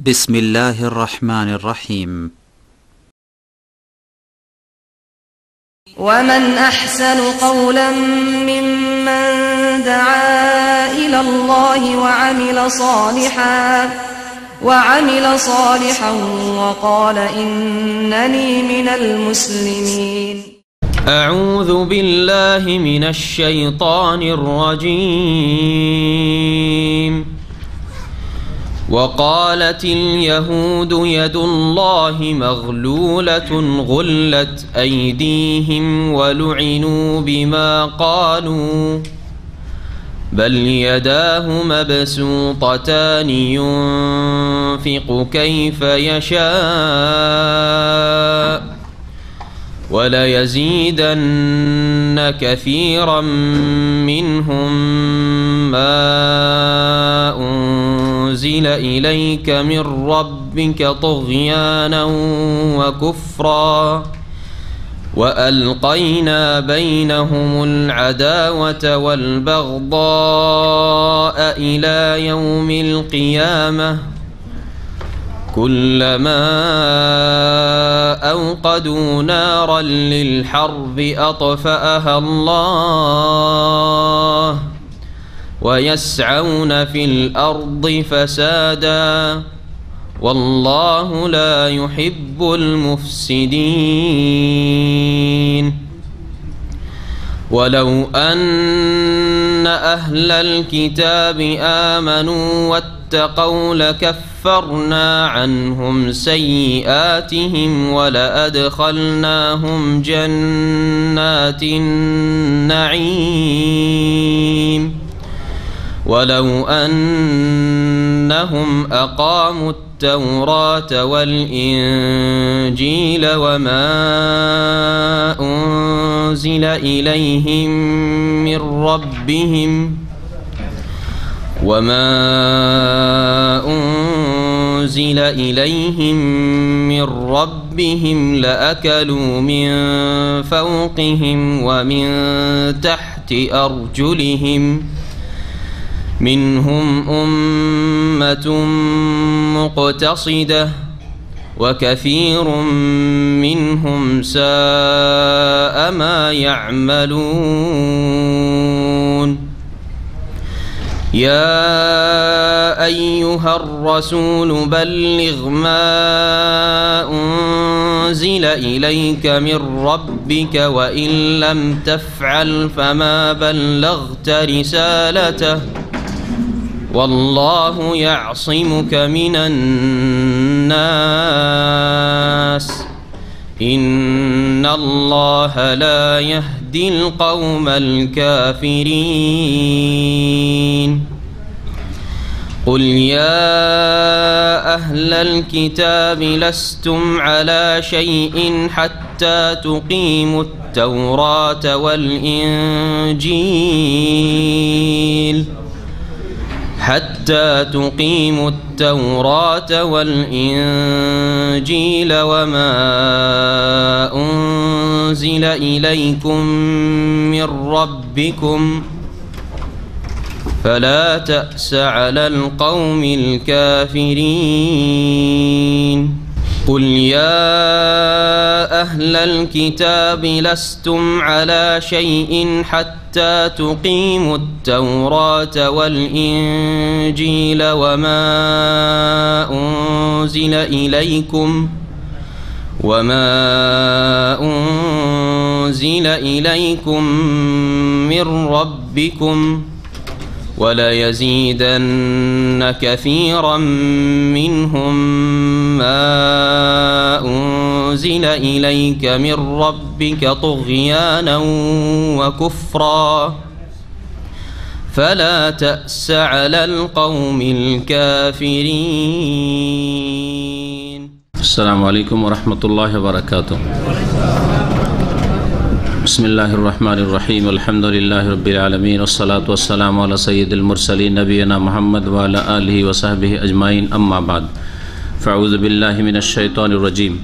بسم الله الرحمن الرحيم. ومن أحسن قولا ممن دعا إلى الله وعمل صالحا وقال إنني من المسلمين. أعوذ بالله من الشيطان الرجيم. وقالت اليهود يد الله مغلولة غلت أيديهم ولعنوا بما قالوا بل يداه مبسوطتان ينفق كيف يشاء وليزيدن كثيرا منهم ما أنزل إليك من ربك طغيانا وكفرا وألقينا بينهم العداوة والبغضاء إلى يوم القيامة كلما أوقدوا نارا للحرب أطفأها الله ويسعون في الأرض فسادا والله لا يحب المفسدين. ولو أن أهل الكتاب آمنوا واتقوا لكفرنا عنهم سيئاتهم ولأدخلناهم جنات النعيم ولو أنهم أقاموا التوراة والإنجيل وما أنزل إليهم من ربهم لأكلوا من فوقهم ومن تحت أرجلهم منهم أمة مقتصدة وكثير منهم ساء ما يعملون. يا أيها الرسول بلغ ما أنزل إليك من ربك وإن لم تفعل فما بلغت رسالته والله يعصمك من الناس إن الله لا يهدي القوم الكافرين. قل يا أهل الكتاب لستم على شيء حتى تقيموا التوراة والإنجيل وما أنزل إليكم من ربكم فلا تأس على القوم الكافرين. قل يا أهل الكتاب لستم على شيء حتى تقيموا التوراة والإنجيل وما أنزل إليكم من ربكم وليزيدن كثيرا منهم ما أنزل إليك من ربك طغيانا وكفرا فلا تأس على القوم الكافرين. السلام عليكم ورحمة الله وبركاته. بسم الله الرحمن الرحيم. الحمد لله رب العالمين والصلاة والسلام على سيد المرسلين نبينا محمد وعلى آله وصحبه أجمعين. أما بعد فأعوذ بالله من الشيطان الرجيم.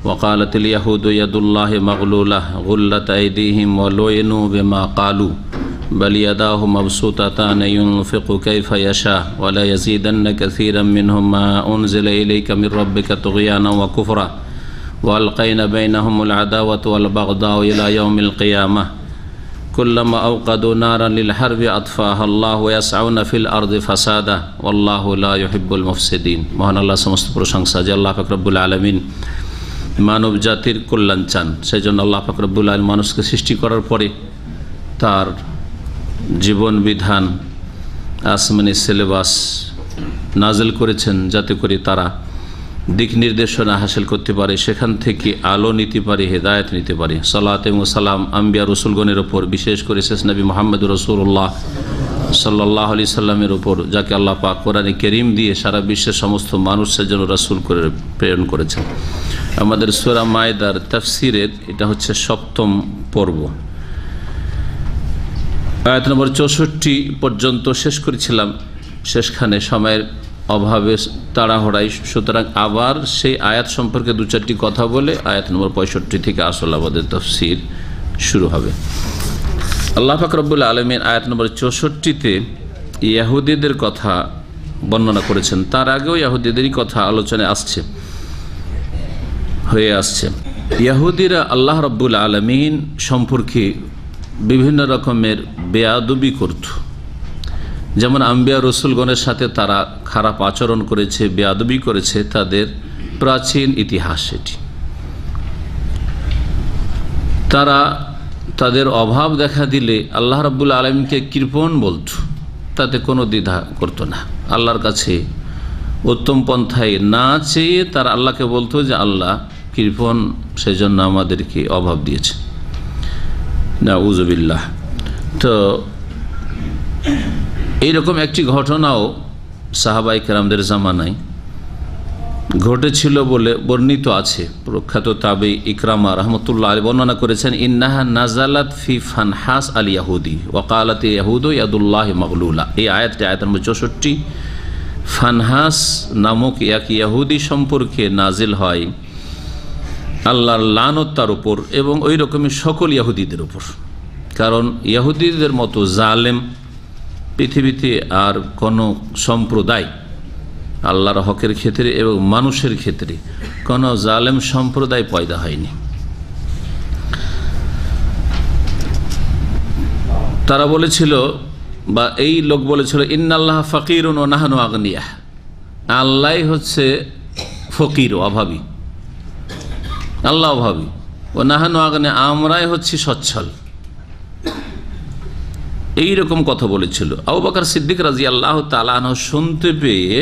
وقالت اليهود يد الله مغلولة غلت أيديهم ولعنوا بما قالوا بل يداه مبسوطتان ينفق كيف يشاء ولا يزيدن كثيرا منهم ما أنزل إليك من ربك طغيانا وكفرا وألقينا بينهم العداوة والبغضاء إلى يوم القيامة كلما أوقدوا نارا للحرب أطفاها الله ويسعون في الأرض فسادا والله لا يحب المفسدين মহান আল্লাহ সমস্ত প্রশংসা যে আল্লাহ পাক রব্বুল আলামিন মানব জাতির কল্যাণ চান। সেজন্য আল্লাহ পাক রব্বুল আলামিন মানুষকে সৃষ্টি করার পরে তার জীবন বিধান আসমানি সিলেবাস নাজিল করেছেন যাতে করে তারা দিক নির্দেশনা হাসিল করতে পারে, সেখান থেকে আলো নিতে পারে, হেদায়েত নিতে পারে। সালাত এবং সালাম আম্বিয়া রসুলগণের ওপর, বিশেষ করে শেষ নবী মুহাম্মদ রাসূলুল্লাহ সাল্লাল্লাহু আলাইহি সাল্লামের ওপর, যাকে আল্লাহ পাক কোরআনে কারীম দিয়ে সারা বিশ্বের সমস্ত মানুষের জন্য রাসূল করে প্রেরণ করেছেন। আমাদের সূরা মায়দার তাফসীরের এটা হচ্ছে 7ম পর্ব, আয়াত নম্বর 64 পর্যন্ত শেষ করেছিলাম। শেষখানে সময়ের অভাবে তাড়াহুড়াই, সুতরাং আবার সেই আয়াত সম্পর্কে 2-4টি কথা বলে আয়াত নম্বর 65 থেকে আসল আমাদের তাফসীর শুরু হবে। আল্লাহ পাক রব্বুল আলামিন আয়াত নম্বর 64-তে ইহুদিদের কথা বর্ণনা করেছেন। তার আগেও ইহুদিদেরই কথা আলোচনায় হয়ে আসছে। ইহুদিরা আল্লাহ রব্বুল আলামিন সম্পর্কে বিভিন্ন রকমের বেয়াদবি করত, যেমন আম্বিয়া রসুলগণের সাথে তারা খারাপ আচরণ করেছে, বেয়াদবি করেছে, তাদের প্রাচীন ইতিহাস এটি। তারা তাদের অভাব দেখা দিলে আল্লাহ রাব্বুল আলামিনকে কৃপণ বলত, তাতে কোনো দ্বিধা করতো না। আল্লাহর কাছে উত্তম পন্থায় না চেয়ে তারা আল্লাহকে বলতো যে আল্লাহ কৃপণ, সেজন্য আমাদেরকে অভাব দিয়েছে। নাউযুবিল্লাহ। তো এইরকম একটি ঘটনাও সাহাবায়ে কেরামদের জামানায় ঘটেছিল বলে বর্ণিত আছে। প্রখ্যাত তাবেঈ ইকরামা রাহমাতুল্লাহ আলাইহি বর্ণনা করেছেন, ইন্নাহা নাযালাত ফি ফানহাস আল ইয়াহুদি ওয়া ক্বালাত ইয়াহুদু ইয়াদুল্লাহি মাগলুলা। এই আয়াতটি আয়াত নম্বর 64 ফানহাস নামক এক ইহুদি সম্পর্কে নাজিল হয়, আল্লাহর লানত তার উপর এবং ওই রকমই সকল ইহুদিদের উপর। কারণ ইহুদিদের মতো জালেম পৃথিবীতে আর কোনো সম্প্রদায়, আল্লাহর হকের ক্ষেত্রে এবং মানুষের ক্ষেত্রে কোনো জালেম সম্প্রদায় পয়দা হয়নি। তারা বলেছিল, বা এই লোক বলেছিল, ইন্নাল্লাহ ফাকিরুন ওয়া নাহনু আগনিয়া, আল্লাহ হচ্ছে ফকির, অভাবী, আল্লাহ অভাবী, ও নাহানু আগনিয়া, আমরাই হচ্ছি সচ্ছল। এইরকম কথা বলেছিল। আবু বকর সিদ্দিক রাদিয়াল্লাহু তাআলা আনহু শুনতে পেয়ে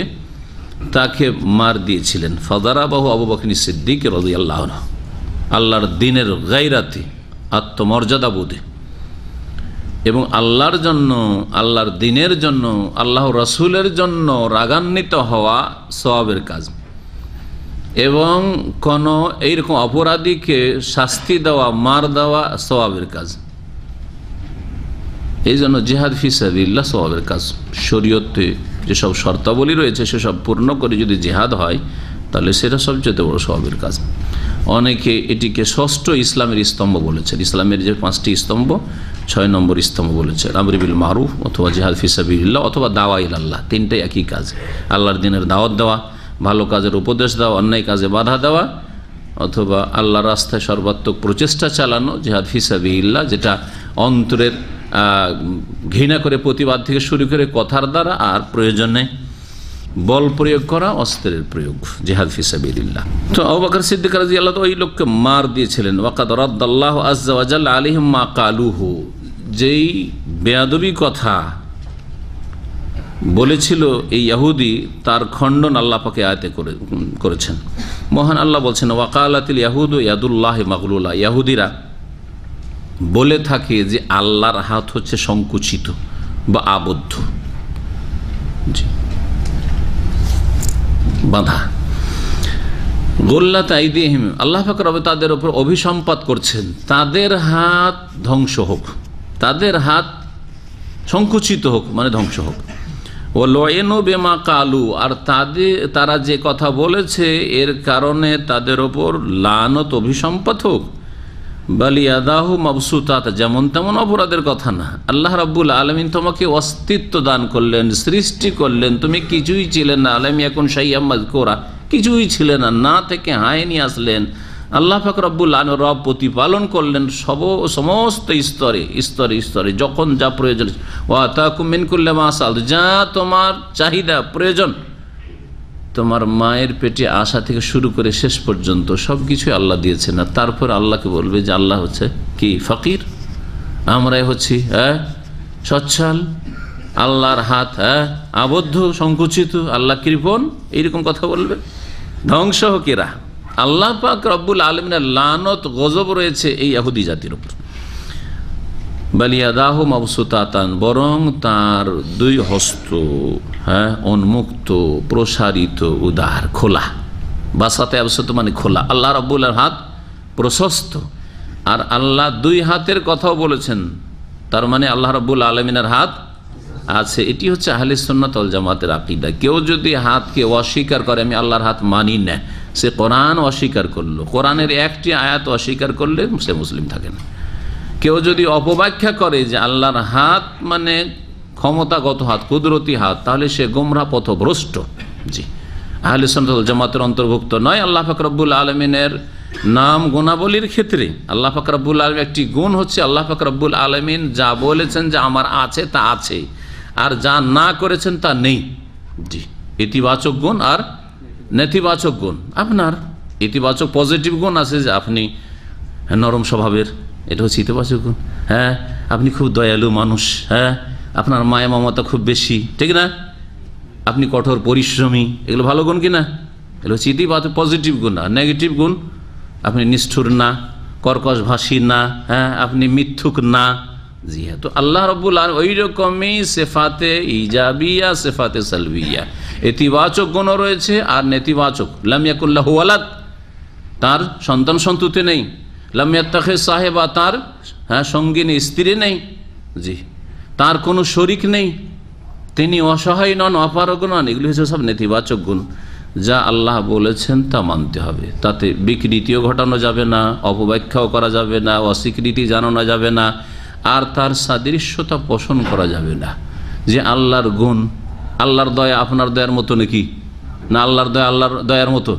তাকে মার দিয়েছিলেন। ফাদারাবাহু আবু বকর সিদ্দিক রাদিয়াল্লাহু আনহু, আল্লাহর দ্বীনের গায়রাতে, আত্মমর্যাদা বোধে এবং আল্লাহর জন্য, আল্লাহর দ্বীনের জন্য, আল্লাহ রাসূলের জন্য রাগান্বিত হওয়া সওয়াবের কাজ, এবং কোন এইরকম অপরাধীকে শাস্তি দেওয়া, মার দেওয়া সওয়াবের কাজ। এই জন্য জিহাদ ফি সাবিলিল্লাহ সওয়াবের কাজ। শরীয়তে যেসব শর্তাবলী রয়েছে সেসব পূর্ণ করে যদি জিহাদ হয় তাহলে সেটা সবচেয়ে বড় সওয়াবের কাজ। অনেকে এটিকে ষষ্ঠ ইসলামের স্তম্ভ বলেছেন। ইসলামের যে 5টি স্তম্ভ, 6 নম্বর স্তম্ভ বলেছেন আমর বিল মারুফ অথবা জিহাদ ফি সাবিলিল্লাহ অথবা দাওয়া ইলাল্লাহ। 3টাই একই কাজ, আল্লাহর দ্বীনের দাওয়াত দেওয়া, ভালো কাজের উপদেশ দেওয়া, অন্যায় কাজে বাধা দেওয়া, অথবা আল্লাহর রাস্তায় সর্বাত্মক প্রচেষ্টা চালানো, জিহাদ ফি সাবিলিল্লাহ, যেটা অন্তরের ঘৃণা করে প্রতিবাদ থেকে শুরু করে কথার দ্বারা, আর প্রয়োজনে বল প্রয়োগ করা, অস্ত্রের প্রয়োগ, জিহাদ ফি সাবিলিল্লাহ। তো আবু বকর সিদ্দিক রাদিয়াল্লাহু ওই লোককে মার দিয়েছিলেন। ওয়াকাদ রাদ্দাল্লাহু আযজা ওয়া জাল্লা আলাইহিম মা কালুহু, যেই বেয়াদবি কথা বলেছিল এই ইহুদি, তার খণ্ডন আল্লাহ পাকে আয়াতে করেছেন। মহান আল্লাহ বলছেন, ওয়াকালাতিল ইয়াহুদু ইয়াদুল্লাহি মাগলুলা, ইহুদিরা বলে থাকে যে আল্লাহর হাত হচ্ছে সংকুচিত বা আবদ্ধ, বাঁধা। গোল্লাত আইদিহিম, আল্লাহ পাক রব তাদের উপর অভিসম্পাত করছেন, তাদের হাত ধ্বংস হোক, তাদের হাত সংকুচিত হোক, মানে ধ্বংস হোক। ও লয়েনু বেমা কালু, আর তারা যে কথা বলেছে এর কারণে তাদের ওপর লানত, অভিসম্পাত হোক। বালিয়াদাহু মাবসুতাত, যেমন তেমন অপরাধের কথা না। আল্লাহ রাব্বুল আলামিন তোমাকে অস্তিত্ব দান করলেন, সৃষ্টি করলেন, তুমি কিছুই ছিলেন না। আলাম ইয়াকুন শাইআম মাযকুরা, কিছুই ছিলেন না, না থেকে হায় নিয়ে আসলেন। আল্লাহ পাক রব্বুল আলামিন রব প্রতিপালন করলেন সমস্ত স্তরে স্তরে স্তরে, যখন যা প্রয়োজন। ওয়া আতাকুম মিন কুল্লি মা সাআল, যা তোমার চাহিদা প্রয়োজন, তোমার মায়ের পেটে আসা থেকে শুরু করে শেষ পর্যন্ত সব কিছুই আল্লাহ দিয়েছেন। না তারপর আল্লাহকে বলবে যে আল্লাহ হচ্ছে কি ফকির, আমরাই হচ্ছি সচ্ছল, আল্লাহর হাত আবদ্ধ সংকুচিত, আল্লাহ কৃপণ, এইরকম কথা বলবে। ধ্বংস হোক এরা। আল্লাহ পাক রব্বুল আলামিনের লানত গজব রয়েছে এই ইহুদি জাতির উপর। বালিয়াদাহু মাবসুতাতান, বরং তার দুই হস্ত উন্মুক্ত, প্রসারিত, উদার, খোলা। বাসাতে আবসত মানে খোলা। আল্লাহ রাব্বুল হাত প্রশস্ত, আর আল্লাহ দুই হাতের কথাও বলেছেন, তার মানে আল্লাহ রাব্বুল আলামিনের হাত আছে। এটি হচ্ছে আহলে সুন্নাত ওয়াল জামাতের আকীদা। কেউ যদি হাতকে অস্বীকার করে, আমি আল্লাহর হাত মানি না, সে কোরআন অস্বীকার করলো, কোরআনের একটি আয়াত অস্বীকার করলে সে মুসলিম থাকে না। কেউ যদি অপব্যাখ্যা করে যে আল্লাহর হাত মানে ক্ষমতাগত হাত, কুদরতি হাত, তাহলে সে গোমরাহ পথভ্রষ্ট। জি, আহলে সুন্নাত ওয়াল জামাতের অন্তর্ভুক্ত নয়। আল্লাহ পাক রব্বুল আলামিনের নাম গুণাবলীর ক্ষেত্রে আল্লাহ পাক রব্বুল আলামিন একটি গুণ হচ্ছে, আল্লাহ পাক রব্বুল আলামিন যা বলেছেন যে আমার আছে তা আছে, আর যা না করেছেন তা নেই। জি, ইতিবাচক গুণ আর নেতিবাচক গুণ। আপনার ইতিবাচক পজিটিভ গুণ আছে যে আপনি নরম স্বভাবের, এটা হচ্ছে ইতিবাচক গুণ। আপনি খুব দয়ালু মানুষ, আপনার মায়া মমতা খুব বেশি, ঠিক না? আপনি কঠোর পরিশ্রমী, এগুলো ভালো গুণ কিনা? এগুলো হচ্ছে ইতিবাচক পজিটিভ গুণ। আর নেগেটিভ গুণ, আপনি নিষ্ঠুর না, কর্কশ ভাষী না, আপনি মিথ্যুক না। জি হ্যাঁ, তো আল্লাহ রাব্বুল আলামিন ওই রকমই সেফাতে ইজাবিয়া, সেফাতে সালবিয়া, ইতিবাচক গুণও রয়েছে আর নেতিবাচক। লাম ইয়াকুল লাহু ওয়ালাদ, তার সন্তান সন্ততি নেই। লাম ইয়াত্তাখিজ সাহেবা, তার সঙ্গিনী স্ত্রী নেই। জি, তার কোনো শরিক নেই, তিনি অসহায় নন, অপারগ নন। এগুলি হচ্ছে সব নেতিবাচক গুণ। যা আল্লাহ বলেছেন তা মানতে হবে, তাতে বিকৃতিও ঘটানো যাবে না, অপব্যাখ্যাও করা যাবে না, অস্বীকৃতি জানানো যাবে না, আর তার সাদৃশ্যতা পোষণ করা যাবে না। যে আল্লাহর গুণ, আল্লাহর দয়া আপনার দয়ার মতো নাকি? না আল্লাহর দয়া আল্লাহর দয়ার মতো?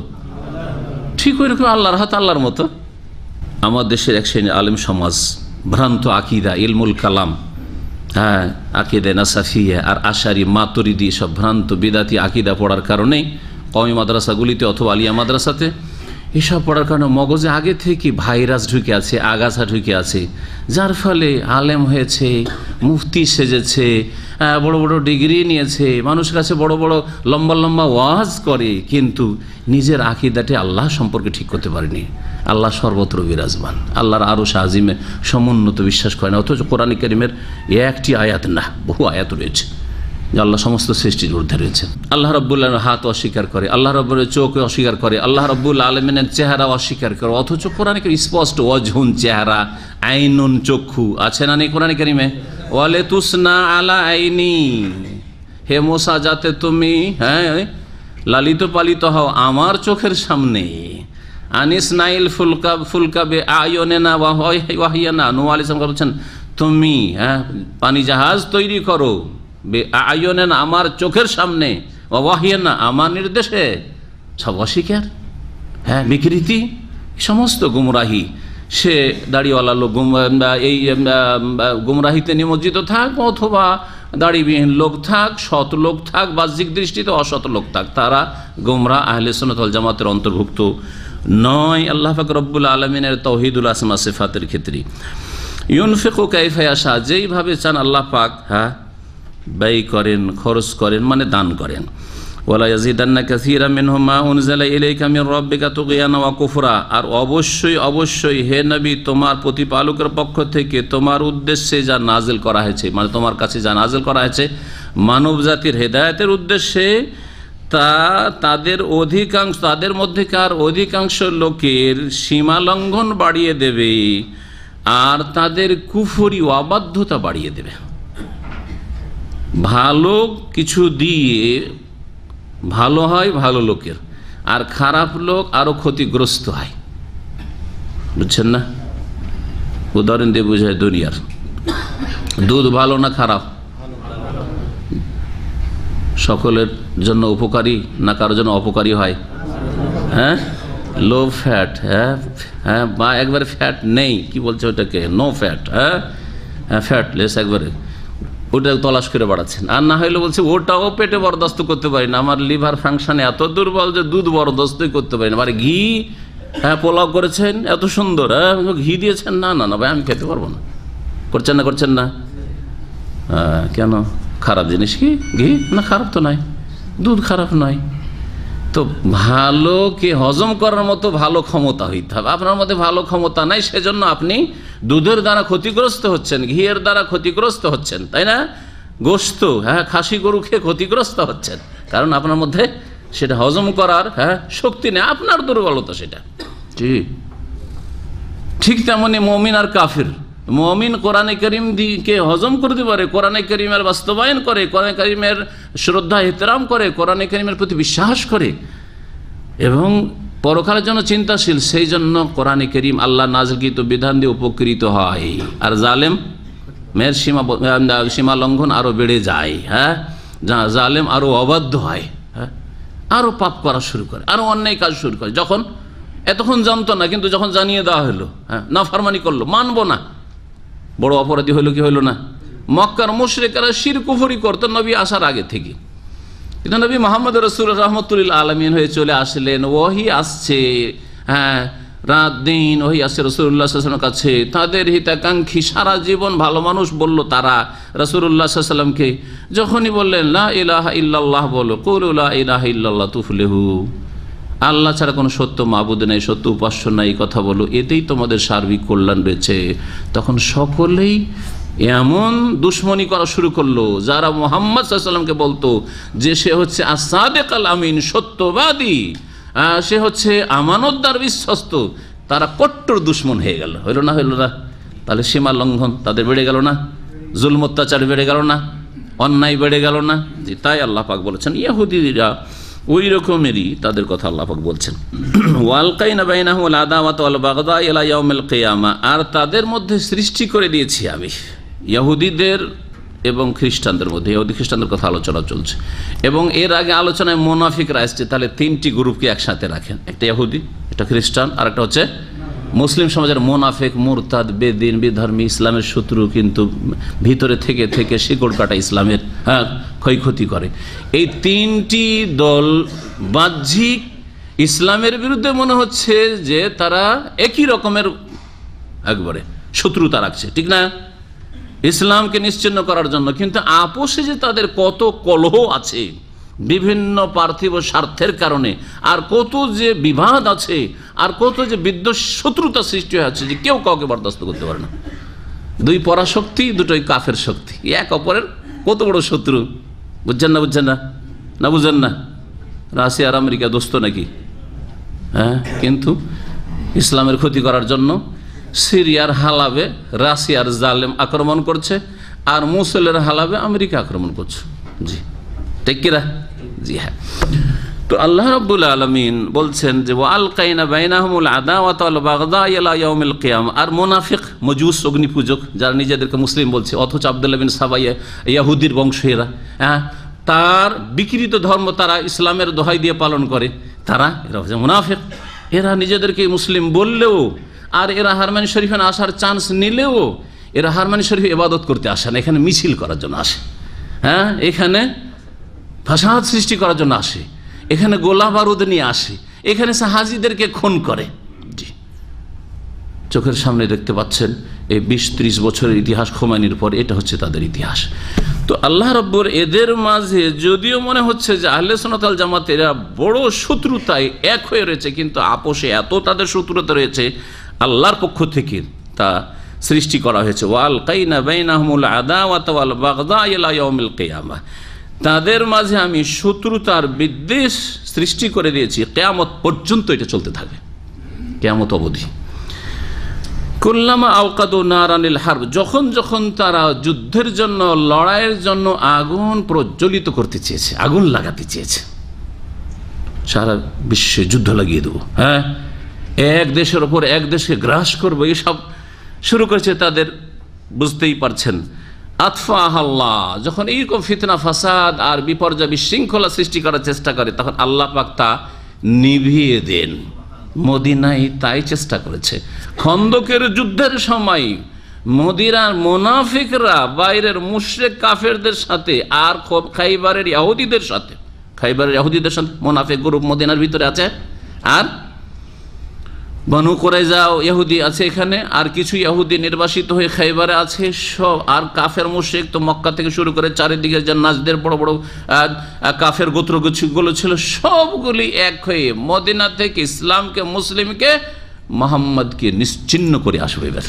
ঠিক ওই রকম আল্লাহর হাত আল্লাহর মতো। আমার দেশের এক শ্রেণী আলেম সমাজ ভ্রান্ত আকিদা, ইলমুল কালাম, আকিদা নাসাফিয়া আর আশারি মাতুরিদি, সব ভ্রান্ত বিদাতি আকিদা পড়ার কারণে কওমি মাদ্রাসাগুলিতে অথবা আলিয়া মাদ্রাসাতে এসব পড়ার কারণে মগজে আগে থেকে ভাইরাস ঢুকে আছে, আগাছা ঢুকে আছে, যার ফলে আলেম হয়েছে, মুফতি সেজেছে, বড় বড় ডিগ্রি নিয়েছে, মানুষের কাছে বড় বড় লম্বা লম্বা ওয়াজ করে, কিন্তু নিজের আকিদাটি আল্লাহ সম্পর্কে ঠিক করতে পারেনি। আল্লাহ সর্বত্র বিরাজমান, আল্লাহর আরশ আজিমে সমুন্নত বিশ্বাস করে না। অথচ কোরআন কারীমের একটি আয়াত না, বহু আয়াত রয়েছে যে আল্লাহ সমস্ত সৃষ্টির ঊর্ধ্বে রয়েছে। আল্লাহ রাব্বুল আলামিনের হাত অস্বীকার করে, আল্লাহ রাব্বুল চোখ অস্বীকার করে, আল্লাহ রাব্বুল আলামিনের চেহারা অস্বীকার করে। অথচ কোরআন কারীমে স্পষ্ট ওয়াজহুন চেহারা, আইনুন চক্ষু আছে না নেই কোরআন কারীমে? ওয়ালে তুসনা আলা আইনি, হে মুসা যাতে তুমি লালিত পালিত হও আমার চোখের সামনে। আনিস নাইল ফুলকা ফুলকা বে আয়নেনা ওয়াহিয়ানা, নূহ আলাইহিস সালাম বলছেন তুমি পানি জাহাজ তৈরি করো, বে আয়নেনা আমার চোখের সামনে, ওয়াহিয়ানা আমার নির্দেশে। সব অস্বীকার, বিকৃতি, সমস্ত গুমরাহি। সে দাড়িওয়ালা লোক এই গুমরাহিতে নিমজ্জিত থাক, অথবা দাড়িবিহীন লোক থাক, সৎ লোক থাক, বাহ্যিক দৃষ্টিতে অসৎ লোক থাক, তারা গুমরাহ আহলে সুন্নাত ওয়াল জামাতের অন্তর্ভুক্ত নয়। আল্লাহ পাক রব্বুল আলামিনের তাওহীদুল আসমা সিফাতের ক্ষেত্রে ইউনফিকু কাইফা ইয়াশা, যেইভাবে চান আল্লাহ পাক ব্যয় করেন, খরচ করেন, মানে দান করেন। ওয়ালা ইয়াজিদান্না কাসীরাম মিনহুম মা উনজিলা ইলাইকা মির রাব্বিকা তুগয়ানা ওয়া কুফরা, আর অবশ্যই অবশ্যই হে নবী তোমার প্রতিপালকের পক্ষ থেকে তোমার উদ্দেশ্যে যা নাজিল করা হয়েছে, মানে তোমার কাছে যা নাজিল করা হয়েছে মানব জাতির হেদায়েতের উদ্দেশ্যে, তা তাদের মধ্যেকার অধিকাংশ লোকের সীমা লঙ্ঘন বাড়িয়ে দেবে আর তাদের কুফরি ও অবাধ্যতা বাড়িয়ে দেবে। ভালো কিছু দিয়ে ভালো হয় ভালো লোকের, আর খারাপ লোক আরো ক্ষতিগ্রস্ত হয়, বুঝছেন না? উদাহরণ দিয়ে বোঝায় দুনিয়ার। দুধ ভালো না খারাপ? সকলের জন্য উপকারী না কারোর জন্য অপকারী হয়? হ্যাঁ, লো ফ্যাট, হ্যাঁ হ্যাঁ, বা একবারে ফ্যাট নেই, কি বলছে ওটাকে, নো ফ্যাট, হ্যাঁ হ্যাঁ, ফ্যাটলেস একবারে, ওটা তলাশ করে বাড়াচ্ছেন। আর না হইলে বলছে ওটাও পেটে বরদাস্ত করতে পারি না, আমার লিভার ফাংশন এত দুর্বল যে দুধ বরদাস্তই করতে পারি না। আরে ঘি, হ্যাঁ পোলাও করেছেন এত সুন্দর, হ্যাঁ ঘি দিয়েছেন, না না না ভাই আমি খেতে পারবো না। করছেন না, করছেন না? কেন? খারাপ জিনিস কি ঘি? না খারাপ তো নয়, দুধ খারাপ নয়। তো ভালোকে হজম করার মতো ভালো ক্ষমতা হইতে হবে। আপনার মধ্যে ভালো ক্ষমতা নাই, সেজন্য আপনি দুধের দ্বারা ক্ষতিগ্রস্ত হচ্ছেন, ঘিয়ের দ্বারা ক্ষতিগ্রস্ত হচ্ছেন, তাই না? গোশত, হ্যাঁ খাসি গরু খেয়ে ক্ষতিগ্রস্ত হচ্ছেন, কারণ আপনার মধ্যে সেটা হজম করার শক্তি নেই, আপনার দুর্বলতা সেটা। ঠিক তেমনি মুমিন আর কাফির। মুমিন কোরআনে কারীম কে হজম করতে পারে, কোরআনে কারীমের বাস্তবায়ন করে, কোরআনে কারীমের শ্রদ্ধা ইহতিরাম করে, কোরআনে কারীমের প্রতি বিশ্বাস করে এবং পরকালের জন্য চিন্তাশীল, সেই জন্য কোরআনে কারীম আল্লাহ নাযিলকৃত বিধান দিয়ে উপকৃত হয়। আর জালেম মের সীমা লঙ্ঘন আরো বেড়ে যায়, হ্যাঁ জালেম আরো অবাধ্য হয়, হ্যাঁ আরো পাপ করা শুরু করে, আরো অন্যায় কাজ শুরু করে। যখন এতক্ষণ জানতো না, কিন্তু যখন জানিয়ে দেওয়া হলো, হ্যাঁ নাফরমানি করলো, মানবো না, বড় অপরাধী হইল কি হইল না? মক্কার মুশরিকরা শিরক কুফরি করতো নবী আসার আগে থেকে, কিন্তু নবী মুহাম্মদ রাসূলুল্লাহ রাহমাতুল্লিল আলামিন হয়ে চলে আসলেন, ওহী আসছে, হ্যাঁ রাত দিন ওহী আসছে রাসূলুল্লাহ সাল্লাল্লাহু আলাইহি ওয়াসাল্লামের কাছে। তাদের হিতাকাঙ্ক্ষী, সারা জীবন ভালো মানুষ বলল তারা রাসূলুল্লাহ সাল্লাল্লাহু আলাইহি ওয়াসাল্লামকে, যখনই বললেন লা ইলাহা ইল্লাল্লাহ বলো, কুলু লা ইলাহা ইল্লাল্লাহ তুফলিহু, আল্লাহ ছাড়া কোনো সত্য মাবুদ নেই, সত্য উপাস্য নাই, কথা বলো, এতেই তোমাদের সার্বিক কল্যাণ রয়েছে। তখন সকলেই এমন দুশ্মনী করা শুরু করলো, যারা মুহাম্মদ সাল্লাল্লাহু আলাইহি ওয়াসাল্লামকে বলতো যে সে হচ্ছে আস-সাদিক আল আমিন, সত্যবাদী, সে হচ্ছে আমানতদার, বিশ্বস্ত, তারা কট্টর দুশ্মন হয়ে গেল। হইল না, হইল না? তাহলে সীমা লঙ্ঘন তাদের বেড়ে গেল না? জুলম অত্যাচার বেড়ে গেল না? অন্যায় বেড়ে গেল না? জি, তাই আল্লাহ পাক বলেছেন ইহুদিরা ওই রকমেরই, তাদের কথা আল্লাহ পাক বলছেন ওয়ালকাইনা বাইনাহুল আদাওয়াত ওয়াল বাগদা ইলা ইয়াউমিল কিয়ামা, আর তাদের মধ্যে সৃষ্টি করে দিয়েছি আমি ইহুদিদের এবং খ্রিস্টানদের মধ্যে, ইহুদি খ্রিস্টানদের কথা আলোচনা চলছে, এবং এর আগে আলোচনায় মুনাফিকরা আসছে। তাহলে তিনটি গ্রুপকে একসাথে রাখেন, একটা ইহুদি, একটা খ্রিস্টান, আর একটা হচ্ছে মুসলিম সমাজের মুনাফিক, মুরতাদ, বেদিন, বিধর্মী, ইসলামের শত্রু, কিন্তু ভিতরে থেকে থেকে শিকড় কাটা ইসলামের ক্ষয়ক্ষতি করে। এই তিনটি দল বাহ্যিক ইসলামের বিরুদ্ধে মনে হচ্ছে যে তারা একই রকমের একবারে শত্রুতা রাখছে, ঠিক না, ইসলামকে নিশ্চিহ্ন করার জন্য, কিন্তু আপোষে যে তাদের কত কলহ আছে বিভিন্ন পার্থিব স্বার্থের কারণে, আর কত যে বিবাদ আছে, আর কত যে বিদ্বেষ শত্রুতা সৃষ্টি হয়ে আছে, যে কেউ কাউকে বরদাস্ত করতে পারে না। দুই পরাশক্তি, দুটোই কাফের শক্তি, এক অপরের কত বড় শত্রু, বুঝছেন না? বুঝছেন না? না বুঝেন না? রাশিয়া আর আমেরিকা দোস্ত নাকি? হ্যাঁ, কিন্তু ইসলামের ক্ষতি করার জন্য সিরিয়ার হালাবে রাশিয়ার জালেম আক্রমণ করছে, আর মুসলের হালাবে আমেরিকা আক্রমণ করছে। জি ঠিক কিনা? জি হ্যাঁ। তো আল্লাহ রাব্বুল আলামিন বলছেন যে ওয়ালকাইনা বাইনাহুমুল আদাওয়াত ওয়াল বাগদা ইলা ইয়াউমিল কিয়ামা, আর মুনাফিক, মজুস, অগ্নিপূজক, যারা নিজেদেরকে মুসলিম বলছে অথচ আব্দুল্লাহ বিন সাবা ইয়াহুদির বংশেরা, হ্যাঁ তার বিকৃত ধর্ম তারা ইসলামের দোহাই দিয়ে পালন করে, তারা এরা হচ্ছে মুনাফিক। এরা নিজেদেরকে মুসলিম বললেও, আর এরা হারমানি শরীফে আসার চান্স নিলেও, এরা হারমানি শরীফে ইবাদত করতে আসে না, এখানে মিছিল করার জন্য আসে, হ্যাঁ এখানে ফাসাদ সৃষ্টি করার জন্য আসে, এখানে গোলা বারুদ নিয়ে আসে, এখানে হাজিদেরকে খুন করে। জি, চোখের সামনে দেখতে পাচ্ছেন এই 20-30 বছরের ইতিহাস খোমেনির পর, এটা হচ্ছে তাদের ইতিহাস। তো আল্লাহ রাব্বুর এদের মাঝে যদিও মনে হচ্ছে যে আহলে সুন্নাত ওয়াল জামাত এরা বড় শত্রুতায় এক হয়ে রয়েছে, কিন্তু আপোষে এত তাদের শত্রুতা রয়েছে, আল্লাহর পক্ষ থেকে তা সৃষ্টি করা হয়েছে। ওয়ালকাইনা বাইনাহুমুল আদাওয়াত ওয়াল বাগদা ইলা ইয়াউমিল কিয়ামা, তাদের মাঝে আমি শত্রুতার বিদ্বেষ সৃষ্টি করে দিয়েছি, কিয়ামত পর্যন্ত এটা চলতে থাকবে, কিয়ামত অবধি। কুল্লামা আওকাদু নারানিল হারব, যখন যখন তারা যুদ্ধের জন্য, লড়াইয়ের জন্য আগুন প্রজ্বলিত করতে চেয়েছে, আগুন লাগাতে চেয়েছে, সারা বিশ্বে যুদ্ধ লাগিয়ে দেবো, হ্যাঁ এক দেশের ওপর এক দেশকে গ্রাস করবো, এসব শুরু করেছে তাদের, বুঝতেই পারছেন। আতফাহাল্লাহ, যখন এইরকম ফিতনা ফাসাদ আর বিপর্যয় বিশৃঙ্খলা সৃষ্টি করার চেষ্টা করে, তখন আল্লাহ পাক তা নিভিয়ে দেন। মদিনায় তাই চেষ্টা করেছে। খন্দকের যুদ্ধের সময় মদিনার মুনাফিকরা বাইরের মুশরিক কাফেরদের সাথে আর খাইবারের ইহুদিদের সাথে, মুনাফিক গ্রুপ মদিনার ভিতরে আছে, আর বনু কুরাইজা ইহুদি আছে এখানে, আর কিছু ইহুদি নির্বাসিত হয়ে খাইবারে আছে সব, আর কাফের মুশরিক তো মক্কা থেকে শুরু করে চারিদিকে যে নাজদের বড় বড় কাফের গোত্রগুলো ছিল, সবগুলি এক হয়ে মদিনা থেকে ইসলামকে, মুসলিমকে, মুহাম্মদকে নিশ্চিহ্ন করে আসবে। এবার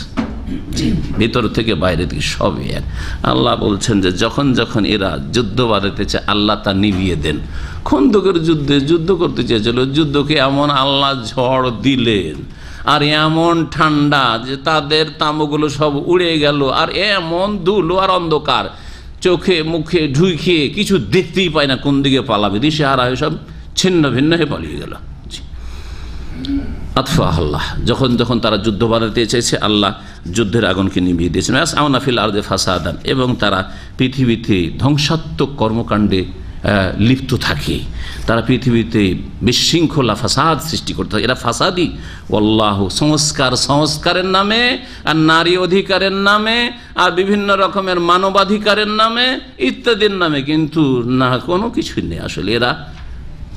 ভিতর থেকে বাইরে থেকে সবই এক। আল্লাহ বলছেন যে যখন যখন এরা যুদ্ধ বাঁধাতে চায় আল্লাহ তা নিভিয়ে দেন। খন্দকের যুদ্ধ করতে চেয়েছিল, যুদ্ধকে এমন আল্লাহ ঝড় দিলেন আর এমন ঠান্ডা যে তাদের তাঁবুগুলো সব উড়ে গেল, আর এমন ধুলো আর অন্ধকার, চোখে মুখে ঢুকিয়ে কিছু দেখতেই পায় না, কোন দিকে পালাবে, দিশেহারা হয়ে সব ছিন্ন ভিন্ন হয়ে পালিয়ে গেল। আতফাহাল্লাহ, যখন যখন তারা যুদ্ধ বাঁধাতে চেয়েছে আল্লাহ যুদ্ধের আগুনকে নিভিয়ে দিয়েছেন। আউনাফিল আরদে ফাসাদান, এবং তারা পৃথিবীতে ধ্বংসাত্মক কর্মকাণ্ডে লিপ্ত থাকে, তারা পৃথিবীতে বিশৃঙ্খলা ফাসাদ সৃষ্টি করতে থাকে। এরা ফাসাদি আল্লাহ, সংস্কারের নামে আর নারী অধিকারের নামে আর বিভিন্ন রকমের মানবাধিকারের নামে ইত্যাদির নামে, কিন্তু না কোনো কিছুই নেই, আসলে এরা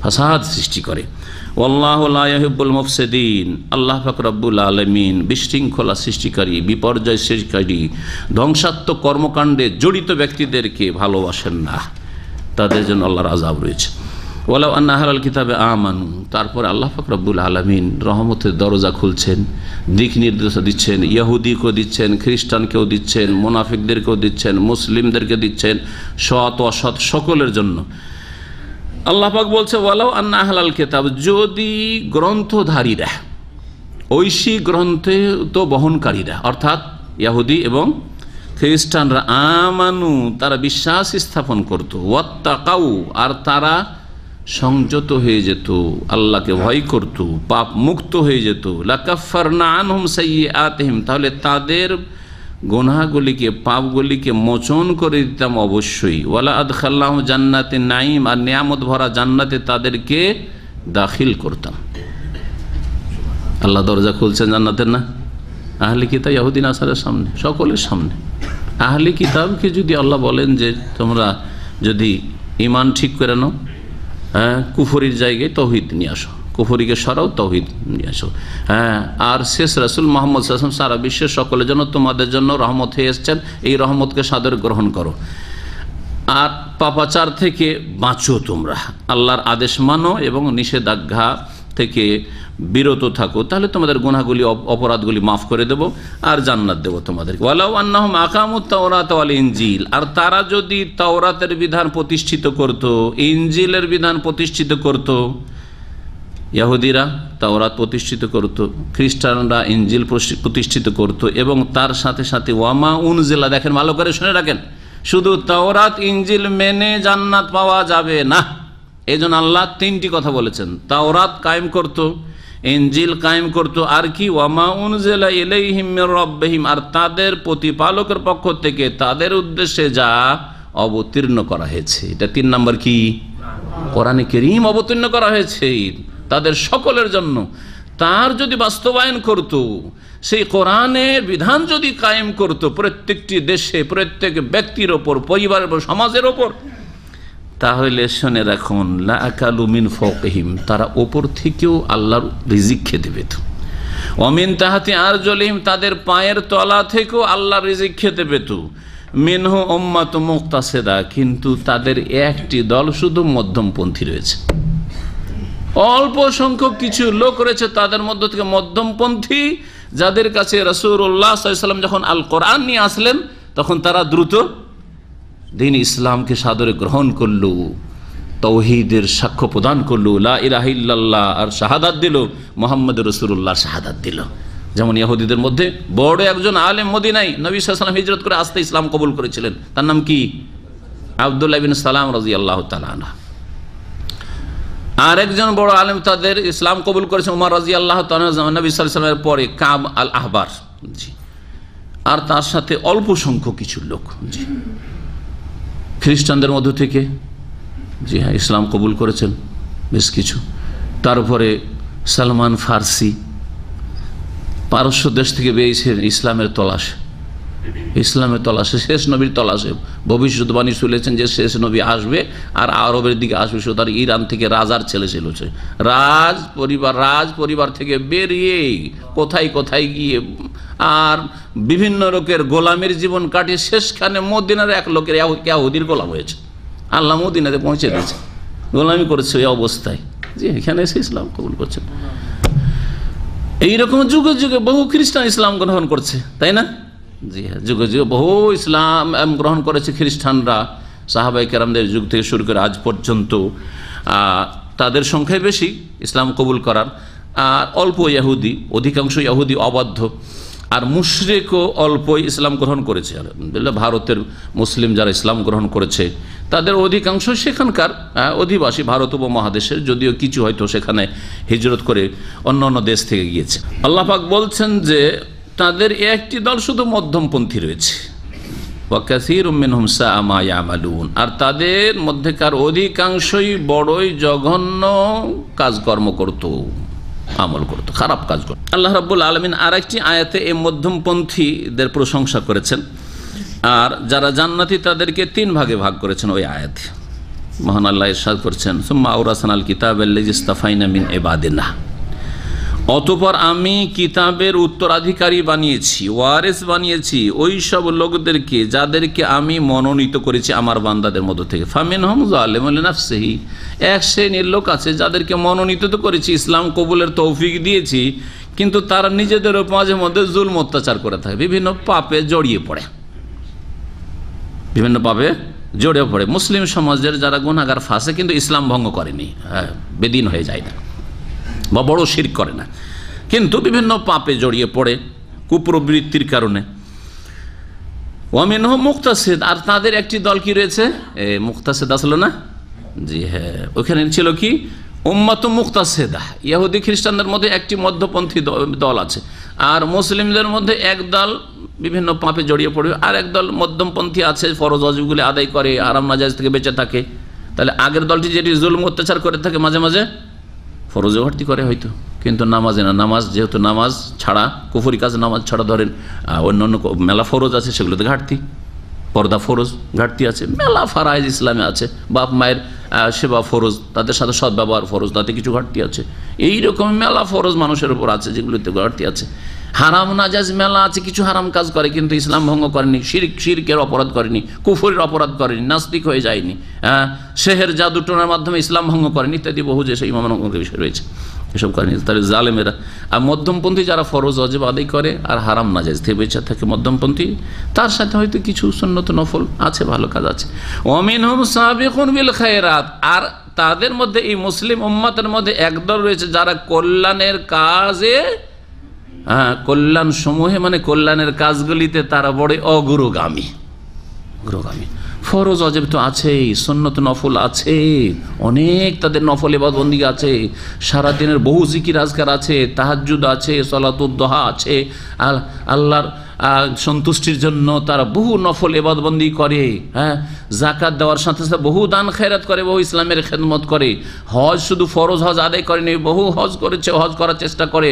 ফাসাদ সৃষ্টি করে। আল্লাহু লা ইউহিব্বুল মুফসিদিন, আল্লাহ পাক রব্বুল আলামিন বিশৃঙ্খলা সৃষ্টিকারী, বিপর্যয় সৃষ্টিকারী, ধ্বংসাত্মক কর্মকাণ্ডে জড়িত ব্যক্তিদেরকে ভালোবাসেন না, তাদের জন্য আল্লাহর আযাব রয়েছে। ওয়ালাউ আন্না আহলাল কিতাবে আমানু, তারপরে আল্লাহ পাক রব্বুল আলামিন রহমতের দরজা খুলছেন, দিক নির্দেশ দিচ্ছেন, ইহুদিকেও দিচ্ছেন, খ্রিস্টানকেও দিচ্ছেন, মুনাফিকদেরকেও দিচ্ছেন, মুসলিমদেরকে দিচ্ছেন, সৎ অসৎ সকলের জন্য। আল্লাহ পাক বলছে ওয়ালাউ আন্না আহলাল কিতাব, যদি গ্রন্থধারীরা, ঐশী গ্রন্থে তো বহনকারীরা, অর্থাৎ ইহুদি এবং খ্রিস্টানরা, আমানু, তারা বিশ্বাস স্থাপন করত, ওয়াত্তাকাউ, আর তারা সংযত হয়ে যেত, আল্লাহকে ভয় করত, পাপ মুক্ত হয়ে যেত, লাকাফারনা আনহুম সাইয়্যাতিহিম, তাহলে তাদের গুনাহগুলিকে, পাপগুলিকে মোচন করে দিতাম অবশ্যই। ওয়ালা আদখালনাহুম জান্নাতিন নাঈম, আর নিয়ামত ভরা জান্নাতে তাদেরকে দাখিল করতাম। আল্লাহ দরজা খুলছেন জান্নাতের, না আহলে কিতাব ইহুদি নাসারের সামনে, সকলের সামনে। আহলে কিতাবকে যদি আল্লাহ বলেন যে তোমরা যদি ঈমান ঠিক করে নাও, কুফরির জায়গায় তৌহিদ নিয়ে আসো, কুফরিকে সরাও, তৌহিদ নিয়ে আসো, আর শেষ রাসূল মুহাম্মদ সাল্লাল্লাহু আলাইহি ওয়াসাল্লাম সারা বিশ্বের সকলের জন্য, তোমাদের জন্য রহমত হয়ে এসেছেন, এই রহমতকে সাদরে গ্রহণ করো, আর পাপাচার থেকে বাঁচো, তোমরা আল্লাহর আদেশ মানো এবং নিষেধাজ্ঞা থেকে বিরত থাকো, তাহলে তোমাদের গুনাহগুলি, অপরাধগুলি মাফ করে দেব আর জান্নাত দেব তোমাদেরকে। ওয়ালাউ আন্নাহুম আকামুত তাওরাত ওয়াল ইনজিল, আর তারা যদি তাওরাতের বিধান প্রতিষ্ঠিত করত, ইনজিলের বিধান প্রতিষ্ঠিত করত, ইহুদিরা তাওরাত প্রতিষ্ঠিত করত, খ্রিস্টানরা ইনজিল প্রতিষ্ঠিত করত, এবং তার সাথে সাথে ওয়ামা উনজিলা, দেখেন ভালো করে শুনে রাখেন, শুধু তাওরাত ইনজিল মেনে জান্নাত পাওয়া যাবে না। এই জন্য আল্লাহ তিনটি কথা বলেছেন, তাওরাত কায়েম করত, ইনজিল কায়েম করত, আর কি ওয়ামা উনজিলা ইলাইহিম মির রাব্বিহিম, আর তাদের প্রতিপালকের পক্ষ থেকে তাদের উদ্দেশ্যে যা অবতীর্ণ করা হয়েছে। এটা 3 নম্বর কি, কোরআনে কারীম অবতীর্ণ করা হয়েছে তাদের সকলের জন্য। তার যদি বাস্তবায়ন করত, সেই কোরআনের বিধান যদি কায়েম করত প্রত্যেকটি দেশে, প্রত্যেক ব্যক্তির ওপর, পরিবারের ওপর, সমাজের ওপর, তাহলে শুনে রাখুন লা আকালু মিন ফাওকিহিম, তারা ওপর থেকেও আল্লাহর রিজিক খেতে পেত। ওয়ামিন তাহাতি আরজুলিহিম, তাদের পায়ের তলা থেকেও আল্লাহর রিজিক খেতে পেত। মিনহু উম্মাতুম মুক্তাসিদা, কিন্তু তাদের একটি দল শুধু মধ্যমপন্থী রয়েছে, অল্প সংখ্যক কিছু লোক রয়েছে তাদের মধ্য থেকে মধ্যমপন্থী, যাদের কাছে রাসূলুল্লাহ সাল্লাল্লাহু আলাইহি ওয়াসাল্লাম যখন আল কোরআন নিয়ে আসলেন তখন তারা দ্রুত দ্বীন ইসলামকে সাদরে গ্রহণ করল, তাওহীদের সাক্ষ্য প্রদান করলো, লা ইলাহা ইল্লাল্লাহ আর শাহাদাত দিল, মুহাম্মদুর রাসূলুল্লাহ শাহাদাত দিল। যেমন ইহুদিদের মধ্যে বড় একজন আলেম মদিনায় নবী সাল্লাল্লাহু আলাইহি ওয়াসাল্লাম হিজরত করে আসতে ইসলাম কবুল করেছিলেন, তার নাম কি? আব্দুল্লাহ ইবনে সালাম রাদিয়াল্লাহু তাআলা আনহু। আর একজন বড় আলেম তাদের ইসলাম কবুল করেছেন উমর রাদিয়াল্লাহু তাআলা নবী সাল্লাল্লাহু আলাইহি ওয়াসাল্লামের পরে, কাব আল আহবার। জি, আর তার সাথে অল্প সংখ্যক কিছু লোক, জি, খ্রিস্টানদের মধ্য থেকে, জি হ্যাঁ, ইসলাম কবুল করেছেন বেশ কিছু। তারপরে সালমান ফার্সি পারস্য দেশ থেকে বেরিয়েছেন ইসলামের তলাশে, শেষ নবীর তলাশে। ভবিষ্যৎবাণী শুনেছেন যে শেষ নবী আসবে আর আরবের দিকে আসবে, সুতরাং ইরান থেকে রাজার ছেলে ছিল, রাজ পরিবার থেকে বেরিয়ে কোথায় কোথায় গিয়ে আর বিভিন্ন লোকের গোলামের জীবন কাটিয়ে শেষখানে মদিনার এক লোকের ইয়াহুদির গোলাম হয়েছে। আল্লাহ মদিনাতে পৌঁছে দিয়েছে, গোলামি করেছে ওই অবস্থায়, যে এখানে এসে ইসলাম কবুল করছেন। এইরকম যুগে যুগে বহু খ্রিস্টান ইসলাম গ্রহণ করছে, তাই না? জি হ্যাঁ, যুগে যুগে বহু ইসলাম গ্রহণ করেছে খ্রিস্টানরা, সাহাবায়ে কেরামদের যুগ থেকে শুরু করে আজ পর্যন্ত। তাদের সংখ্যায় বেশি ইসলাম কবুল করার, আর অল্প ইহুদি, অধিকাংশ ইহুদি অবাধ্য, আর মুশরিকও অল্পই ইসলাম গ্রহণ করেছে। আলহামদুলিল্লাহ, ভারতের মুসলিম যারা ইসলাম গ্রহণ করেছে তাদের অধিকাংশ সেখানকার অধিবাসী, ভারত উপমহাদেশের, যদিও কিছু হয়তো সেখানে হিজরত করে অন্য অন্য দেশ থেকে গিয়েছে। আল্লাহ পাক বলছেন যে তাদের একটি দল শুধু মধ্যমপন্থী রয়েছে, ওয়া কাসীরুম মিনহুম সাআ মা ইয়ামালুন, আর তাদের মধ্যেকার অধিকাংশই বড়ই জঘন্য কাজকর্ম করত, আমল করত, খারাপ কাজ করত। আল্লাহ রাব্বুল আলামিন আরেকটি আয়াতে এই মধ্যমপন্থীদের প্রশংসা করেছেন, আর যারা জান্নাতি তাদেরকে 3 ভাগে ভাগ করেছেন ওই আয়াতে। মহান আল্লাহ ইরশাদ করছেন, সুম্মা আওরাসানাল কিতাবাল্লাযী ইসতাফাইনা মিন ইবাদিনা, অতঃপর আমি কিতাবের উত্তরাধিকারী বানিয়েছি, ওয়ারিস বানিয়েছি ওই সব লোকদেরকে যাদেরকে আমি মনোনীত করেছি আমার বান্দাদের মধ্য থেকে। ফামিনহুম যালিমুন লিনাফসিহি, এক শ্রেণীর লোক আছে যাদেরকে মনোনীত তো করেছি, ইসলাম কবুলের তৌফিক দিয়েছি, কিন্তু তারা নিজেদের মাঝে মধ্যে জুলম অত্যাচার করে থাকে, বিভিন্ন পাপে জড়িয়ে পড়ে। মুসলিম সমাজের যারা গুনাহগার ফাঁসে কিন্তু ইসলাম ভঙ্গ করেনি, বেদিন হয়ে যায় না বা বড় শিরক করে না, কিন্তু বিভিন্ন পাপে জড়িয়ে পড়ে কুপ্রবৃত্তির কারণে। ওয়ামিনহুম মুক্তাসিদ, আর তাদের একটি দল কি রয়েছে, মুক্তাসিদ আসলো না, জি হ্যাঁ, ওখানে ছিল কি উম্মাত মুক্তাসিদা, ইহুদি খ্রিস্টানদের মধ্যে একটি মধ্যপন্থী দল আছে, আর মুসলিমদের মধ্যে এক দল বিভিন্ন পাপে জড়িয়ে পড়বে, আর এক দল মধ্যমপন্থী আছে, ফরজ ওয়াজিবগুলি আদায় করে, আরাম নাজায়েজ থেকে বেঁচে থাকে। তাহলে আগের দলটি যেটি জুলম অত্যাচার করে থাকে, মাঝে মাঝে ফরজে ঘাটতি করে হয়তো, কিন্তু নামাজে না, নামাজ যেহেতু নামাজ ছাড়া কুফরি কাজ, নামাজ ছাড়া ধরেন অন্যান্য মেলা ফরজ আছে, সেগুলোতে ঘাটতি, পর্দা ফরজ ঘাটতি আছে, মেলা ফারাইজ ইসলামে আছে, বাপ মায়ের সেবা ফরজ, তাদের সাথে সদ্ব্যবহার ফরজ, তাতে কিছু ঘাটতি আছে। এইরকম মেলা ফরজ মানুষের উপর আছে যেগুলোতে ঘাটতি আছে। হারাম নাজায়েজ মেলা আছে, কিছু হারাম কাজ করে কিন্তু ইসলাম ভঙ্গ করেনি, শিরকের অপরাধ করেনি, কুফরের অপরাধ করেনি, নাস্তিক হয়ে যায়নি, সেহের জাদু টোনার মাধ্যমে ইসলাম ভঙ্গ করেনি, ইত্যাদি বহু যে সেই ইমামের বিষয় রয়েছে, এসব করেনি। তাহলে জালেমেরা। আর মধ্যমপন্থী যারা ফরজ ওয়াজিব আদায় করে আর হারাম নাজায়েজ থেকে বেঁচে থাকে মধ্যমপন্থী, তার সাথে হয়তো কিছু সুন্নত নফল আছে, ভালো কাজ আছে। ওয়ামিনহুম সাবিকুন বিল খায়রাত, আর তাদের মধ্যে এই মুসলিম উম্মতের মধ্যে একদল রয়েছে যারা কল্যাণের কাজে, কল্যাণ সমূহে মানে কল্যাণের কাজগুলিতে তারা বড় অগ্রগামী। ফরজ ওয়াজিব তো আছেই, সুন্নত নফল আছে, অনেক তাদের নফল ইবাদত আছে, সারাদিনের বহু জিকির আজকার আছে, তাহাজ্জুদ আছে, সালাতুদ দুহা আছে, আল্লাহর সন্তুষ্টির জন্য তারা বহু নফল ইবাদত করে, যাকাত দেওয়ার সাথে সাথে বহু দান খেরাত করে, বহু ইসলামের খেদমত করে, হজ শুধু ফরজ হজ আদায় করেনি, বহু হজ করেছে, হজ করার চেষ্টা করে,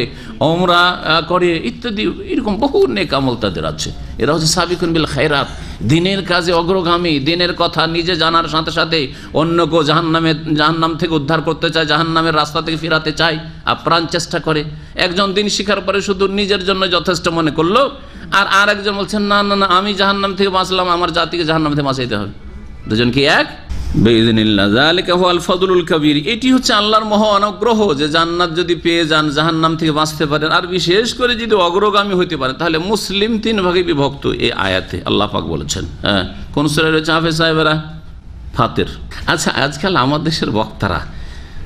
ওমরা করে, ইত্যাদি এরকম বহু নেক আমল তাদের আছে। এরা হচ্ছে সাবিকুন বিল খায়রাত, দিনের কাজে অগ্রগামী, দিনের কথা নিজে জানার সাথে সাথে অন্যকেও জাহান্নাম থেকে উদ্ধার করতে চায়, জাহান্নামের রাস্তা থেকে ফিরাতে চায়, আপ্রাণ চেষ্টা করে। একজন দিন শিখার পরে শুধু নিজের জন্য যথেষ্ট মনে করলো, আর আরেকজন বলছেন না না না, আমি জাহান্নাম থেকে বাঁচলাম, আমার জাতিকে জাহান্নাম থেকে বাঁচাইতে হবে। দুজন কি এক? বিইযনিল্লাহ, যালিকা হুয়াল ফাদলুল কাবীর। এটি হচ্ছে আল্লাহর মহা অনুগ্রহ যে জান্নাত যদি পেয়ে যান, জাহান্নাম থেকে বাঁচতে পারেন, আর বিশেষ করে যদি অগ্রগামী হইতে পারেন, তাহলে মুসলিম 3 ভাগে বিভক্ত এই আয়াতে আল্লাহ পাক বলেছেন। কোন সূরা রয়েছে হাফেজ সাহেবেরা? ফাতির। আচ্ছা, আজকাল আমাদের দেশের বক্তারা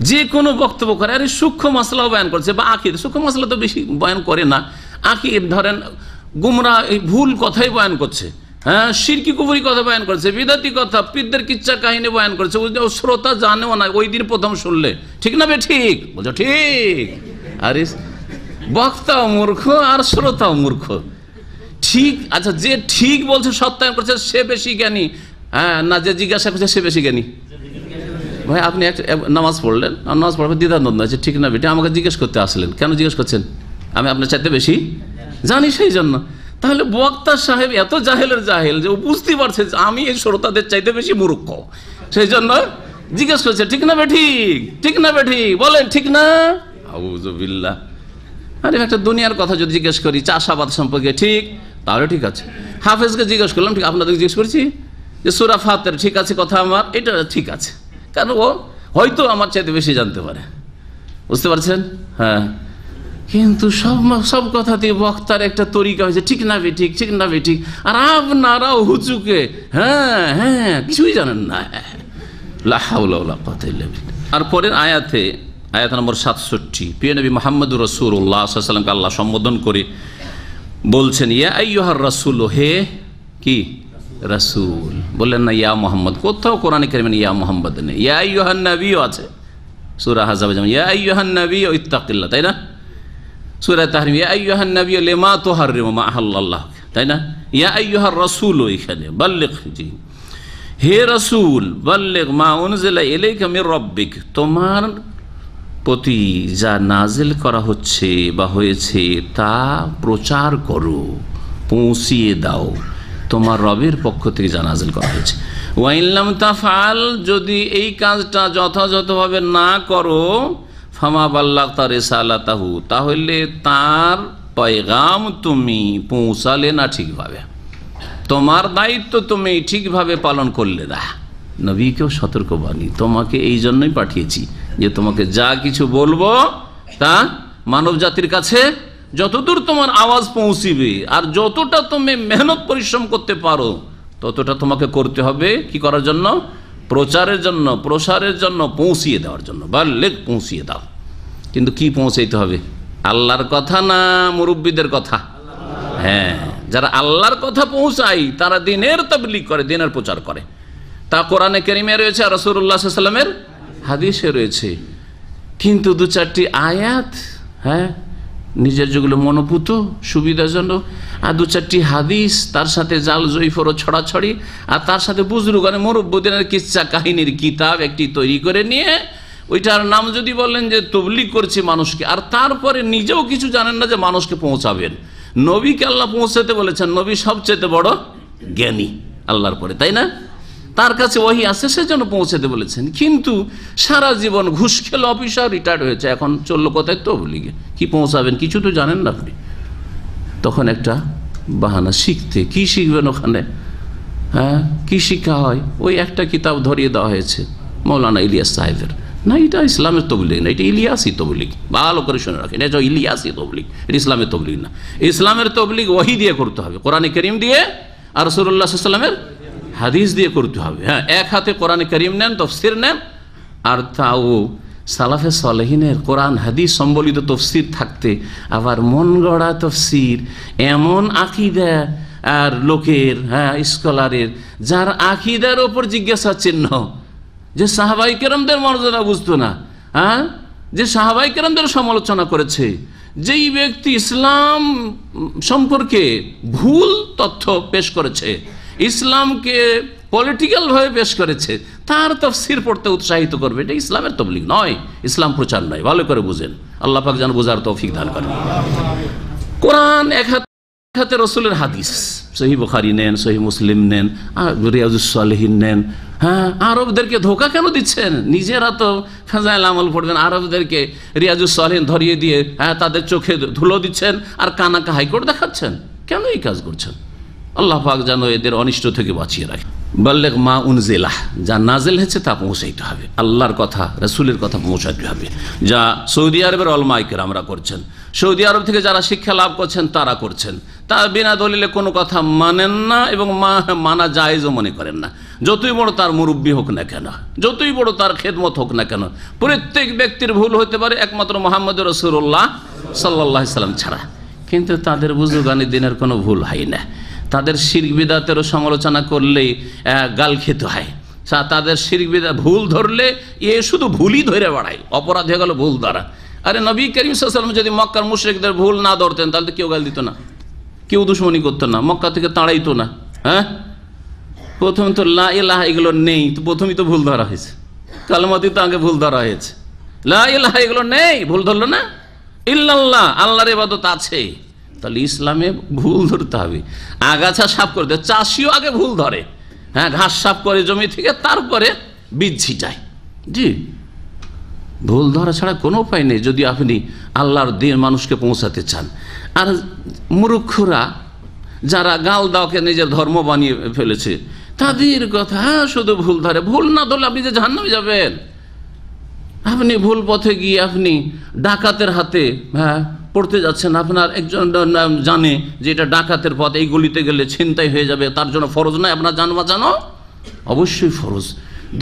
যে কোনো বক্তব্য করে, আরে সূক্ষ্ম মাসলাও বয়ান করছে, বা আকিদ, সূক্ষ্ম মাসলা তো বেশি বয়ান করে না, আকিদ ধরেন গুমরা ভুল কথাই বয়ান করছে, শিরকি কুফরি কথা বয়ান করছে, বিদাতি কথা, পীরদের কিচ্ছা কাহিনী বয়ান করছে, শ্রোতা জানেও না, ওই দিন প্রথম শুনলে, ঠিক না? ঠিক বলছো, ঠিক। আরে বক্তাও মূর্খ আর শ্রোতাও মূর্খ। ঠিক, আচ্ছা যে ঠিক বলছে সত্যায়ন করছে সে বেশি জ্ঞানী, হ্যাঁ, না যে জিজ্ঞাসা করছে সে বেশি জ্ঞানী? ভাই আপনি নামাজ পড়লেন, নামাজ পড়বেন দ্বিধাদ্বন্দ্ব আছে, ঠিক না বেটা, আমাকে জিজ্ঞেস করতে আসলেন, কেন জিজ্ঞেস করছেন? আমি আপনার চাইতে বেশি জানি সেই জন্য। তাহলে বক্তা সাহেব এত জাহেলের জাহেল যে ও বুঝতে পারছে যে আমি এই শ্রোতাদের চাইতে বেশি মূর্খ, সেই জন্য জিজ্ঞেস করছে, ঠিক না বেঠিক, ঠিক না বেঠিক, বলেন ঠিক না? আউযুবিল্লাহ। আরে একটা দুনিয়ার কথা যদি জিজ্ঞেস করি চাষাবাদ সম্পর্কে, ঠিক, তাহলে ঠিক আছে। হাফেজকে জিজ্ঞেস করলাম, ঠিক, আপনাদেরকে জিজ্ঞেস করছি যে সূরা ফাতির ঠিক আছে কথা আমার, এটা ঠিক আছে, কারণ ও হয়তো আমার চাইতে বেশি জানতে পারে, বুঝতে পারছেন? হ্যাঁ, কিন্তু সব কথাতেই বক্তার একটা তরিকা হয়েছে, ঠিক না বেঠিক, ঠিক না বেঠিক, আর আপনারাও হুচুকে হ্যাঁ হ্যাঁ কিছুই জানেন না। লা হাওলা ওয়ালা কুওয়াতা ইল্লা বিল্লাহ। আর পরের আয়াতে, আয়াত নম্বর 67, প্রিয় নবী মুহাম্মদুর রাসূলুল্লাহ সাল্লাল্লাহু আলাইহি ওয়াসাল্লামকে আল্লাহ সম্বোধন করে বলছেন, ইয়া আইয়ুহার রাসূল, হে কি রাসূল, বললেন না ইয়া মুহাম্মদ। কোথাও কোরআনে কারিমে ইয়া মুহাম্মদ নেই, ইয়া আইয়ুহান নবীও আছে। সূরা আহজাবে যেমন ইয়া আইয়ুহান নবী ইত্তাকিল্লাহ, তাই না? সূরা তাহরিম ইয়া আইয়ুহান নবী লিমা তুহাররিমু মা আহাল্লাল্লাহ, তাই না? ইয়া আইয়ুহার রাসূল, এখানে বাল্লিগ, জি, হে রাসূল, বাল্লিগ মা উনজিলা ইলাইকা মির রাব্বিক, তোমার প্রতি যা নাজিল করা হচ্ছে বা হয়েছে তা প্রচার করো, পৌঁছিয়ে দাও, তোমার রবের পক্ষ থেকে যা নাজিল করা হয়েছে। ওয়া ইন লাম তাফআল, যদি এই কাজটা যথাযথভাবে না করো, ফামা বাল্লাগতা রিসালাতাহু, তাহলে তার পয়গাম তুমি পৌঁছালে না ঠিকভাবে, তোমার দায়িত্ব তুমি ঠিকভাবে পালন করলে না। নবীকেও সতর্কবাণী, তোমাকে এই জন্যই পাঠিয়েছি যে তোমাকে যা কিছু বলবো তা মানব জাতির কাছে যতদূর তোমার আওয়াজ পৌঁছিবে আর যতটা তুমি মেহনত পরিশ্রম করতে পারো ততটা তোমাকে করতে হবে, কি করার জন্য? প্রচারের জন্য, প্রসারের জন্য, পৌঁছিয়ে দেওয়ার জন্য। বাল্লিগ, পৌঁছিয়ে দাও। কিন্তু কি পৌঁছাইতে হবে? আল্লাহর কথা না মুরব্বীদের কথা? হ্যাঁ, যারা আল্লাহর কথা পৌঁছায় তারা দ্বীনের তাবলীগ করে, দ্বীনের প্রচার করে। তা কোরআনে কারিমে রয়েছে আর রাসূলুল্লাহ সাল্লাল্লাহু আলাইহি ওয়াসাল্লামের হাদিসে রয়েছে। কিন্তু দু চারটি আয়াত, হ্যাঁ, নিজের যেগুলো মনোপুত সুবিধাজনক, আর দু চারটি হাদিস, তার সাথে জাল জয়ফর ছড়াছড়ি, আর তার সাথে বুজুর্গানে মুরব্বিদের কিচ্ছা কাহিনীর কিতাব একটি তৈরি করে নিয়ে ওইটার নাম যদি বলেন যে তাবলীগ করছে মানুষকে, আর তারপরে নিজেও কিছু জানেন না যে মানুষকে পৌঁছাবেন। নবীকে আল্লাহ পৌঁছাতে বলেছেন, নবী সবচেয়ে বড় জ্ঞানী আল্লাহর পরে, তাই না? তার কাছে ওহী আছে, সেজন্য পৌঁছাতে বলেছেন। কিন্তু সারা জীবন ঘুষ খেলো অফিসার, রিটায়ার্ড হয়েছে, এখন চললো কোথায়? তাবলীগে। কি পৌঁছাবেন? কিছু তো জানেন না আপনি। তখন একটা বাহানা, শিখতে। কি শিখবেন ওখানে? হ্যাঁ, কি শিক্ষা হয়? ওই একটা কিতাব ধরিয়ে দেওয়া হয়েছে মৌলানা ইলিয়াস সাহেবের। না, এটা ইসলামের তবলীগ না, এটা ইলিয়াসি তবলীগ। ভালো করে শুনে রাখেন, এটা ইলিয়াসি তবলীগ, এটা ইসলামের তবলীগ না। ইসলামের তবলীগ ওহী দিয়ে করতে হবে, কোরআনে কারীম দিয়ে আর রাসূলুল্লাহ সাল্লাল্লাহু আলাইহি ওয়াসাল্লামের হাদিস দিয়ে করতে হবে। হ্যাঁ, এক হাতে কোরআনে কারীম নেন, তাফসীর নেন, আর তাও সালাফে সালেহিনের কোরআন হাদিস সম্বলিত তফসির থাকতে আবার মন গড়া তফসির, এমন আকীদা আর লোকের, হ্যাঁ, স্কলারের, যার আকীদার ওপর জিজ্ঞাসা চিহ্ন, যে সাহাবায়ে কেরামদের মর্যাদা বুঝতো না, হ্যাঁ, যে সাহাবায়ে কেরামদের সমালোচনা করেছে, যেই ব্যক্তি ইসলাম সম্পর্কে ভুল তথ্য পেশ করেছে, ইসলামকে পলিটিক্যাল ভাবে পেশ করেছে, তার তাফসীর পড়তে উৎসাহিত করবে, এটা ইসলামের তবলীগ নয়, ইসলাম প্রচার নয়। ভালো করে বুঝেন, আল্লাহ পাক যেন বোঝার তৌফিক দান করেন। কোরআন এক হাতে, রাসূলের হাদিস, সহিহ বুখারী নেন, সহিহ মুসলিম নেন, রিয়াজুস সালিহিন নেন। হ্যাঁ, আরবদেরকে ধোঁকা কেন দিচ্ছেন? নিজেরা তো ফাজাইল আমল পড়বেন, আরবদেরকে রিয়াজুস সালিহিন ধরিয়ে দিয়ে, হ্যাঁ, তাদের চোখে ধুলো দিচ্ছেন আর কানাকা হাইকোর্ট দেখাচ্ছেন। কেন এই কাজ করছেন? আল্লাহ পাক যেন এদের অনিষ্ট থেকে বাঁচিয়ে রাখে। বাল্লিগ মা উনজিলা, যা নাজিল হয়েছে তা পৌঁছাইতে হবে, আল্লাহর কথা রাসূলের কথা পৌঁছাতে হবে। যা সৌদি আরবের উলামায়ে কেরামরা করছেন, সৌদি আরব থেকে যারা শিক্ষা লাভ করছেন তারা করছেন, তা বিনা দলিলে কোনো কথা মানেন না এবং মানা জায়েজও মনে করেন না। যতই বড় তার মুরব্বী হোক না কেন, যতই বড় তার খেদমত হোক না কেন, প্রত্যেক ব্যক্তির ভুল হতে পারে একমাত্র মুহাম্মদুর রাসূলুল্লাহ সাল্লাল্লাহু আলাইহি সাল্লাম ছাড়া। কিন্তু তাদের বুজুর্গানি দিনের কোনো ভুল হয় না। তাদের শিরক বিদআতেরও সমালোচনা করলে গাল খেতে হয়। তাদের শিরক বিদআত ভুল ধরলে এ শুধু ভুলই ধরে বেড়ায়, অপরাধ হয়ে গেল ভুল দ্বারা। আরে নবী করিম সাল্লাল্লাহু আলাইহি ওয়াসাল্লাম যদি মক্কার মুশরিকদের ভুল না ধরতেন তাহলে তো কেউ গাল দিত না, কেউ দুশ্মনী করতো না, মক্কা থেকে তাড়াইতো না। হ্যাঁ, প্রথম তো লা ইলাহা এগুলো নেই, তো প্রথমেই তো ভুল ধরা হয়েছে। কালেমাতেই তো আগে ভুল ধরা হয়েছে। লা ইলাহা এগুলো নেই, ভুল ধরলো না। ইল্লাল্লাহ, আল্লাহর ইবাদত আছে। তাহলে ইসলামে ভুল ধরতে হবে। আগাছা সাফ করতে, চাষিও আগে ভুল ধরে। হ্যাঁ, ঘাস সাফ করে জমি থেকে, তারপরে বীজ ছিটায়। জি, ভুল ধরা ছাড়া কোনো উপায় নেই যদি আপনি আল্লাহর দিন মানুষকে পৌঁছাতে চান। আর মূর্খরা যারা গাল দাওকে নিজের ধর্ম বানিয়ে ফেলেছে, তাদের কথা শুধু ভুল ধরে। ভুল না ধরলে আপনি যে জাহান্নামে যাবেন। আপনি ভুল পথে গিয়ে আপনি ডাকাতের হাতে পড়তে যাচ্ছেন, আপনার একজন জানে যে এটা ডাকাতের পথ, এই গলিতে গেলে ছিনতাই হয়ে যাবে, তার জন্য ফরজ নয় আপনার জান বাঁচানো? অবশ্যই ফরজ।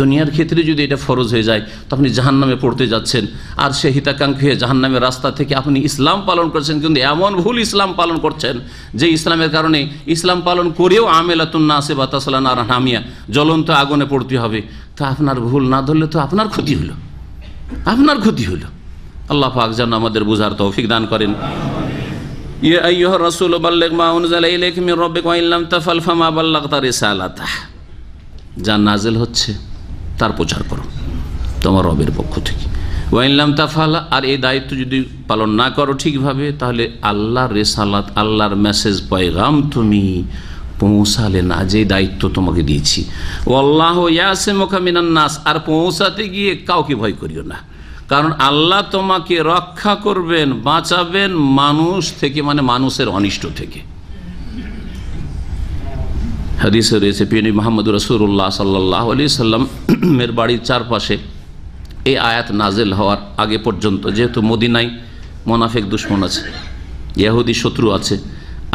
দুনিয়ার ক্ষেত্রে যদি এটা ফরজ হয়ে যায় তো আপনি জাহান্নামে পড়তে যাচ্ছেন, আর সে হিতাকাঙ্ক্ষী হয়ে জাহান্নামের রাস্তা থেকে আপনি ইসলাম পালন করছেন, কিন্তু এমন ভুল ইসলাম পালন করছেন যে ইসলামের কারণে ইসলাম পালন করেও আমেলাতুন নাসিবা তাসলা নারান হামিয়া, জ্বলন্ত আগুনে পড়তে হবে। তা আপনার ভুল না ধরলে তো আপনার ক্ষতি হলো, আপনার ক্ষতি হলো। আল্লাহ পাক যেন আমাদের বুঝার তৌফিক দান করেন। ইয়া আইয়ুহার রাসূল বাল্লিগ মা উনজিলা ইলাইকা মির রাব্বিকা ওয়া ইন লাম তাফআল ফামা বাল্লাগতা রিসালাতাহ। যা নাজিল হচ্ছে তার প্রচার করো তোমার রবের পক্ষ থেকে। ওয়া ইন লাম তাফআল, আর এই দায়িত্ব যদি পালন না করো ঠিকভাবে, তাহলে আল্লাহর রিসালাত, আল্লাহর মেসেজ পয়গাম তুমি পৌঁছালে না, যে দায়িত্ব তোমাকে দিয়েছি। ওয়াল্লাহু ইয়াসিমুকা মিনান নাস, আর পৌঁছাতে গিয়ে কাউকে ভয় করিও না, কারণ আল্লাহ তোমাকে রক্ষা করবেন, বাঁচাবেন মানুষ থেকে, মানে মানুষের অনিষ্ট থেকে। হাদিসে রয়েছে প্রিয় মুহাম্মদুর রাসূলুল্লাহ সাল্লাল্লাহু আলাইহি সাল্লামের বাড়ির চারপাশে এই আয়াত নাজিল হওয়ার আগে পর্যন্ত, যেহেতু মদিনায় মুনাফিক দুশমন আছে, ইহুদি শত্রু আছে,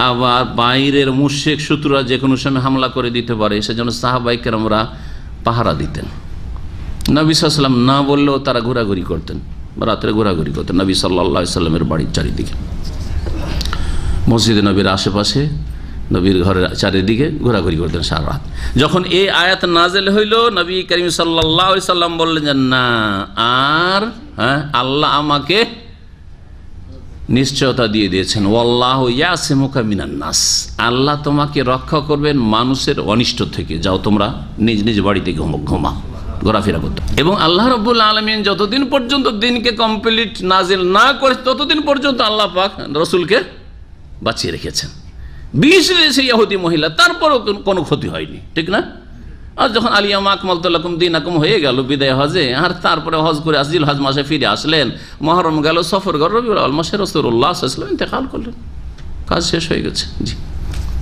আবার বাইরের মুশরিক শত্রুরা যে কোনো সময় হামলা করে দিতে পারে, সেজন্য সাহাবায়ে কেরামরা পাহারা দিতেন। নবী সাল্লাল্লাহু আলাইহি সাল্লাম না বললেও তারা ঘোরাঘুরি করতেন, রাত্রে ঘোরাঘুরি করতেন নবী সাল্লাল্লাহু আলাইহি সাল্লামের বাড়ির চারিদিকে, মসজিদে নবীর আশেপাশে, নবীর ঘরের চারিদিকে ঘোরাঘুরি করতেন সারা রাত। যখন এই আয়াত নাজিল হইল, নবী করিম সাল্লাল্লাহু আলাইহি সাল্লাম বললেন যে না, আর আল্লাহ আমাকে নিশ্চয়তা দিয়ে দিয়েছেন, ওয়াল্লাহু ইয়াসিমুকা মিনান নাস, আল্লাহ তোমাকে রক্ষা করবেন মানুষের অনিষ্ট থেকে। যাও তোমরা নিজ নিজ বাড়িতে ঘুমাও, ঘোরাফেরা করতে। এবং আল্লাহ রাব্বুল আলামিন যতদিন পর্যন্ত দিনকে কমপ্লিট নাজিল না করে, ততদিন পর্যন্ত আল্লাহ পাক রাসূলকে বাঁচিয়ে রেখেছেন। 20 দেশে ইহুদি মহিলা, তারপরও কোনো ক্ষতি হয়নি, ঠিক না? আর যখন আলিয়ামা আকমালতু লাকুম দীনাকুম হয়ে গেল বিদায় হজে, আর তারপরে হজ করে আসজিল হজ মাসে ফিরে আসলেন, মুহররম গেল, সফর গেল, রবিউল আউয়াল মাসে রাসূলুল্লাহ সাল্লাল্লাহু আলাইহি ওয়াসাল্লাম ইন্তেকাল করলেন, কাজ শেষ হয়ে গেছে। জি,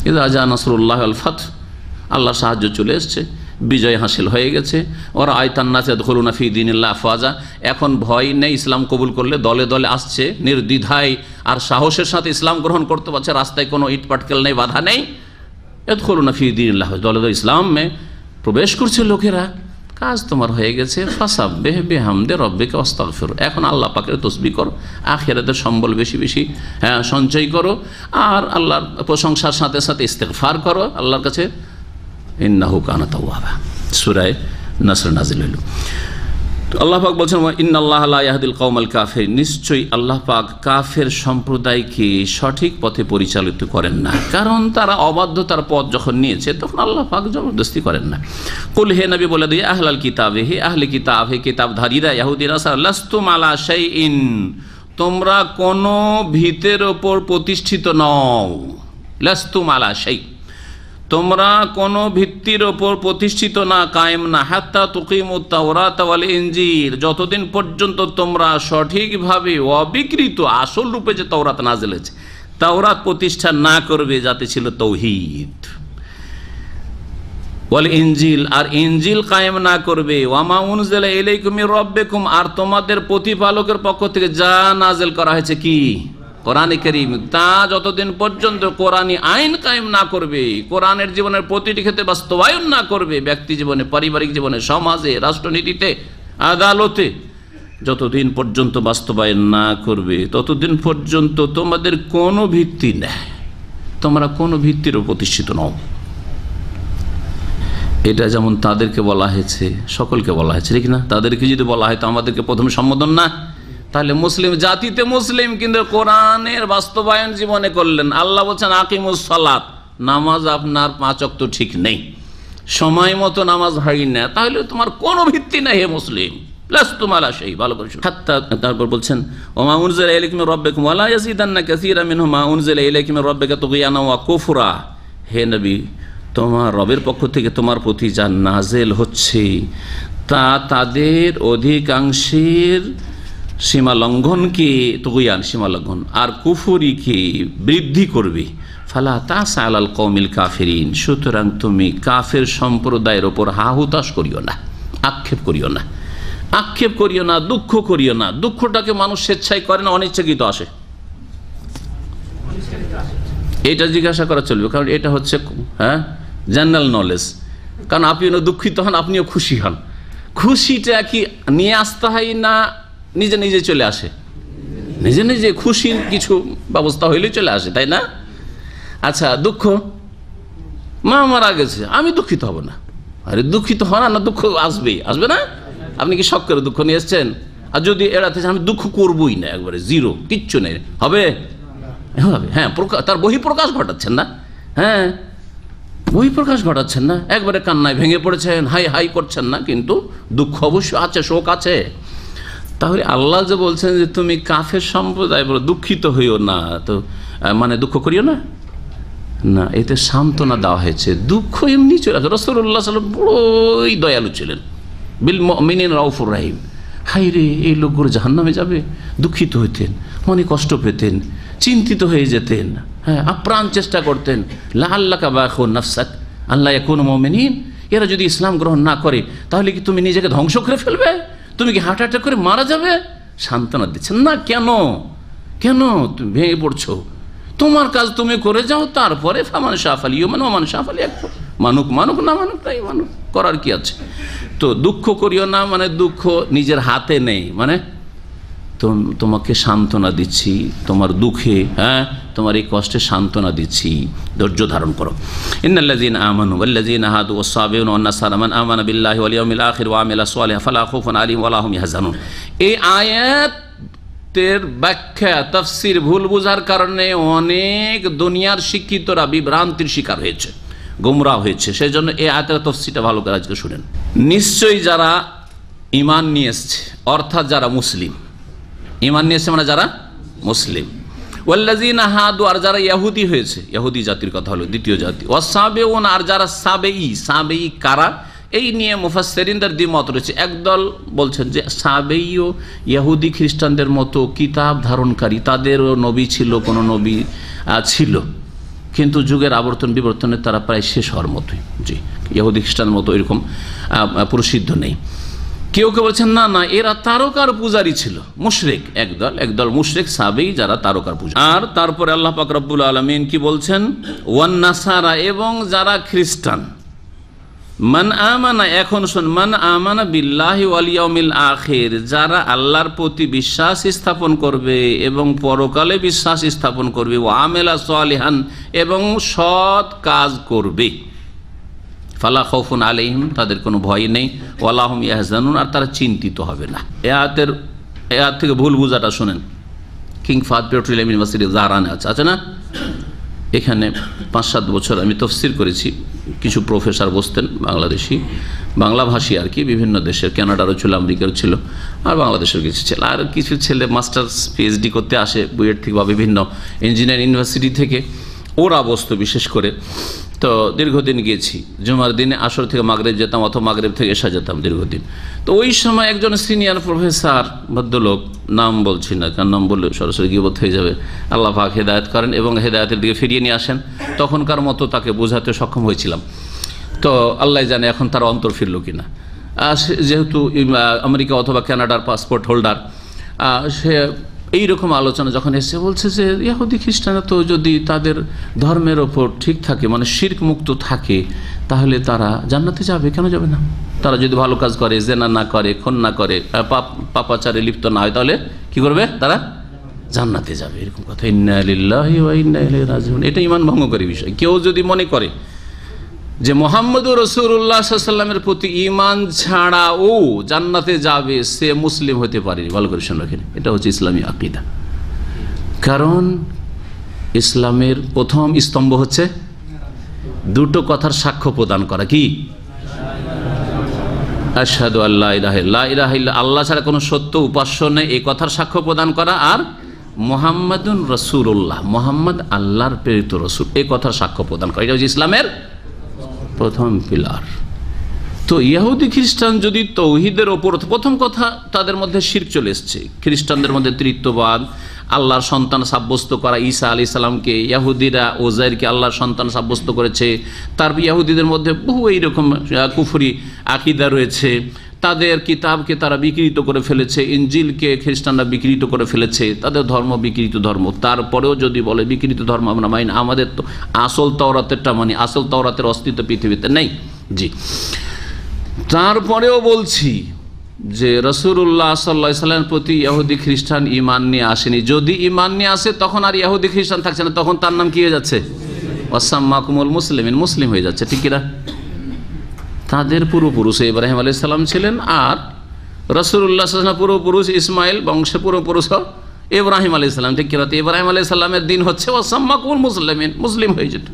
ইযা জা নাসরুল্লাহ ওয়াল ফাত, আল্লাহর সাহায্য চলে এসছে, বিজয় হাসিল হয়ে গেছে। ওরা আয়তান নাস ইয়াদখুলুনা ফি দীনিল্লাহ আফওয়াজা, এখন ভয় নেই, ইসলাম কবুল করলে দলে দলে আসছে, নির্দ্বিধায় আর সাহসের সাথে ইসলাম গ্রহণ করতে পারছে, রাস্তায় কোনো ইট পাটকেল নেই, বাধা নেই। ইয়াদখুলুনা ফি দীনিল্লাহ, দলে দলে ইসলামে প্রবেশ করছে লোকেরা। কাজ তোমার হয়ে গেছে। ফাসাব্বিহ বিহামদি রাব্বিকা ওয়াস্তাগফির, এখন আল্লাহ পাকের তাসবিহ করো, আখিরাতের সম্বল বেশি বেশি সঞ্চয় করো, আর আল্লাহর প্রশংসার সাথে সাথে ইস্তেগফার করো আল্লাহর কাছে। ইন্নাহু কানা তাওয়াবা, সূরা নাসর নাজিল হলো। আল্লাহ পাক বলছেন ইন্নাল্লাহা লা ইয়াহদিল কওমাল কাফিরিন, নিশ্চয়ই আল্লাহ পাক কাফের সম্প্রদায়কে সঠিক পথে পরিচালিত করেন না, কারণ তারা অবাধ্যতার পথ যখন নিয়েছে তখন আল্লাহ পাক জবরদস্তি করেন না। কুল, হে নবী বলে দিই, আহলাল কিতাবে, হে আহলে কিতাব, হে কিতাবধারীরা, ইহুদি নাসারা, লাস্তুম আলা শাইইন, তোমরা কোনো ভিতের ওপর প্রতিষ্ঠিত নও। লাস্তুম আলা শাই, তোমরা কোনো ভিত্তির ওপর প্রতিষ্ঠিত না, কায়েম না, হাত্তা তুকিমুত তাওরাত ওয়াল ইনজিল, যতদিন পর্যন্ত তোমরা সঠিকভাবে অবিকৃত আসল রূপে যে তাওরাত নাযিল হয়েছে, তাওরাত প্রতিষ্ঠা না করবে, যাতে ছিল তৌহিদ, ওয়াল ইনজিল, আর ইনজিল কায়েম না করবে, ওয়ামা উনজিলা ইলাইকুম মির রাব্বিকুম, আর তোমাদের প্রতিপালকের পক্ষ থেকে যা নাযিল করা হয়েছে, কি কোরআনে কারীম, তা যতদিন পর্যন্ত কোরআনী আইন কায়েম না করবে, কোরআনের জীবনের প্রতিটি ক্ষেত্রে বাস্তবায়ন না করবে, ব্যক্তি জীবনে, পারিবারিক জীবনে, সমাজে, রাষ্ট্রনীতিতে, আদালতে, যতদিন পর্যন্ত বাস্তবায়ন না করবে ততদিন পর্যন্ত তোমাদের কোনো ভিত্তি নেই, তোমরা কোনো ভিত্তিরও প্রতিষ্ঠিত নও। এটা যেমন তাদেরকে বলা হয়েছে, সকলকে বলা হয়েছে, ঠিক না? তাদেরকে যদি বলা হয় তো আমাদেরকে প্রথমে সম্বোধন না, তাহলে মুসলিম জাতিতে মুসলিম, কিন্তু কোরআনের বাস্তবায়ন জীবনে করলেন। আল্লাহ বলছেন আকিমুস সালাত, নামাজ আপনার 5 ওয়াক্ত ঠিক নেই, সময় মতো নামাজ হয় না, তাহলে তোমার কোনো ভিত্তি নাই হে মুসলিম, লাস্তুম আলা শাই। ভালো করে হাত্তা, তারপর বলছেন ওমা উনজিলা ইলাইকুম মির রাব্বিকুম ওয়া লা ইয়াজিদান্না কাসীরাম মিনহুম মা উনজিলা ইলাইকুম মির রাব্বিকা তুগয়ানা ওয়া কুফরা। হে নবী, তোমার রবের পক্ষ থেকে তোমার প্রতি যা নাজেল হচ্ছে তা তাদের অধিকাংশের সীমা লঙ্ঘনকে, তুগয়ান সীমা লঙ্ঘন, আর কুফরিকে বৃদ্ধি করবে। ফালা তাসা আলাল কওমিল কাফিরিন, সুতরাং তুমি কাফের সম্প্রদায়ের ওপর হাহুতাশ করিও না, আক্ষেপ করিও না, আক্ষেপ করিও না, দুঃখ করিও না। দুঃখটাকে মানুষ স্বেচ্ছায় করে না, অনিচ্ছাকৃত আসে। এটা জিজ্ঞাসা করা চলবে, কারণ এটা হচ্ছে জেনারেল নলেজ। কারণ আপনিও দুঃখিত হন, আপনিও খুশি হন। খুশিটা কি নিয়ে আসতে হয় না নিজে নিজে চলে আসে? নিজে নিজে খুশির কিছু ব্যবস্থা হইলে চলে আসে, তাই না? আচ্ছা, দুঃখ, মা মারা গেছে, আমি দুঃখিত হব না। আরে দুঃখিত হন না, দুঃখ আসবেই, আসবে না? আপনি কি শখ করে দুঃখ নিয়ে এসছেন? আর যদি এড়াতে আমি দুঃখ করবই না, একবারে জিরো, কিচ্ছু নেই, হবে? হবে, হ্যাঁ। তার বহিঃপ্রকাশ ঘটাচ্ছেন না, হ্যাঁ, বহিঃপ্রকাশ ঘটাচ্ছেন না, একবারে কান্নায় ভেঙে পড়েছেন, হাই হাই করছেন না, কিন্তু দুঃখ অবশ্য আছে, শোক আছে। তাহলে আল্লাহ যে বলছেন যে তুমি কাফের সম্প্রদায় বলো দুঃখিত হইও না, তো মানে দুঃখ করিও না, না, এতে সান্ত্বনা দেওয়া হয়েছে। দুঃখ এমনি চলে আসে। রাসূলুল্লাহ সাল্লাল্লাহু আলাইহি ওয়াসাল্লাম বড়ই দয়ালু ছিলেন, বিল মুমিনিন রাউফুর রহিম। হাই রে, এই লোকগুলো জাহান্নামে যাবে, দুঃখিত হইতেন, মনে কষ্ট পেতেন, চিন্তিত হয়ে যেতেন, হ্যাঁ, আপ্রাণ চেষ্টা করতেন। লাআল্লাকা বাখিউন নাফসাক আল্লা ইয়াকুনু মুমিনিন, এরা যদি ইসলাম গ্রহণ না করে তাহলে কি তুমি নিজেকে ধ্বংস করে ফেলবে? তুমি কি হার্ট অ্যাটাক করে মারা যাবে? সান্ত্বনা দিচ্ছেন না। কেন কেন তুমি ভেঙে পড়ছো? তোমার কাজ তুমি করে যাও, তারপরে ফামান শাফালি ইউমান ওমান শাফালি একফর, মানুক মানুক, না মানুক তাই মানুক, করার কি আছে? তো দুঃখ করিও না মানে দুঃখ নিজের হাতে নেই, মানে তোমাকে সান্ত্বনা দিচ্ছি তোমার দুঃখে, হ্যাঁ, তোমার এই কষ্টে সান্ত্বনা দিচ্ছি, ধৈর্য ধারণ করো। ইন্নাল্লাযীনা আমানু ওয়াল্লাযীনা হাদু ওয়াস-সাবিউনা ওয়ান-নাসারা মান আমানা বিল্লাহি ওয়াল ইয়াউমিল আখির ওয়া আমিলা সালিহান ফালা খাউফুন আলাইহিম ওয়া লা হুম ইয়াহজানুন। এই আয়াতের ব্যাখ্যা তাফসীর ভুল বোঝার কারণে অনেক দুনিয়ার শিক্ষিতরা বিভ্রান্তির শিকার হয়েছে, গোমরাহ হয়েছে। সেই জন্য এই আয়াতের তাফসীরটা ভালো করে আজকে শুনেন। নিশ্চয়ই যারা ঈমান নিয়ে এসেছে, অর্থাৎ যারা মুসলিম, ঈমান নিয়ে এসেছে মানে যারা মুসলিম, ওয়াল্লাযীনা হাদু, আর যারা ইহুদি হয়েছে, ইহুদি জাতির কথা হলো দ্বিতীয় জাতি, ওয়াস-সাবিউন, আর যারা সাবেঈ। সাবেঈ কারা? এই নিয়ে মুফাসসিরিনদের দ্বিমত রয়েছে। একদল বলছেন যে সাবেঈও ইহুদি খ্রিস্টানদের মতো কিতাব ধারণকারী, তাদেরও নবী ছিল, কোনো নবী ছিল, কিন্তু যুগের আবর্তন বিবর্তনে তারা প্রায় শেষ হওয়ার মতোই। জি, ইহুদি খ্রিস্টানের মতো এরকম প্রসিদ্ধ নেই। কেউ কেউ বলছেন না না, এরা তারকার পূজারী ছিল, মুশরিক। একদল মুশরিক সাবেঈ যারা তারকার পূজা। আর তারপরে আল্লাহ পাক রব্বুল আলামিন কি বলছেন? ওয়ান-নাসারা, এবং যারা খ্রিস্টান। মান আমানা, এখন শোন, মান আমানা বিল্লাহি ওয়াল ইয়াউমিল আখির, যারা আল্লাহর প্রতি বিশ্বাস স্থাপন করবে এবং পরকালে বিশ্বাস স্থাপন করবে, ওয়া আমিলা সালিহান, এবং সৎ কাজ করবে, ফালা খাউফুন আলাইহিম, তাদের কোনো ভয় নেই, ওয়া লা হুম ইয়াহজানুন, আর তারা চিন্তিত হবে না। এই আয়াত থেকে ভুল বুঝাটা শোনেন। কিং ফাহাদ পেট্রোলিয়াম ইউনিভার্সিটি জাহারানে আছে না, এখানে 5-7 বছর আমি তাফসীর করেছি। কিছু প্রফেসর বসতেন, বাংলাদেশি, বাংলাভাষী আর কি, বিভিন্ন দেশের, কানাডারও ছিল, আমেরিকারও ছিল, আর বাংলাদেশের কিছু ছেলে, আর কিছু ছেলে মাস্টার্স পিএইচডি করতে আসে বুয়েট থেকে বা বিভিন্ন ইঞ্জিনিয়ারিং ইউনিভার্সিটি থেকে, ওরা বসতো বিশেষ করে। তো দীর্ঘদিন গিয়েছি, জুমার দিনে আসর থেকে মাগরিব যেতাম, অথবা মাগরিব থেকে এশা যেতাম দীর্ঘদিন। তো ওই সময় একজন সিনিয়র প্রফেসর, ভদ্রলোক, নাম বলছি না কারণ নাম বললে সরাসরি গীবত হয়ে যাবে, আল্লাহ পাক হেদায়েত করেন এবং হেদায়েতের দিকে ফিরিয়ে নিয়ে আসেন, তখনকার মতো তাকে বোঝাতে সক্ষম হয়েছিলাম। তো আল্লাহ জানে এখন তার অন্তর ফিরল কিনা। যেহেতু আমেরিকা অথবা কানাডার পাসপোর্ট হোল্ডার, সে এইরকম আলোচনা যখন এসে বলছে যে ইহুদি খ্রিস্টানরা তো যদি তাদের ধর্মের ওপর ঠিক থাকে, মানে শিরক মুক্ত থাকে, তাহলে তারা জান্নাতে যাবে, কেন যাবে না? তারা যদি ভালো কাজ করে, জেনা না করে, খুন না করে, পাপাচারে লিপ্ত না হয়, তাহলে কি করবে? তারা জান্নাতে যাবে, এরকম কথা। ইন্না লিল্লাহি ওয়া ইন্না ইলাইহি রাজিউন। এটা ঈমান ভঙ্গকারী বিষয়। কেউ যদি মনে করে যে মুহাম্মদুর রাসূলুল্লাহ সাল্লাল্লাহু আলাইহি ওয়াসাল্লামের প্রতি ঈমান ছাড়াও জান্নাতে যাবে সে মুসলিম হতে পারেনি। ভালো করে শুনে রাখেন, এটা হচ্ছে ইসলামী আকীদা। কারণ ইসলামের প্রথম স্তম্ভ হচ্ছে দুটো কথার সাক্ষ্য প্রদান করা। কি? আশহাদু আল্লা ইলাহা ইল্লাল্লাহ, আল্লাহ ছাড়া কোনো সত্য উপাস্য নেই, এই কথার সাক্ষ্য প্রদান করা, আর মুহাম্মাদুর রাসূলুল্লাহ, মুহাম্মদ আল্লাহর প্রেরিত রাসূল, এই কথার সাক্ষ্য প্রদান করা। এটা হচ্ছে ইসলামের প্রথম পিলার। তো ইহুদি খ্রিস্টান যদি তৌহিদের ওপর, প্রথম কথা তাদের মধ্যে শিরক চলে এসছে। খ্রিস্টানদের মধ্যে তৃতীয়বাদ, আল্লাহর সন্তান সাব্যস্ত করা, ঈসা আলাইহিস সালামকে, ইহুদিরা ওজাইরকে আল্লাহর সন্তান সাব্যস্ত করেছে। তারপর ইহুদিদের মধ্যে বহু এইরকম কুফরি আকীদা রয়েছে। তাদের কিতাবকে তারা বিকৃত করে ফেলেছে, ইনজিলকে খ্রিস্টানরা বিকৃত করে ফেলেছে, তাদের ধর্ম বিকৃত ধর্ম। তারপরেও যদি বলে বিকৃত ধর্ম আমরা মানি না, আমাদের তো আসল তাওরাতেরটা মানি, আসল তাওরাতের অস্তিত্ব পৃথিবীতে নেই। জি, তারপরেও বলছি যে রাসূলুল্লাহ সাল্লাল্লাহু আলাইহি ওয়াসাল্লামের প্রতি ইহুদি খ্রিস্টান ঈমান নিয়ে আসেনি। যদি ঈমান নিয়ে আসে তখন আর ইহুদি খ্রিস্টান থাকছে না, তখন তার নাম কি হয়ে যাচ্ছে? ওয়াসাম্মাকুমুল মুসলিমিন, মুসলিম হয়ে যাচ্ছে। ঠিক কিনা? তাদের পূর্বপুরুষ ইব্রাহিম আলাইহিস সালাম ছিলেন, আর রাসূলুল্লাহ সাল্লাল্লাহু আলাইহি ওয়াসাল্লাম পূর্বপুরুষ ইসমাইল বংশে পূর্বপুরুষ ইব্রাহিম আলাইহিস সালাম। ঠিক কিনা? ইব্রাহিম আলাইহিস সালামের দিন হচ্ছে ওয়াসাম্মাকুমুল মুসলিমিন, মুসলিম হয়ে যেত।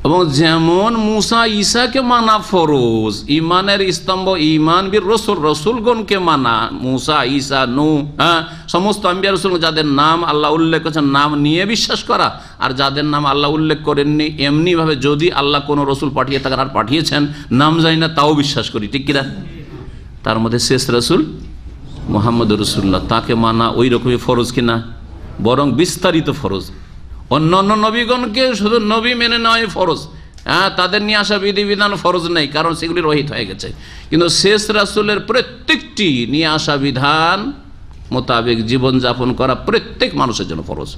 এবং যেমন মুসা ঈসাকে মানা ফরজ, ইমানের স্তম্ভ ইমান বীর রসুল, রসুলগণকে মানা, মুসা ঈসা নূহ, সমস্ত আম্বিয়া রসুল যাদের নাম আল্লাহ উল্লেখ করেছেন নাম নিয়ে বিশ্বাস করা, আর যাদের নাম আল্লাহ উল্লেখ করেননি এমনিভাবে যদি আল্লাহ কোনো রসুল পাঠিয়ে থাকেন আর পাঠিয়েছেন নাম জানি না তাও বিশ্বাস করি। ঠিক কিনা? তার মধ্যে শেষ রসুল মুহাম্মদ রাসূলুল্লাহ, তাকে মানা ওই রকমই ফরজ কিনা? বরং বিস্তারিত ফরজ। অন্য অন্য নবীগণকে শুধু নবী মেনে নেওয়াই ফরজ, তাদের নিয়ে আসা বিধিবিধান ফরজ নেই, কারণ সেগুলি রহিত হয়ে গেছে। কিন্তু শেষ রাসূলের প্রত্যেকটি নিয়ে আসা বিধান মোতাবেক জীবনযাপন করা প্রত্যেক মানুষের জন্য ফরজ।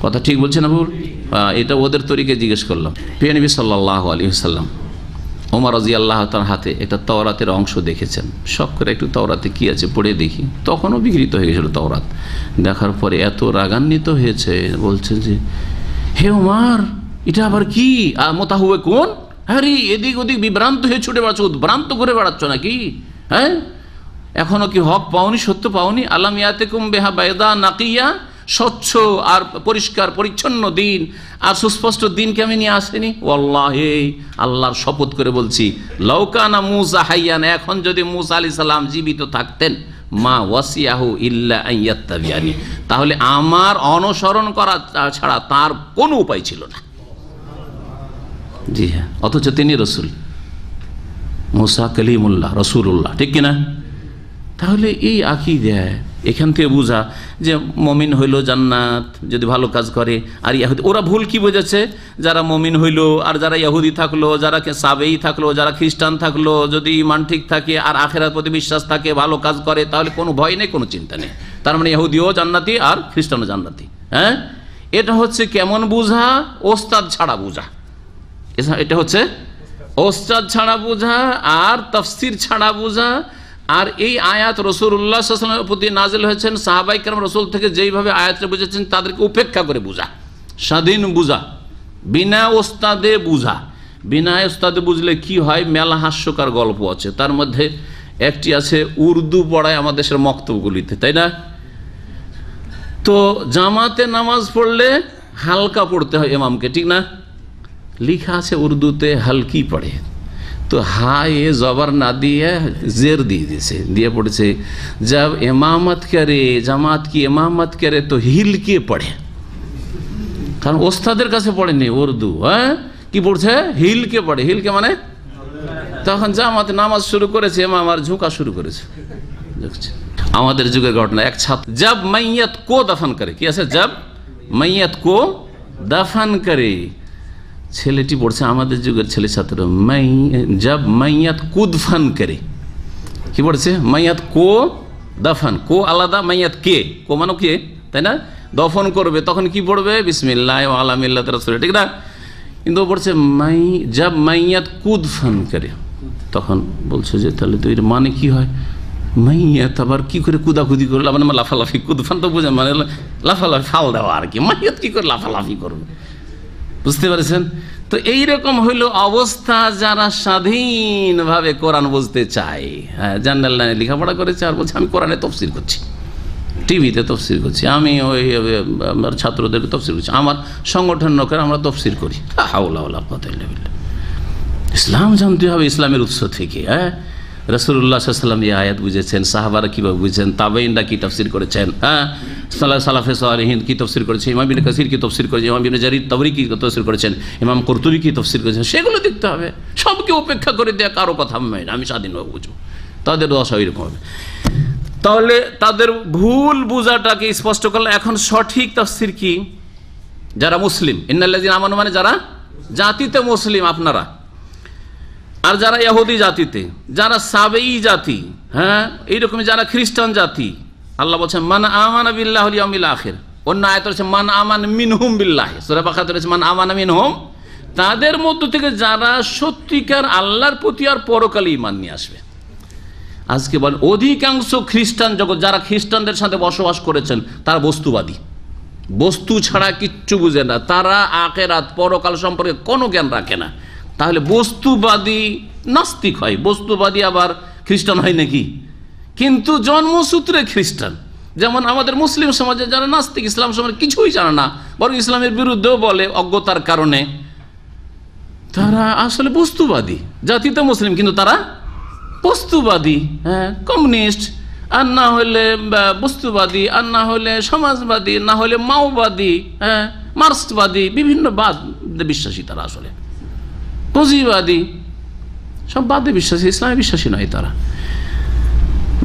কথা ঠিক বলছে না ভুল? এটা ওদের তরিকে জিজ্ঞেস করলাম। প্রিয় নবী সাল্লাল্লাহু আলাইহি ওয়াসাল্লাম ওমর রাদিয়াল্লাহু তাআলার হাতে একটা তাওরাতের অংশ দেখেছেন। শখ করে একটু তাওরাতে কি আছে পড়ে দেখি, তখনও বিকৃত হয়ে গেছিল তাওরাত। দেখার পরে এত রাগান্বিত হয়েছে, বলছে যে হে ওমর, এটা আবার কি? মোতা হুয়ে কোন? আরে এদিক ওদিক বিভ্রান্ত হয়ে ছুটে বেড়াচ্ছ, উদ্ভ্রান্ত করে বেড়াচ্ছ নাকি? হ্যাঁ, এখনো কি হক পাওনি, সত্য পাওনি? আলাম ইয়াতিকুম বিহা বাইদা নাকিয়া, স্বচ্ছ আর পরিষ্কার পরিচ্ছন্ন দিন আর সুস্পষ্ট দিনকে আমি নিয়ে আসিনি? ওয়াল্লাহি, আল্লাহর শপথ করে বলছি, লাউকানা মুসা হাইয়ান, এখন যদি মুসা আলাইহিস সালাম জীবিত থাকতেন, মা ওয়াসিয়াহু ইল্লা আইয়াত্তাবিয়ানি, তাহলে আমার অনুসরণ করা ছাড়া তার কোনো উপায় ছিল না। জি হ্যাঁ, অথচ তিনি রসুল, মুসা কালিমুল্লাহ রসুলুল্লাহ। ঠিক কিনা? তাহলে এই আকীদা এখান থেকে বোঝা যে মমিন হইল জান্নাত যদি ভালো কাজ করে, আর ইহুদি ওরা ভুল কি বোঝাচ্ছে, যারা মমিন হইল আর যারা ইহুদি থাকলো, যারা সাবেই থাকলো, যারা খ্রিস্টান থাকলো, যদি ঈমান ঠিক থাকে আর আখিরাত প্রতি বিশ্বাস থাকে, ভালো কাজ করে, তাহলে কোনো ভয় নেই, কোনো চিন্তা নেই। তার মানে ইহুদিও জান্নাতি আর খ্রিস্টানও জান্নাতি। হ্যাঁ, এটা হচ্ছে কেমন বোঝা? ওস্তাদ ছাড়া বোঝা। এটা হচ্ছে ওস্তাদ ছাড়া বোঝা আর তাফসীর ছাড়া বোঝা। আর এই আয়াত রাসূলুল্লাহ সাল্লাল্লাহু আলাইহি ওয়াসাল্লামের প্রতি নাযিল হয়েছেন, সাহাবায়ে কেরাম রাসূল থেকে যেইভাবে আয়াতটা বুঝেছেন তাদেরকে উপেক্ষা করে বুঝা, স্বাধীন বুঝা, বিনা ওস্তাদে বুঝা। বিনা ওস্তাদে বুঝলে কি হয়? মেলা হাস্যকর গল্প আছে, তার মধ্যে একটি আছে উর্দু পড়ায় আমাদের দেশের মক্তবগুলিতে, তাই না? তো জামাতে নামাজ পড়লে হালকা পড়তে হয় ইমামকে, ঠিক না? লিখা আছে উর্দুতে হালকি পড়ে, তো হায় জবর না দিয়ে জের দিয়ে দিয়েছে, দিয়ে পড়েছে जब इमामत करे জামাত কি ইমামত করে তো হিলকে পড়ে। কারণ ওস্তাদের কাছে পড়েনি উর্দু, হ্যাঁ কি পড়ছে? হিলকে পড়ে। হিলকে মানে তখন জামাত নামাজ শুরু করেছে, ইমাম আর ঝুঁকা শুরু করেছে। আমাদের যুগের ঘটনা, এক ছাত্র जब मैयत को दफन करे, কি আছে? जब मैयत को दफन करे, ছেলেটি পড়ছে আমাদের যুগের ছেলে ছাত্র, जब मैयत कुदफन करे, কি পড়ছে? মাইয়াত কো দফন, কো আলাদা, মাইয়াত কে, কো মানে কে, তাই না? দফন করবে তখন কি পড়বে? বিসমিল্লাহ ওয়া আলা মিল্লাতি রাসূল, ঠিক না? কিন্তু পড়ছে जब मैयत कुदफन करे, তখন বলছে যে তাহলে তো এর মানে কি হয়? মাইয়াত আবার কি করে কুদাকুদি করলো, মানে লাফালাফি, কুদফান তো বোঝে মানে লাফালাফি, ফাল দেওয়া আর কি, মাইয়াত কি করে লাফালাফি করবে? বুঝতে পারছেন? তো এইরকম হইল অবস্থা যারা স্বাধীনভাবে কোরআন বুঝতে চায়। হ্যাঁ, জার্নাল লাইনে লেখাপড়া করেছে আর বলছে আমি কোরআনে তফসির করছি, টিভিতে তফসির করছি, আমি ওই আমার ছাত্রদেরকে তফসির করছি, আমার সংগঠন করে আমরা তফসির করি। হাওলা কথা ইসলাম জানতে হবে ইসলামের উৎস থেকে। হ্যাঁ, রাসূলুল্লাহ সাল্লাল্লাহু আলাইহি ওয়াসাল্লাম এই আয়াত বুঝেছেন, সাহাবারা কীভাবে বুঝেছেন, তাবেঈনরা কী তাফসীর করেছেন, হ্যাঁ, সালাফে সালেহিন কী তাফসীর করেছে, ইমাম ইবনে কাসির কী তাফসীর করেছে, ইমাম ইবনে জারির তাবরি কী তাফসীর করেছেন, ইমাম কুরতুবী কী তাফসীর করেছেন, সেগুলো দেখতে হবে। সবকে উপেক্ষা করে দেয়া কারো কথা আমি না, আমি স্বাধীনভাবে বুঝবো, তাদের দশা এরকম হবে। তাহলে তাদের ভুল বোঝাটাকে স্পষ্ট করলে এখন সঠিক তাফসীর কি? যারা মুসলিম, ইন্নাল্লাযীনা আমানু মানে যারা জাতিতে মুসলিম আপনারা, আর যারা ইহুদি জাতিতে, যারা সাবেঈ জাতি, হ্যাঁ, এইরকম যারা খ্রিস্টান জাতি, আল্লাহ বলছেন মান আমানা বিল্লাহি ওয়াল ইয়াউমিল আখির। অন্য আয়াতে রয়েছে মান আমান মিনহুম বিল্লাহি, সূরা বাকারাতে রয়েছে মান আমানা মিনহুম, তাদের মধ্য থেকে যারা সত্যিকার আল্লাহর প্রতি আর পরকালে ঈমান নিয়ে আসবে। আজকে বলেন অধিকাংশ খ্রিস্টান জগৎ, যারা খ্রিস্টানদের সাথে বসবাস করেছেন, তারা বস্তুবাদী, বস্তু ছাড়া কিচ্ছু বুঝে না, তারা আখিরাত পরকাল সম্পর্কে কোনো জ্ঞান রাখে না। তাহলে বস্তুবাদী নাস্তিক হয়, বস্তুবাদী আবার খ্রিস্টান হয় নাকি? কিন্তু জন্মসূত্রে খ্রিস্টান। যেমন আমাদের মুসলিম সমাজে যারা নাস্তিক, ইসলাম সম্পর্কে কিছুই জানে না, বরং ইসলামের বিরুদ্ধেও বলে অজ্ঞতার কারণে, তারা আসলে বস্তুবাদী। জাতিতে মুসলিম কিন্তু তারা বস্তুবাদী, হ্যাঁ, কমিউনিস্ট, আর না হলে বস্তুবাদী, আর না হলে সমাজবাদী, না হলে মাওবাদী, হ্যাঁ, মার্ক্সবাদী, বিভিন্ন বাদ বিশ্বাসী তারা, আসলে পুঁজিবাদী, সব বাদে বিশ্বাসী, ইসলামে বিশ্বাসী নয় তারা।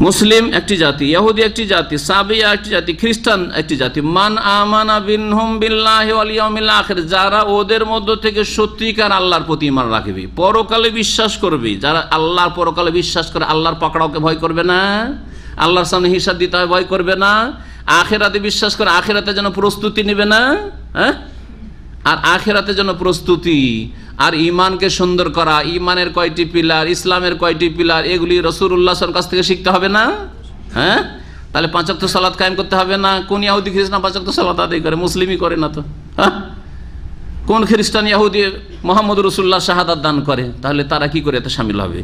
মুসলিম একটি জাতি, ইহুদি একটি জাতি, সাবিয়া একটি জাতি, খ্রিস্টান একটি জাতি। মান আমানা বিনহুম বিল্লাহি ওয়াল ইয়াউমিল আখির, যারা ওদের মধ্য থেকে সত্যিকার আল্লাহর প্রতি ঈমান রাখবে, পরকালে বিশ্বাস করবে, যারা আল্লাহর পরকালে বিশ্বাস করে, আল্লাহর পাকড়াওকে ভয় করবে না, আল্লাহর সামনে হিসাব দিতে হয় ভয় করবে না, আখিরাতে বিশ্বাস করে, আখিরাতের জন্য প্রস্তুতি নেবে না, হ্যাঁ, আর আখিরাতের জন্য প্রস্তুতি আর ঈমানকে সুন্দর করা, ঈমানের কয়টি পিলার, ইসলামের কয়টি পিলার, এগুলি রাসূলুল্লাহর কাছ থেকে শিখতে হবে না? হ্যাঁ, তাহলে 5 ওয়াক্ত সালাত কায়েম করতে হবে না? কোন ইহুদি খ্রিস্টান 5 ওয়াক্ত সালাত আদায় করে? মুসলিমই করে না তো। হ্যাঁ, কোন খ্রিস্টান ইহুদি মুহাম্মদ রাসূলুল্লাহ শাহাদাত দান করে? তাহলে তারা কি করে এতে শামিল হবে?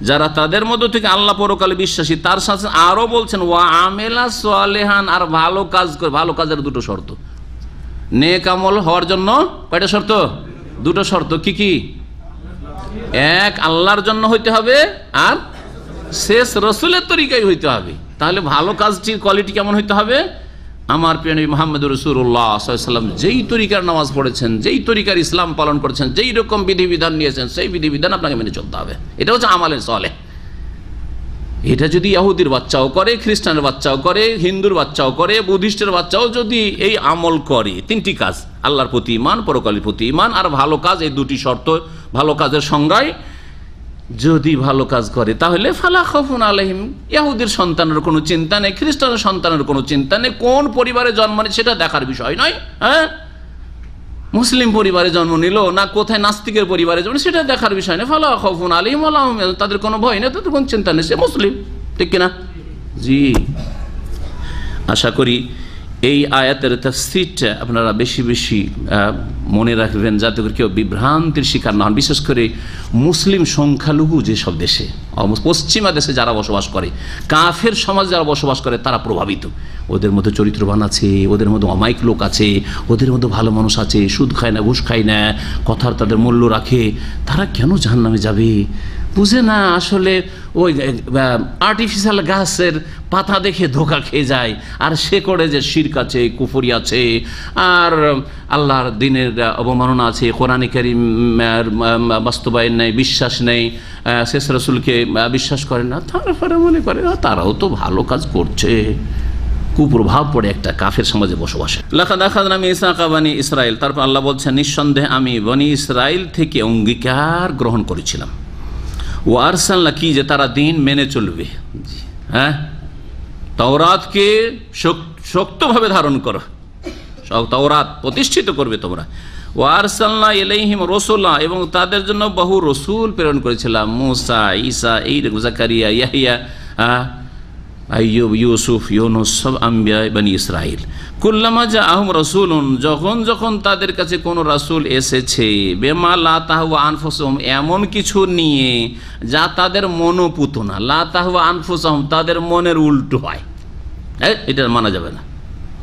যারা তাদের মধ্য থেকে আল্লাহ পরকালে বিশ্বাসী, তার সাথে আরো বলছেন ওয়া আমিলা সালিহান, আর ভালো কাজ করে। ভালো কাজের দুটো শর্ত, নেক আমল হওয়ার জন্য কয়টা শর্ত? দুটো শর্ত। কি কি? এক, আল্লাহর জন্য হইতে হবে, আর শেষ রসুলের তরিকায় হইতে হবে। তাহলে ভালো কাজটির কোয়ালিটি কেমন হইতে হবে? আমার প্রিয় নবী মুহাম্মদ রাসূলুল্লাহ সাল্লাল্লাহু আলাইহি ওয়াসাল্লাম যেই তরিকার নামাজ পড়েছেন, যেই তরিকার ইসলাম পালন করেছেন, যেই রকম বিধিবিধান নিয়েছেন, সেই বিধিবিধান আপনাকে মেনে চলতে হবে। এটা হচ্ছে আমালে সালেহ। এটা যদি ইহুদির বাচ্চাও করে, খ্রিস্টানের বাচ্চাও করে, হিন্দুর বাচ্চাও করে, বুদ্ধিস্টের বাচ্চাও যদি এই আমল করে, তিনটি কাজ, আল্লাহর প্রতি ঈমান, পরকালের প্রতি ঈমান আর ভালো কাজ, এই দুটি শর্ত ভালো কাজের সংজ্ঞায় যদি ভালো কাজ করে, তাহলে ফালা খাউফুন আলাইহিম, ইহুদির সন্তানের কোনো চিন্তা নেই, খ্রিস্টানের সন্তানের কোনো চিন্তা নেই। কোন পরিবারে জন্ম নেয় সেটা দেখার বিষয় নয়। হ্যাঁ, মুসলিম পরিবারে জন্ম নিল না কোথায় নাস্তিকের পরিবারে জন্ম, সেটা দেখার বিষয় নেই। ফালা খাউফুন আলাইহিম ওয়া লা হুম ইয়াহজানুন, তাদের কোনো ভয় নেই, তাদের কোনো চিন্তা নেই, সে মুসলিম। ঠিক কিনা? জি, আশা করি এই আয়াতের তাফসীরটা আপনারা বেশি বেশি মনে রাখবেন, যাতে করে কেউ বিভ্রান্তির শিকার না হন। বিশেষ করে মুসলিম সংখ্যালঘু যেসব দেশে, পশ্চিমা দেশে যারা বসবাস করে, কাফের সমাজ যারা বসবাস করে, তারা প্রভাবিত। ওদের মধ্যে চরিত্রবান আছে, ওদের মধ্যে অমায়িক লোক আছে, ওদের মধ্যে ভালো মানুষ আছে, সুদ খায় না, ঘুষ খায় না, কথার তাদের মূল্য রাখে। তারা কেন জাহান্নামে যাবে? বুঝে না, আসলে ওই আর্টিফিশিয়াল গাছের পাতা দেখে ধোকা খেয়ে যায়, আর সে করে যে শিরক আছে, কুফরি আছে, আর আল্লাহর দিনের অবমাননা আছে, কোরআনে কারীম বাস্তবায়ন নেই, বিশ্বাস নেই, শেষ রাসূলকে বিশ্বাস করে না, তারপরে মনে করে তারাও তো ভালো কাজ করছে। কুপ্রভাব পড়ে একটা কাফের সমাজে বসবাসে। লাকাদ আখাযনা মিসাকা বানি ইসরাইল, তারপর আল্লাহ বলছেন নিঃসন্দেহে আমি বনি ইসরাইল থেকে অঙ্গীকার গ্রহণ করেছিলাম। ও আরসালনা, কি যে তারা দিন মেনে চলবে, হ্যাঁ, তাওরাতকে শক্তভাবে ধারণ করো, তাওরাত প্রতিষ্ঠিত করবে তোমরা। ও আরসালনা ইলাইহিম রাসূলা, এবং তাদের জন্য বহু রসুল প্রেরণ করেছিলাম, মুসা, ঈসা, এই জাকারিয়া, ইয়াহইয়া, আইয়ুব, ইউসুফ, ইউনুস, সব আম্বিয়া বনি ইসরাইল। কুল্লামা জাআহুম রাসূলুন, যখন যখন তাদের কাছে কোনো রাসূল এসেছে, বিমা লা তাহওয়া আনফুসুহুম, এমন কিছু নিয়ে যা তাদের মনোপুত না, লা তাহওয়া আনফুসুহুম, তাদের মনের উল্টো হয়, এটা মানা যাবে না,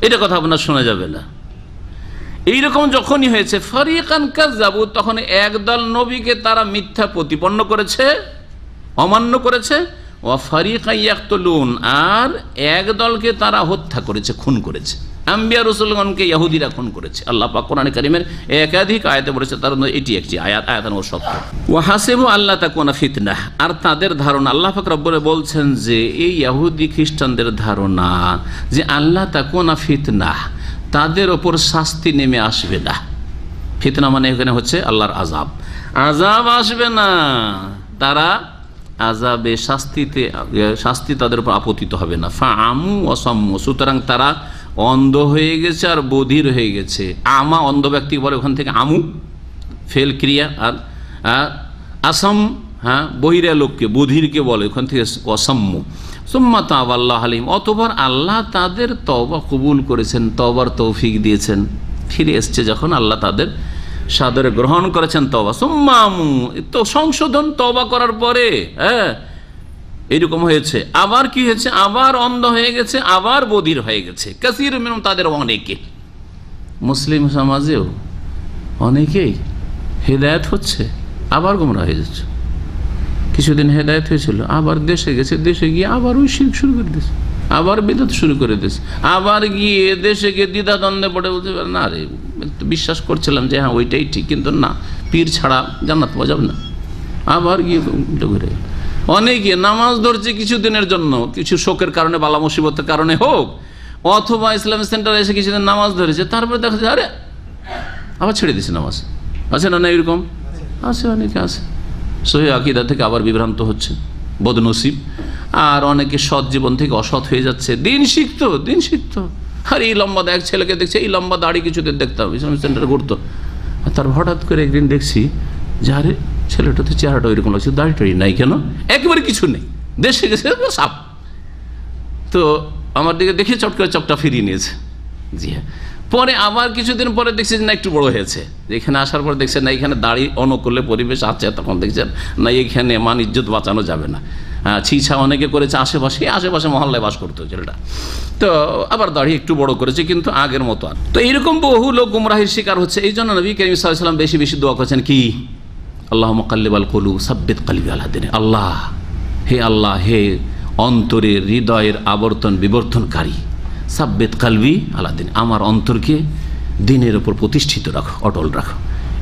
এটা কথা আপনার শোনা যাবে না। এইরকম যখনই হয়েছে, ফারিকান কাযাবু, তখন একদল নবীকে তারা মিথ্যা প্রতিপন্ন করেছে, অমান্য করেছে, ওয়া ফারিকান ইয়াকতুলুন, আর এক দলকে তারা হত্যা করেছে, খুন করেছে। আম্বিয়া রাসূলগণকে ইহুদিরা খুন করেছে। আল্লাহ পাক কোরআনে কারীমের একাধিক আয়াতে বলেছে, তার মধ্যে এটি একটি আয়াতানুর সত্য। ওয়া হাসিবু আল্লাহ তাকুনা ফিতনাহ, আর তাদের ধারণা, আল্লাহ পাক রব্বুল বলছেন যে এই ইহুদি খ্রিস্টানদের ধারণা যে আল্লাহ তাকুনা ফিতনাহ, তাদের ওপর শাস্তি নেমে আসবে না। ফিতনা মানে এখানে হচ্ছে আল্লাহর আযাব, আযাব আসবে না, তারা আযাবে শাস্তি তাদের উপর আপতিত হবে না। ফাআমু ওয়া সাম্মু, সুতরাং তারা অন্ধ হয়ে গেছে আর বধির হয়ে গেছে। আমা অন্ধ ব্যক্তি বলে, ওখান থেকে আমু ফেল ক্রিয়া, আর আসাম বহিরা লোককে, বধিরকে বলে, ওখান থেকে অসাম্মু। সুম্মা তাওয়াল্লাহু আলাইহিম, অতঃপর আল্লাহ তাদের তওবা কবুল করেছেন, তওবার তৌফিক দিয়েছেন, ফিরে এসছে যখন আল্লাহ তাদের সাদরে গ্রহণ করেছেন তওবা। সুম্মা আমু, তো সংশোধন তওবা করার পরে এরকম হয়েছে। আবার কি হয়েছে? আবার অন্ধ হয়ে গেছে, আবার বধির হয়ে গেছে। কাসীর মিনহুম, তাদের অনেকে, মুসলিম সমাজেও অনেকেই হেদায়েত হচ্ছে, আবার গোমরাহ হয়ে যাচ্ছে। কিছুদিন হেদায়েত হয়েছিল, আবার দেশে গেছে, দেশে গিয়ে আবার ওই শিরক শুরু করে দিয়েছে, আবার বিদআত শুরু করে দিয়েছে, আবার গিয়ে দেশে গিয়ে দ্বিধাদ্বন্দ্বে পড়ে বলতে পারে, না রে, বিশ্বাস করছিলাম যে হ্যাঁ ওইটাই ঠিক, কিন্তু না, পীর ছাড়া জান্নাত পাওয়া যাবে না, আবার গিয়ে ঘুরে। অনেকে নামাজ ধরছে কিছুদিনের জন্য, কিছু শোকের কারণে, বালা মুসিবতের কারণে হোক, অথবা ইসলামিক সেন্টারে এসে কিছুদিন নামাজ ধরেছে, তারপরে দেখা যায় আরে আবার ছেড়ে দিয়েছে নামাজ। আছে না, না এরকম আছে, অনেকে আছে। সহিহ আকীদা থেকে আবার বিভ্রান্ত হচ্ছে, বদনসিব। আর অনেকে সৎ জীবন থেকে অসৎ হয়ে যাচ্ছে, দিন শিখতো। আর এই লম্বা এক ছেলেকে দেখছে, এই লম্বা দাড়ি কিছুদিন দেখতাম, ইসলামিক সেন্টারে ঘুরতো, আর তার হঠাৎ করে একদিন দেখছি যে আরে ছেলেটা তো চেহারাটা ওইরকম লাগছে, দাড়ি টাড়ি নাই কেন, একেবারে কিছু নেই, দেশে গেছে সাপ। তো আমার দিকে দেখে চট করে চোখটা ফিরিয়ে নিয়েছে। জি হ্যাঁ। পরে আবার কিছুদিন পরে দেখছি না একটু বড় হয়েছে, এখানে আসার পর দেখছেন না এখানে দাড়ি অনুকূলে পরিবেশ আছে, তখন দেখছেন না এখানে মান ইজ্জত বাঁচানো যাবে না। ছিছা অনেকে করেছে আশেপাশে মহল্লায় বাস করতো ছেলেটা, তো আবার দাড়ি একটু বড় করেছে, কিন্তু আগের মতো আর। তো এইরকম বহু লোক গুমরাহির শিকার হচ্ছে। এই জন্য নবী কারীম সাল্লাল্লাহু আলাইহি ওয়াসাল্লাম বেশি বেশি দোয়া করেছেন কি, আল্লাহ মুকাল্লিবাল কুলুব সাব্বিত কলবি আলা দীনিক, আল্লাহ হে অন্তরের হৃদয়ের আবর্তন বিবর্তনকারী, সাব্বিত কলবি আলা দীনিক, আমার অন্তরকে দিনের উপর প্রতিষ্ঠিত রাখো, অটল রাখো।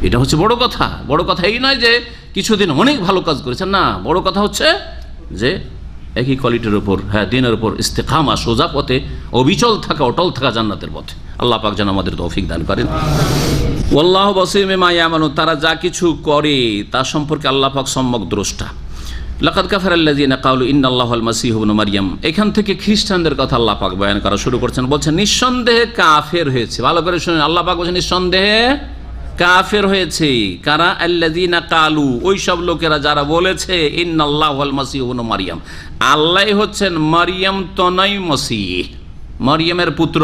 এটা হচ্ছে বড় কথা। বড় কথা এই নয় যে কিছুদিন অনেক ভালো কাজ করেছেন, না, বড় কথা হচ্ছে যে একই কোয়ালিটির উপর, দিনের উপর ইস্তেকামা, সোজা পথে অবিচল থাকা, অটল থাকা জান্নাতের পথে। আল্লাহ পাক যেন আমাদের তৌফিক দান করেন। ওয়াল্লাহু বাসীরুম বিমা ইয়ামালুন, তারা যা কিছু করে তা সম্পর্কে আল্লাহ পাক সম্যক দ্রষ্টা। লাকাদ কাফারাল্লাযীনা ক্বালু ইন্নাল্লাহাল মাসীহু ইবনু মারইয়াম, এখান থেকে খ্রিস্টানদের কথা আল্লাহ পাক বয়ান করা শুরু করছেন। বলছেন নিঃসন্দেহে কাফের হয়েছে। ভালো করে শুনুন, আল্লাহ পাক বলছেন নিঃসন্দেহে কাফের হয়েছে কারা? আল্লাযীনা ক্বালু, ওই সব লোকেরা যারা বলেছে ইন্নাল্লাহাল মাসীহু ইবনু মারইয়াম, আল্লাহ হচ্ছেন মারইয়াম তনয় মসিহ, মারইয়ামের পুত্র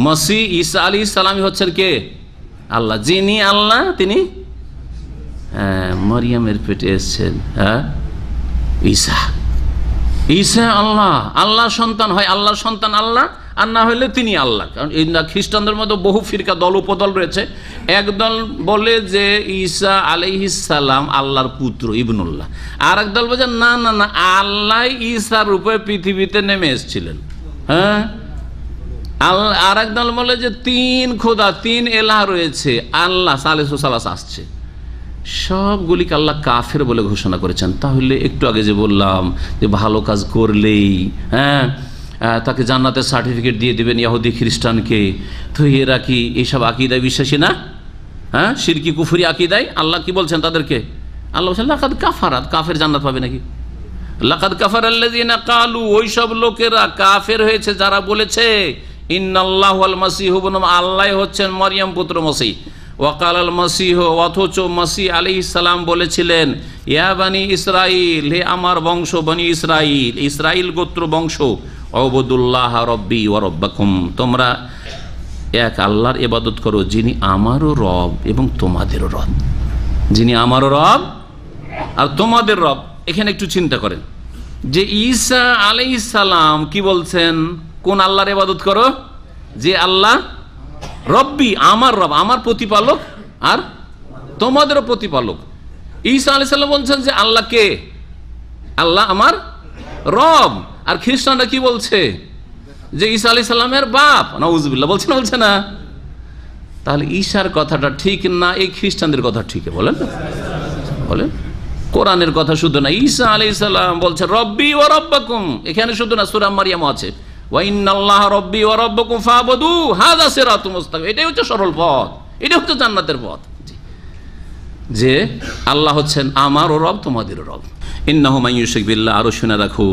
মসিহ ঈসা আলাইহিস সালামই হচ্ছেন কে? আল্লাহ। যিনি আল্লাহ তিনি মারইয়ামের পেটে এসেছেন। ঈসা আল্লাহ সন্তান হয়, আল্লাহর সন্তান আল্লাহ, আর না হলে তিনি আল্লাহ। কারণ এই খ্রিস্টানদের মধ্যে বহু ফিরকা, দল উপদল রয়েছে। একদল বলে যে ঈসা আলাইহিস সালাম আল্লাহর পুত্র ইবনুল্লাহ, আর এক দল বলে না না না, আল্লাহ ঈসার রূপে পৃথিবীতে নেমে এসেছিলেন। আর এক দল বলে যে তিন খোদা, তিন এলাহ রয়েছে, আল্লাহ সালেসু সালাস আসছে। সবগুলিকে আল্লাহ কাফের বলে ঘোষণা করেছেন। তাহলে একটু আগে যে বললাম যে ভালো কাজ করলেই তাকে জান্নাতের সার্টিফিকেট দিয়ে দেবেন ইহুদি খ্রিস্টানকে, তো এরা কি এইসব আকীদায় বিশ্বাসী না? শিরকি কুফরি আকীদায়। আল্লাহ কি বলছেন তাদেরকে? আল্লাহ বলছেন লাকাদ কাফারাত, কাফের জান্নাত পাবে নাকি? লাকাদ কাফারাল্লাযীনা ক্বালু, ওই সব লোকেরা কাফের হয়েছে যারা বলেছে ইন্নাল্লাহুল মাসীহু ইবনু, আল্লাহ হচ্ছেন মারইয়াম পুত্র মসিহ। ওয়াকাল আল মাসীহ, অথচ মসিহ আলাইহিস সালাম বলেছিলেন ইয়া বানি ইসরাইল, হে আমার বংশ বনি ইসরাইল, ইসরাইল গোত্র বংশ, উবুদুল্লাহ রব্বি ওয়া রব্বাকুম, তোমরা এক আল্লাহর ইবাদত করো যিনি আমারও রব এবং তোমাদেরও রব, যিনি আমারও রব আর তোমাদের রব। এখানে একটু চিন্তা করেন যে ঈসা আলাইহিস সালাম কি বলছেন, কোন আল্লাহর ইবাদত করো? যে আল্লাহ রব্বি, আমার রব, আমার প্রতিপালক আর তোমাদেরও প্রতিপালক। ঈসা আলাইহিস সালাম বলছেন যে আল্লাহ কে? আল্লাহ আমার রব। আর খ্রিস্টানরা কি বলছে? যে ঈসা আলাইহিস সালামের বাপ। নাউজুবিল্লাহ, বলছে না? বলছে না? তাহলে ঈসার কথাটা ঠিক না এই খ্রিস্টানদের কথা ঠিক? বলেন বলেন, কোরআনের কথা শুধু না, ঈসা আলাইহিস সালাম বলছে রব্বি ওয়া রব্বাকুম, এখানে শুধু না, সূরা মারইয়াম আছে ওয়া ইন্নাল্লাহা রব্বি ওয়া রব্বাকুম ফাবুদু হাযা সিরাতুম মুস্তাকিম। এটাই হচ্ছে সরল পথ, এটাই হচ্ছে জান্নাতের পথ, যে আল্লাহ হচ্ছেন আমারও রব তোমাদেরও রব। ইন্নাহু মান ইউশরিক বিল্লাহ, আরো শুনে রাখো,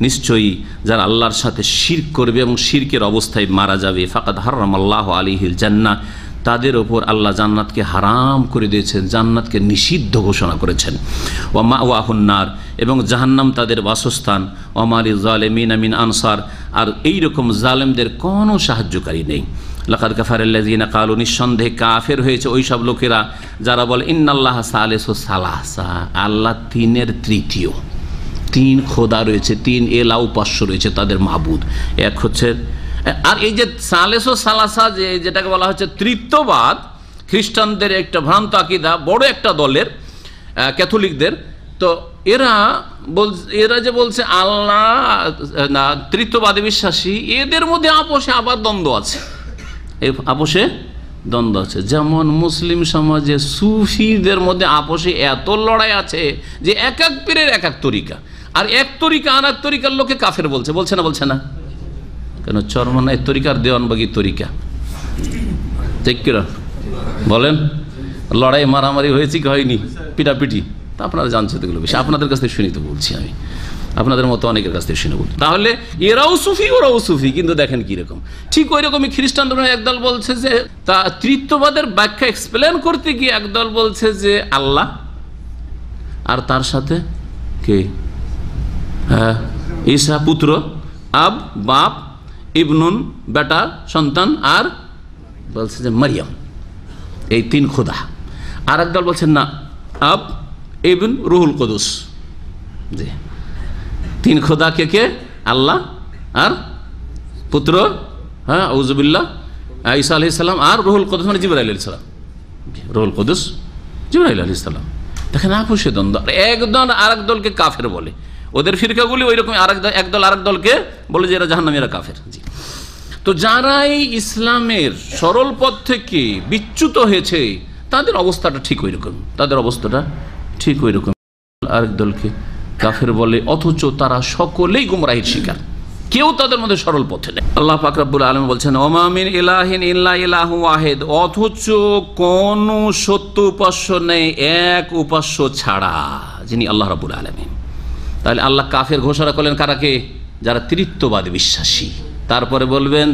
নিশ্চয়ই যারা আল্লাহর সাথে শিরক করবে এবং শিরকের অবস্থায় মারা যাবে, ফাকাদ হারামাল্লাহু আলাইহিল জান্নাহ, তাদের ওপর আল্লাহ জান্নাতকে হারাম করে দিয়েছেন, জান্নাতকে নিষিদ্ধ ঘোষণা করেছেন। ওয়া মাওয়াহুন নার, এবং জাহান্নাম তাদের বাসস্থান। ওয়া মা লিয-যালিমিনা মিন আনসার, আর এইরকম জালেমদের কোনো সাহায্যকারী নেই। লাকাদ কাফারাল্লাযীনা ক্বালু, নিঃসন্দেহে কাফের হয়েছে ওই সব লোকেরা যারা বলে ইন্নাল্লাহা সালিসু সালাসা, আল্লাহ তিনের তৃতীয়, তিন খোদা রয়েছে, তিন এলা উপাস্য রয়েছে তাদের মাবুদ, এক হচ্ছে। আর এই যে সালেসো সালাসা, যেটাকে বলা হচ্ছে তৃতীয়বাদ, খ্রিস্টানদের একটা ভ্রান্ত আকীদা, বড় একটা দলের ক্যাথলিকদের, তো এরা যে বলছে আল্লাহ না তৃতীয়বাদে বিশ্বাসী, এদের মধ্যে আপোষে আবার দ্বন্দ্ব আছে, আপোষে দ্বন্দ্ব আছে। যেমন মুসলিম সমাজে সুফিদের মধ্যে আপোষে এত লড়াই আছে যে এক এক পীরের এক এক তরিকা, আর এক তরিকা আর এক তরিকার লোকে কাফের বলছে, বলছে না? বলছে না? কেন? চরমনায় তরিকার দেওয়ানবাগি তরিকা, ঠিক কিনা বলেন? লড়াই মারামারি হয়েছে কি হয়নি? পিটাপিটি, তা আপনারা জানছেন এগুলো বেশি, আপনাদের কাছ থেকে শুনি তো বলছি আমি, আপনাদের মতো অনেকের কাছ থেকে শুনে বলছি। তাহলে এরাও সুফি ওরাও সুফি, কিন্তু দেখেন কিরকম। ঠিক ওই রকমই খ্রিস্টান ধর্মের একদল বলছে যে তা তৃতীয়বাদের ব্যাখ্যা এক্সপ্লেন করতে গিয়ে একদল বলছে যে আল্লাহ আর তার সাথে কে? হ্যাঁ, ঈসা পুত্র, আব বাপ, ইবনুন বেটা সন্তান, আর বলছে যে মারিয়াম, এই তিন খোদা। আর একদল বলছেন না, আব ইবন রুহুল কুদুস, জি, তিন খোদা কে কে? আল্লাহ আর পুত্র, হ্যাঁ আউযুবিল্লাহ, ঈসা আলাইহিস সালাম, আর রুহুল কুদুস মানে জিবরাইল আলাইহিস সালাম, রুহুল কুদুস জিবরাইল আলাইহিস সালাম। দেখেন আপোষে দ্বন্দ্ব। একদল আরেক দলকে কাফের বলে, ওদের ফিরকাগুলি ওই রকম, একদল আরেক দলকে বলে যে এরা জাহান্নামী, এরা কাফের। জি, তো যারাই ইসলামের সরল পথ থেকে বিচ্যুত হয়েছে তাদের অবস্থাটা ঠিক ওই রকম, তাদের অবস্থাটা ঠিক ওই রকম। আরেক দলকে কাফের বলে, অথচ তারা সকলেই গুমরাহির শিকার, কেউ তাদের মধ্যে সরল পথে নেই। আল্লাহ পাক রব্বুল আলামিন বলছেন ওমা মিন ইলাহিন ইল্লা ইলাহু ওয়াহিদ, অথচ কোন সত্য উপাস্য নেই এক উপাস্য ছাড়া, যিনি আল্লাহ রাব্বুল আলামিন। তাহলে আল্লাহ কাফের ঘোষণা করলেন কারাকে? যারা তৃতীয়বাদী বিশ্বাসী। তারপরে বলবেন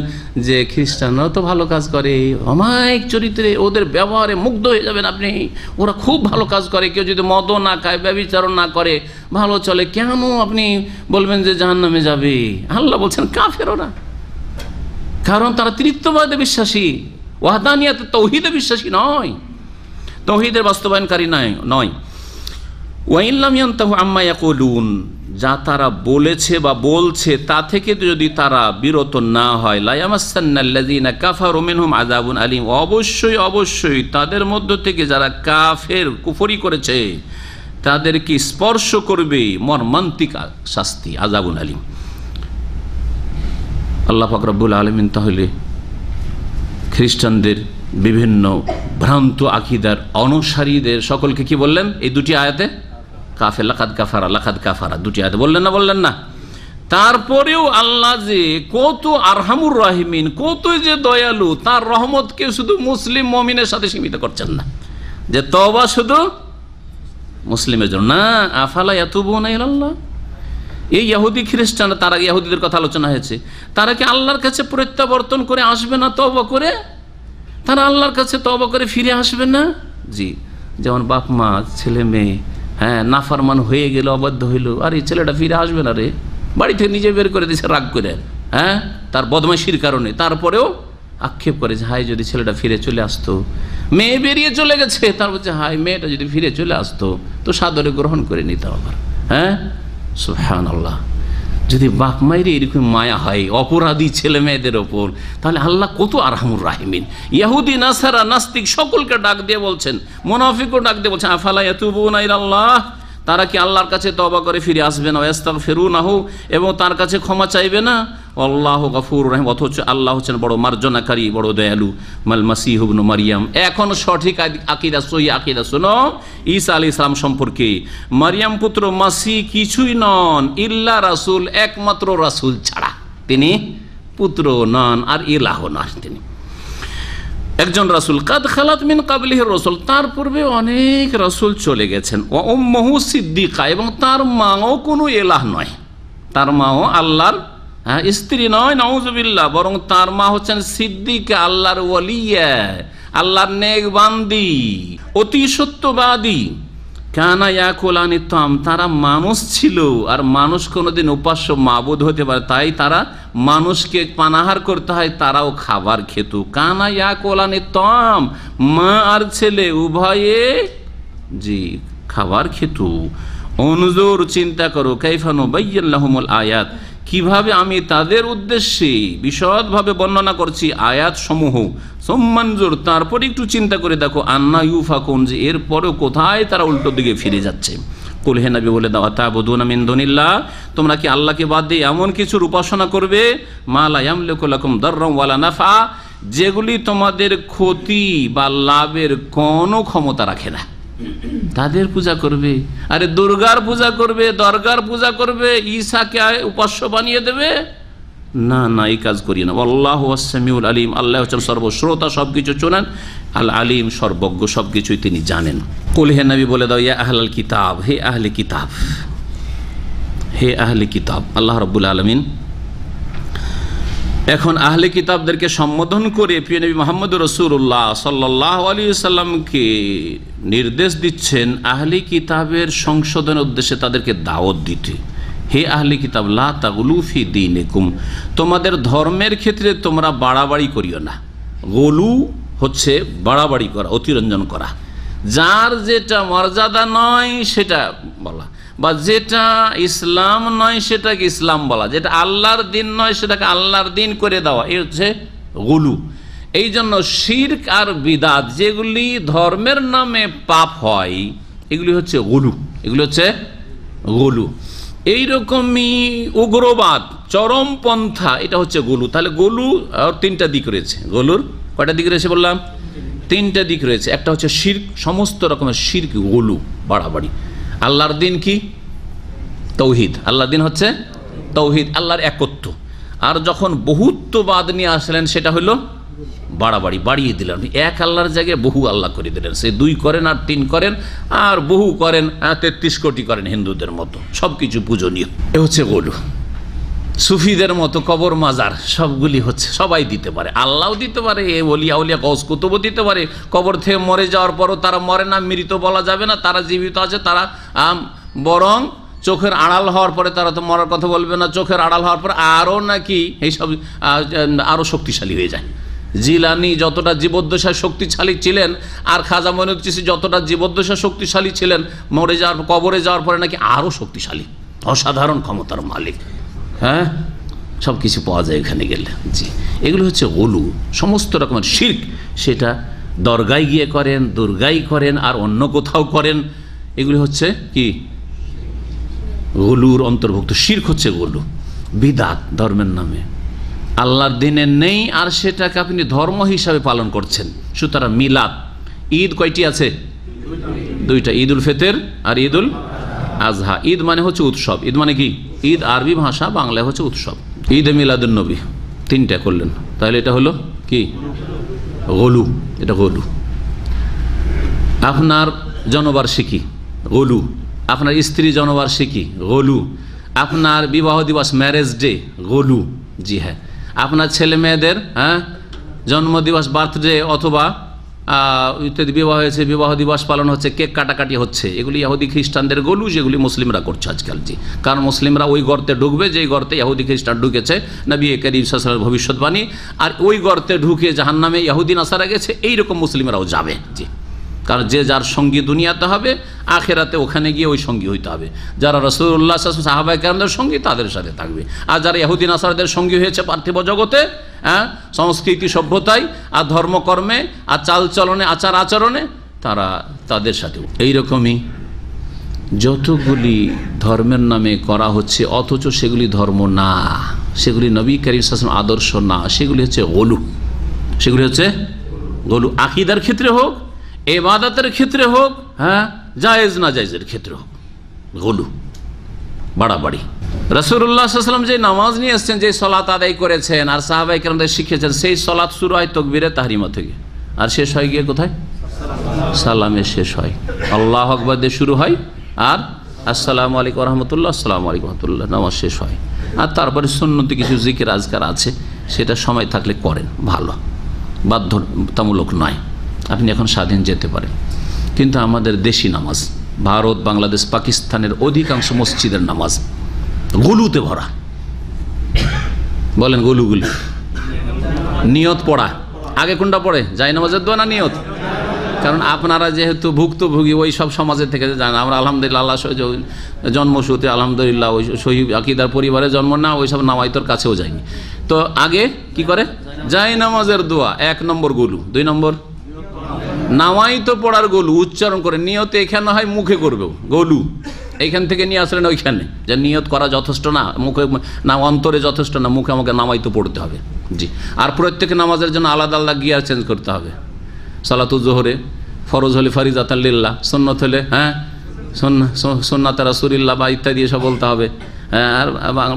যে খ্রিস্টানরাও তো ভালো কাজ করে, অমায়িক চরিত্রে, ওদের ব্যবহারে মুগ্ধ হয়ে যাবেন আপনি, ওরা খুব ভালো কাজ করে, কেউ যদি মদও না খায়, ব্যভিচারণ না করে, ভালো চলে, কেন আপনি বলবেন যে জাহান্নামে যাবে? আল্লাহ বলছেন কাফের ওরা, কারণ তারা তৃতীয়বাদে বিশ্বাসী, ওয়াহদানিয়াত তাওহীদে বিশ্বাসী নয়, তাওহীদের বাস্তবায়নকারী নয়। ওয়া ইন লাম ইয়ানতাহু আম্মা ইয়াকুলুন, যা তারা বলেছে বা বলছে তা থেকে যদি তারা বিরত না হয়, লা ইয়ামাসান্নাল্লাযীনা কাফারু মিনহুম আযাবুন আলীম, অবশ্যই অবশ্যই তাদের মধ্য থেকে যারা কাফের কুফরি করেছে তাদেরকে স্পর্শ করবে মর্মান্তিক শাস্তি, আযাবুন আলীম। আল্লাহ পাক রব্বুল আলামিন তাহলে খ্রিস্টানদের বিভিন্ন ভ্রান্ত আকীদার অনুসারীদের সকলকে কি বললেন এই দুটি আয়াতে? কাফের, লাকাদ কাফারা, লাকাদ কাফারা, দুটি আয়াতে বললেন না? বললেন না? তারপরেও আল্লাহ যে কত আরহামুর রাহিমিন, কতই যে দয়ালু, তার রহমতকে শুধু মুসলিম মুমিনের সাথে সীমিত করছেন না, যে তওবা শুধু মুসলিমের জন্য না। আফালা ইয়াতুবুনা ইলাল্লাহ, এই ইহুদি খ্রিস্টান, তারা ইহুদিদের কথা আলোচনা হয়েছে, তারা কি আল্লাহর কাছে প্রত্যাবর্তন করে আসবে না? তওবা করে তারা আল্লাহর কাছে তওবা করে ফিরে আসবে না? জি, যেমন বাপ মা ছেলে মেয়ে হ্যাঁ, নাফরমান হয়ে গেল, অবাধ্য হইল, আর এই ছেলেটা ফিরে আসবে না রে, বাড়ি থেকে নিজে বের করে দিয়েছে রাগ করে, হ্যাঁ, তার বদমাইশির কারণে। তারপরেও আক্ষেপ করে যে হায় যদি ছেলেটা ফিরে চলে আসতো। মেয়ে বেরিয়ে চলে গেছে, তার বলছে হায় মেয়েটা যদি ফিরে চলে আসতো তো সাদরে গ্রহণ করে নিতে আবার। হ্যাঁ, সুবহানাল্লাহ। যদি বাপ মায়ের এরকম মায়া হয় অপরাধী ছেলে মেয়েদের ওপর, তাহলে আল্লাহ কত আরহামুর রাহিমিন। ইহুদি, নাসারা, নাস্তিক সকলকে ডাক দিয়ে বলছেন, মুনাফিকও ডাক দিয়ে বলছেন আফালা ইয়াতুবুনা ইলাল্লাহ, তারা কি আল্লাহর কাছে তওবা করে ফিরে আসবে না, ওয়াস্তাগফিরুনাহু, এবং তার কাছে ক্ষমা চাইবে না। আল্লাহু গফুরুর রহিম, অথচ আল্লাহ হচ্ছেন বড় মার্জনাকারী, বড় দয়ালু। মাল মাসিহ ইবনে মারিয়াম, এখন সঠিক আকীদা, সহি আকীদা শোনো ঈসা আলাইহিস সালাম সম্পর্কে। মারিয়াম পুত্র মাসি কিছুই নন ইল্লা রাসূল, একমাত্র রাসূল ছাড়া, তিনি পুত্র নন আর ইলাহ নন, তিনি একজন রাসূল। কাদ খালাত মিন কাবলিহি রাসূল, তার পূর্বে অনেক রাসূল চলে গেছেন। ওয়া উম্মুহু সিদ্দিকা, এবং তার মাও কোনো ইলাহ নয়, তার মাও আল্লাহর স্ত্রী নয়, নাউজুবিল্লাহ, বরং তার মা হচ্ছেন সিদ্দিকা, আল্লাহর ওয়ালিয়া, আল্লাহর নেক বান্দি, অতি সত্যবাদী। কানা ইয়াকুলানি তাম, তারা মানুষ ছিল, আর মানুষ কোনোদিন উপাস্য মাবুদ হতে পারে, তাই তারা মানুষকে পানাহার করতে হয়, তারাও খাবার খেত। কানা ইয়াকুলানি তাম, মা আর ছেলে উভয়ে জি খাবার খেত। অনুজুর, চিন্তা করো, কাইফা নুবাইয়্যিনু লাহুমুল আয়াত, কিভাবে আমি তাদের উদ্দেশ্যে বিশদভাবে বর্ণনা করছি আয়াত সমূহ। সুম্মানজুর, তারপর একটু চিন্তা করে দেখো, আন্না ইউফাকুন, যে এরপরেও কোথায় তারা উল্টো দিকে ফিরে যাচ্ছে। কুল, হে নবী বলে দাও, আতাবুদুনা মিন দুনিল্লাহ, তোমরা কি আল্লাহকে বাদ দিয়ে এমন কিছুর উপাসনা করবে, মা লা ইয়ামলিকু লাকুম দাররান ওয়ালা নাফা, যেগুলি তোমাদের ক্ষতি বা লাভের কোনো ক্ষমতা রাখে না। তাদের পূজা করবে, আরে দুর্গার পূজা করবে, দরগার পূজা করবে, ঈসাকে উপাস্য বানিয়ে দেবে, না না, এই কাজ করি না। আল্লাহু ওয়াস-সামিউল আলিম, আল্লাহ হচ্ছেন সর্বশ্রোতা, সবকিছু শোনেন, আল আলিম, সর্বজ্ঞ, সবকিছুই তিনি জানেন। কুল, হে নবী বলে দাও, ইয়া আহলাল কিতাব, হে আহলে কিতাব, হে আহলে কিতাব। আল্লাহ রাব্বুল আলামিন এখন আহলে কিতাবদেরকে সম্বোধন করে প্রিয় নবী মুহাম্মদ রাসূলুল্লাহ সাল্লাল্লাহু আলাইহি ওয়াসাল্লামকে নির্দেশ দিচ্ছেন আহলে কিতাবের সংশোধনের উদ্দেশ্যে তাদেরকে দাওয়াত দিতে। হে আহলে কিতাব, লা তাগলু ফি দীনিকুম, তোমাদের ধর্মের ক্ষেত্রে তোমরা বাড়াবাড়ি করিও না। গলু হচ্ছে বাড়াবাড়ি করা, অতিরঞ্জন করা, যার যেটা মর্যাদা নয় সেটা বলা, বা যেটা ইসলাম নয় সেটাকে ইসলাম বলা, যেটা আল্লাহর দিন নয় সেটাকে আল্লাহর দিন করে দেওয়া, এই হচ্ছে গুলু। এই জন্য শিরক আর বিদাত যেগুলি ধর্মের নামে পাপ হয়, এগুলি হচ্ছে গুলু, এগুলি হচ্ছে গুলু। এইরকমই উগ্রবাদ, চরমপন্থা, এটা হচ্ছে গুলু। তাহলে গুলু আর তিনটা দিক রয়েছে। গুলুর কয়টা দিক রয়েছে বললাম? তিনটা দিক রয়েছে। একটা হচ্ছে শিরক, সমস্ত রকমের শিরক, গুলু, বাড়াবাড়ি। আল্লাহর দিন কি? তৌহিদ। আল্লাহর দিন হচ্ছে তৌহিদ, আল্লাহর একত্ব। আর যখন বহুত্ববাদ নিয়ে আসলেন সেটা হলো বাড়াবাড়ি, বাড়িয়ে দিলেন, এক আল্লাহর জায়গায় বহু আল্লাহ করে দিলেন। সে 2 করেন আর 3 করেন আর বহু করেন, 33 কোটি করেন হিন্দুদের মতো, সব কিছু পূজনীয়। এ হচ্ছে গোলু। সুফিদের মতো কবর মাজার সবগুলি হচ্ছে, সবাই দিতে পারে, আল্লাহও দিতে পারে, এ ওলিয়া উলিয়া গৌস কুতুবও দিতে পারে। কবর থেকে মরে যাওয়ার পরও তারা মরে না, মৃত বলা যাবে না, তারা জীবিত আছে। তারা বরং চোখের আড়াল হওয়ার পরে, তারা তো মরার কথা বলবে না, চোখের আড়াল হওয়ার পর আরও নাকি এইসব আরও শক্তিশালী হয়ে যায়। জিলানি যতটা জীবদ্দশায় শক্তিশালী ছিলেন, আর খাজা মঈনুদ্দিন চিশতি যতটা জীবদ্দশায় শক্তিশালী ছিলেন, মরে যাওয়ার কবরে যাওয়ার পরে নাকি আরও শক্তিশালী, অসাধারণ ক্ষমতার মালিক। হ্যাঁ, সব কিছু পাওয়া যায় এখানে গেলে। জি, এগুলো হচ্ছে গোলু, সমস্ত রকমের শিরক। সেটা দরগায় গিয়ে করেন, দুর্গায় করেন, আর অন্য কোথাও করেন, এগুলি হচ্ছে কি গোলুর অন্তর্ভুক্ত। শিরক হচ্ছে গোলু। বিদাত, ধর্মের নামে আল্লাহর দিনে নেই, আর সেটাকে আপনি ধর্ম হিসাবে পালন করছেন। সুতরাং মিলাদ, ঈদ কয়টি আছে? 2টা, ঈদ উল ফিতর আর ঈদ উল আজহা। ঈদ মানে হচ্ছে উৎসব। ঈদ মানে কি? ঈদ আরবি ভাষা, বাংলায় হচ্ছে উৎসব। ঈদে মিলাদুন নবী 3টা করলেন, তাহলে এটা হলো কি গোলু, এটা গোলু। আপনার জন্মবার্ষিকী গোলু, আপনার স্ত্রী জন্মবার্ষিকী গোলু, আপনার বিবাহ দিবস ম্যারেজ ডে গোলু। জি হ্যাঁ, আপনার ছেলে মেয়েদের জন্মদিবস বার্থডে অথবা ইত্যাদি বিবাহ হয়েছে, বিবাহ দিবস পালন হচ্ছে, কেক কাটাকাটি হচ্ছে, এগুলি ইহুদি খ্রিস্টানদের গোলু, যেগুলি মুসলিমরা করছে আজকাল। জি, কারণ মুসলিমরা ওই গর্তে ঢুকবে যেই গর্তে ইহুদি খ্রিস্টান ঢুকেছে, নবী করিম সাল্লাল্লাহু আলাইহি ওয়াসাল্লামের ভবিষ্যৎবাণী, আর ওই গর্তে ঢুকে জাহান্নামে ইহুদি নাসারা গেছে, এইরকম মুসলিমরাও যাবে। জি, কারণ যে যার সঙ্গী দুনিয়াতে হবে, আখেরাতে ওখানে গিয়ে ওই সঙ্গী হইতে হবে। যারা রাসূলুল্লাহ সাল্লাল্লাহু আলাইহি ওয়াসাল্লাম সাহাবায়ে কেরামদের সঙ্গী, তাদের সাথে থাকবে। আর যারা ইহুদি নাসারাদের সঙ্গী হয়েছে পার্থিব জগতে, সংস্কৃতি সভ্যতায় আর ধর্মকর্মে আর চালচলনে আচার আচরণে, তারা তাদের সাথেও এইরকমই যতগুলি ধর্মের নামে করা হচ্ছে, অথচ সেগুলি ধর্ম না, সেগুলি নবী করিম সাল্লাল্লাহু আলাইহি ওয়াসাল্লাম আদর্শ না, সেগুলি হচ্ছে গোলু। সেগুলি হচ্ছে গোলু, আকীদার ক্ষেত্রে হোক, ইবাদতের ক্ষেত্রে হোক, জায়েজ না জায়েজের ক্ষেত্রে হোক, গোলু, বাড়াবাড়ি। রাসূলুল্লাহ সাল্লাল্লাহু আলাইহি ওয়াসাল্লাম যে নামাজ নিয়ে এসেছেন, যে সালাত আদায় করেছেন আর সাহাবায়ে কেরামদের শিখিয়েছেন, সেই সালাত শুরু হয় তাকবীরে তাহরিমা থেকে, আর শেষ হয় গিয়ে কোথায়? সালামে শেষ হয়। আল্লাহু আকবার দিয়ে শুরু হয়, আর আসসালামু আলাইকুম ওয়া রাহমাতুল্লাহ, আসসালামু আলাইকুম ওয়া রাহমাতুল্লাহ, নামাজ শেষ হয়। আর তারপরে সুন্নতি কিছু জিকির আজকার আছে, সেটা সময় থাকলে করেন, ভালো, বাধ্যতামূলক নয়, আপনি এখন স্বাধীন যেতে পারেন। কিন্তু আমাদের দেশি নামাজ, ভারত, বাংলাদেশ, পাকিস্তানের অধিকাংশ মসজিদের নামাজ গুলুতে ভরা। বলেন গুলুগুলি। নিয়ত পড়া আগে কোনটা পড়ে? জায় নামাজের দোয়া না নিয়ত? কারণ আপনারা যেহেতু ভুক্তভোগী ওই সব সমাজের থেকে জানেন, আমরা আলহামদুলিল্লাহ আল্লাহ জন্মসূত্রে আলহামদুলিল্লাহ ওই শহীদ আকীদার পরিবারে জন্ম না, ওই সব নামাইতর কাছেও যায়নি। তো আগে কি করে? জায় নামাজের দোয়া 1 নম্বর গুলু, 2 নম্বর নামাইতো পড়ার গোলু, উচ্চারণ করে। নিয়ত এখানে হয়, মুখে করবে গোলু, এইখান থেকে নিয়ে আসলেন ওইখানে, যে নিয়ত করা যথেষ্ট না, মুখে না, অন্তরে যথেষ্ট না, মুখে আমাকে নামাইতো পড়তে হবে। জি, আর প্রত্যেক নামাজের জন্য আলাদা আলাদা গিয়ার চেঞ্জ করতে হবে। সালাতুল জোহরে ফরজ হলে ফারিজাতাল লিল্লাহ, সুন্নত হলে সুন্নাতে রাসূলিল্লাহ বা ইত্যাদি এসব বলতে হবে। আর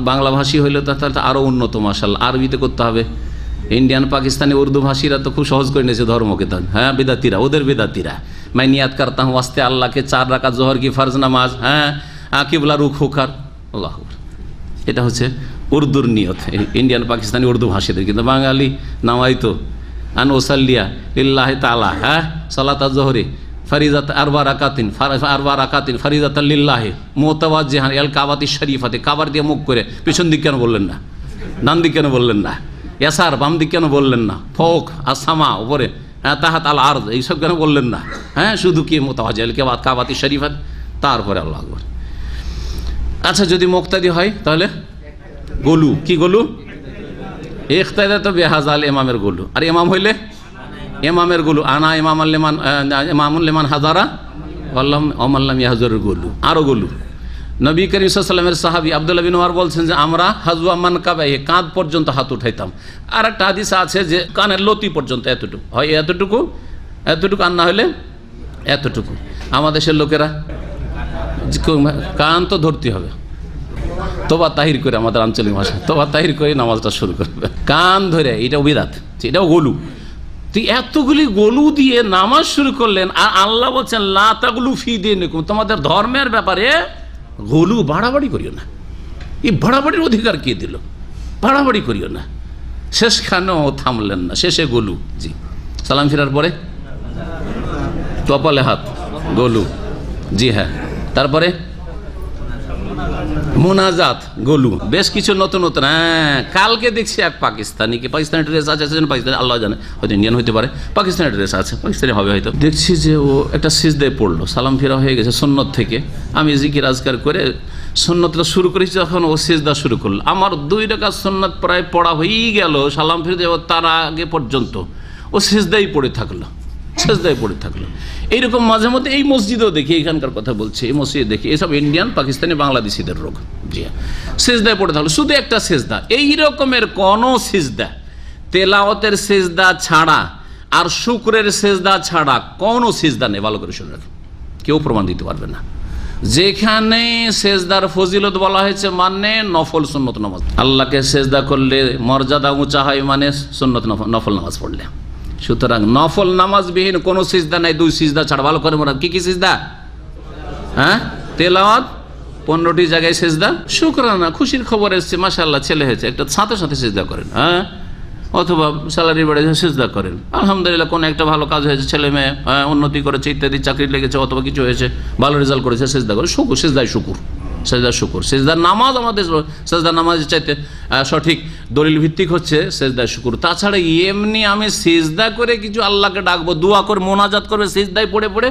বাংলা ভাষী হইলে তো তাহলে আরও উন্নত, মাশাআল্লাহ, আরবিতে করতে হবে। ইন্ডিয়ান, পাকিস্তানি, উর্দু ভাষীরা তো খুব সহজ করে নিয়েছে ধর্মকে, তো বেদাতিরা, ওদের বেদাতিরা। मैं नियत करता हूँ वास्ते अल्लाह के 4 রাকাত জোহর কি ফরজ নামাজ, কিবলা রুখ হুকার, আল্লাহ, এটা হচ্ছে উর্দুর নিয়ত, ইন্ডিয়ান, পাকিস্তানি, উর্দু ভাষীদের। কিন্তু বাঙালি নামাইতো আন ওসাল্লিয়া লিল্লাহি তাআলা, সালাত আয-যুহরি ফরিজাত 4 রাকাতিন ফরিজাতাল লিল্লাহি মুতাওয়াজ্জিহান ইল কাবাতি শরীফাতে, কাবার দিয়ে মুখ করে। পিছন দিক কেন বললেন না? ডান দিক কেন বললেন না? ইয়াসার, বাম দিক কেন বললেন না? ফৌক আসামা, উপরে, তাহাত আল আরদ, এইসব কেন বললেন না? শুধু কি মুতাওয়াজ্জিহ কাবাতি শরীফাত, তারপরে আল্লাহু আকবার। আচ্ছা, যদি মুক্তাদি হয় তাহলে গোলু, কি গোলু? ইখতিদা তো বেহাজাল ইমামের গোলু, আর ইমাম হইলে ইমামের গোলু, আনা ইমামুল লিমান হাজারা ওয়াল্লাম ওমাল্লাম ইয়াহজুরুল গোলু, আরও গোলু। নবী করিম সাল্লাল্লাহু আলাইহি ওয়াসাল্লামের সাহাবী আব্দুল্লাহ বিন উমর বলছেন যে আমরা হাজওয়া মানকাবায়ে, কাঁধ পর্যন্ত হাত উঠাইতাম। আর একটা হাদিস আছে যে কানের লতি পর্যন্ত, এতটুকু হয়, এতটুকু আর না হলে এতটুকু। আমাদের দেশের লোকেরা কান তো ধরতে হবে, তোবা তাহির করে, আমাদের আঞ্চলিক ভাষা তোবা তাহির করে নামাজটা শুরু করবে, কান ধরে। এটাও বিদাত, এটাও গোলু। তুই এতগুলি গোলু দিয়ে নামাজ শুরু করলেন, আর আল্লাহ বলছেন লা তাগলু ফি দীনিকুম, তোমাদের ধর্মের ব্যাপারে গোলু, বাড়াবাড়ি করিও না। এই বাড়াবাড়ির অধিকার কে দিল? বাড়াবাড়ি করিও না। শেষখানেও থামলেন না, শেষে গোলু। জি, সালাম ফেরার পরে কপালে হাত, গোলু। জি হ্যাঁ, তারপরে মোনাজাত, গোলু। বেশ কিছু নতুন নতুন। কালকে দেখছি এক পাকিস্তানি ড্রেস আছে, পাকিস্তানি, আল্লাহ জানে, হয়তো ইন্ডিয়ান হইতে পারে, পাকিস্তানি ড্রেস আছে, পাকিস্তানি হবে হয়তো। দেখছি যে ও একটা সিজদায় পড়লো, সালাম ফেরা হয়ে গেছে সুন্নত থেকে। আমি জিকির আজকার করে সুন্নতটা শুরু করেছি, যখন ও সিজদা শুরু করলো। আমার 2 রাকাত সুন্নত প্রায় পড়া হয়েই গেল, সালাম ফিরে যাবো তার আগে পর্যন্ত ও সিজদাই পড়ে থাকলো, সেজদায় পড়ে থাকলো। এইরকম মাঝে মধ্যে এই মসজিদেও দেখি, এখানকার কথা বলছি, এই মসজিদে দেখি এসব ইন্ডিয়ান, পাকিস্তানি, বাংলাদেশিদের রোগ। জি, সেজদায় পড়ে থাকলো, শুধু একটা সেজদা। এই রকমের কোনো সেজদা, তেলাওয়াতের সেজদা ছাড়া আর শুকরের সেজদা ছাড়া কোনো সেজদা নেই। ভালো করে শুনে রাখেন, কেউ প্রমাণ দিতে পারবে না। যেখানে সেজদার ফজিলত বলা হয়েছে মানে নফল সুন্নত নামাজ, আল্লাহকে সেজদা করলে মর্যাদা উঁচা হয়, মানে সুন্নত নফল নামাজ পড়লে। সুতরাং নফল নামাজ বিহীন কোনো সিজদা নাই, 2 সিজদা ছাড়া। ভালো করে মনে, কি কি সিজদা? তেলাওয়াত 15টি জায়গায় সিজদা, শুকরানা, খুশির খবর এসছে, মাশাআল্লাহ ছেলে হয়েছে, একটা সাথে সাথে সিজদা করেন। অথবা স্যালারি বেড়েছে সিজদা করেন, আলহামদুলিল্লাহ কোনো একটা ভালো কাজ হয়েছে, ছেলে মেয়ে উন্নতি করেছে ইত্যাদি, চাকরি লেগেছে অথবা কিছু হয়েছে, ভালো রেজাল্ট করেছে, সিজদা করে শুকুর, সিজদায় শুকুর, সেজদার শুকুর। সেজদার নামাজ আমাদের সেজদার নামাজের চাইতে সঠিক দলিল ভিত্তিক হচ্ছে সেজদার শুকুর। তাছাড়া এমনি আমি সেজদা করে কিছু আল্লাহকে ডাকবো, দোয়া করে মোনাজাত করবে সেজদায় পড়ে পড়ে,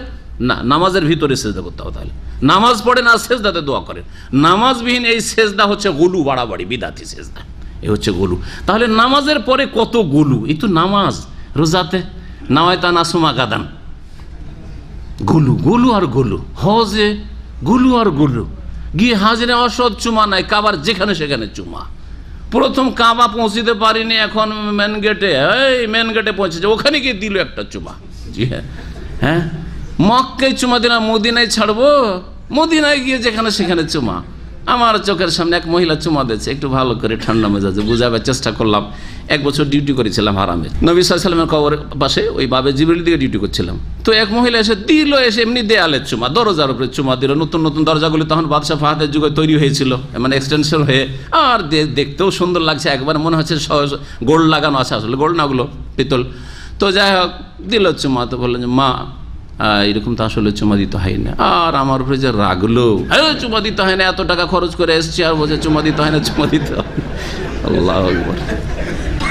না, নামাজের ভিতরে সেজদা করতে হবে। তাহলে নামাজ পড়েন আর সেজদাতে দোয়া করেন, নামাজবিহীন এই সেজদা হচ্ছে গুলু, বাড়াবাড়ি, বিদাতি সেজদা, এ হচ্ছে গুলু। তাহলে নামাজের পরে কত গুলু, এই তো নামাজ। রোজাতে নাওয়াইতা নাসুমা গাদান, গুলু, গুলু আর গুলু। হজে গুলু আর গুলু। গিয়ে হাজরে অসৎ চুমা নাই, কাবার যেখানে সেখানে চুমা। প্রথম কাবা পৌঁছিতে পারিনি, এখন মেন গেটে, এই মেন গেটে পৌঁছেছে, ওখানে গিয়ে দিল একটা চুমা। জি হ্যাঁ, হ্যাঁ, মক্কায় চুমা দিলাম, মদিনায় ছাড়বো, মদিনায় গিয়ে যেখানে সেখানে চুমা। আমার চোখের সামনে এক মহিলা চুমা দিয়েছে, একটু ভালো করে ঠান্ডা মেজাজে বুঝাবার চেষ্টা করলাম। 1 বছর ডিউটি করেছিলাম হারামে, নবী সাল্লাল্লাহু আলাইহি ওয়াসাল্লামের কবরের পাশে ওই বাবে জিবরিল দিকে ডিউটি করছিলাম। তো এক মহিলা এসে দিল, এসে এমনি দেয়ালের চুমা, দরজার উপরে চুমা দিল। নতুন নতুন দরজাগুলি তখন বাদশাহ ফাহাদের যুগে তৈরি হয়েছিল, মানে এক্সটেনশন হয়ে, আর দেখতেও সুন্দর লাগছে, একবার মনে হচ্ছে গোল্ড লাগানো আছে, আসলে গোল্ড না, ওগুলো পিতল। তো যাই হোক দিল চুমা। তো বললেন যে মা এরকম তো আসলে চুমা দিতে হয় না। আর আমার উপরে যে রাগলো, চুমা দিতে হয় না, এত টাকা খরচ করে এসছি, আর বলছে চুমা দিতে হয় না, চুমা দিতে হয়। আল্লাহু আকবার।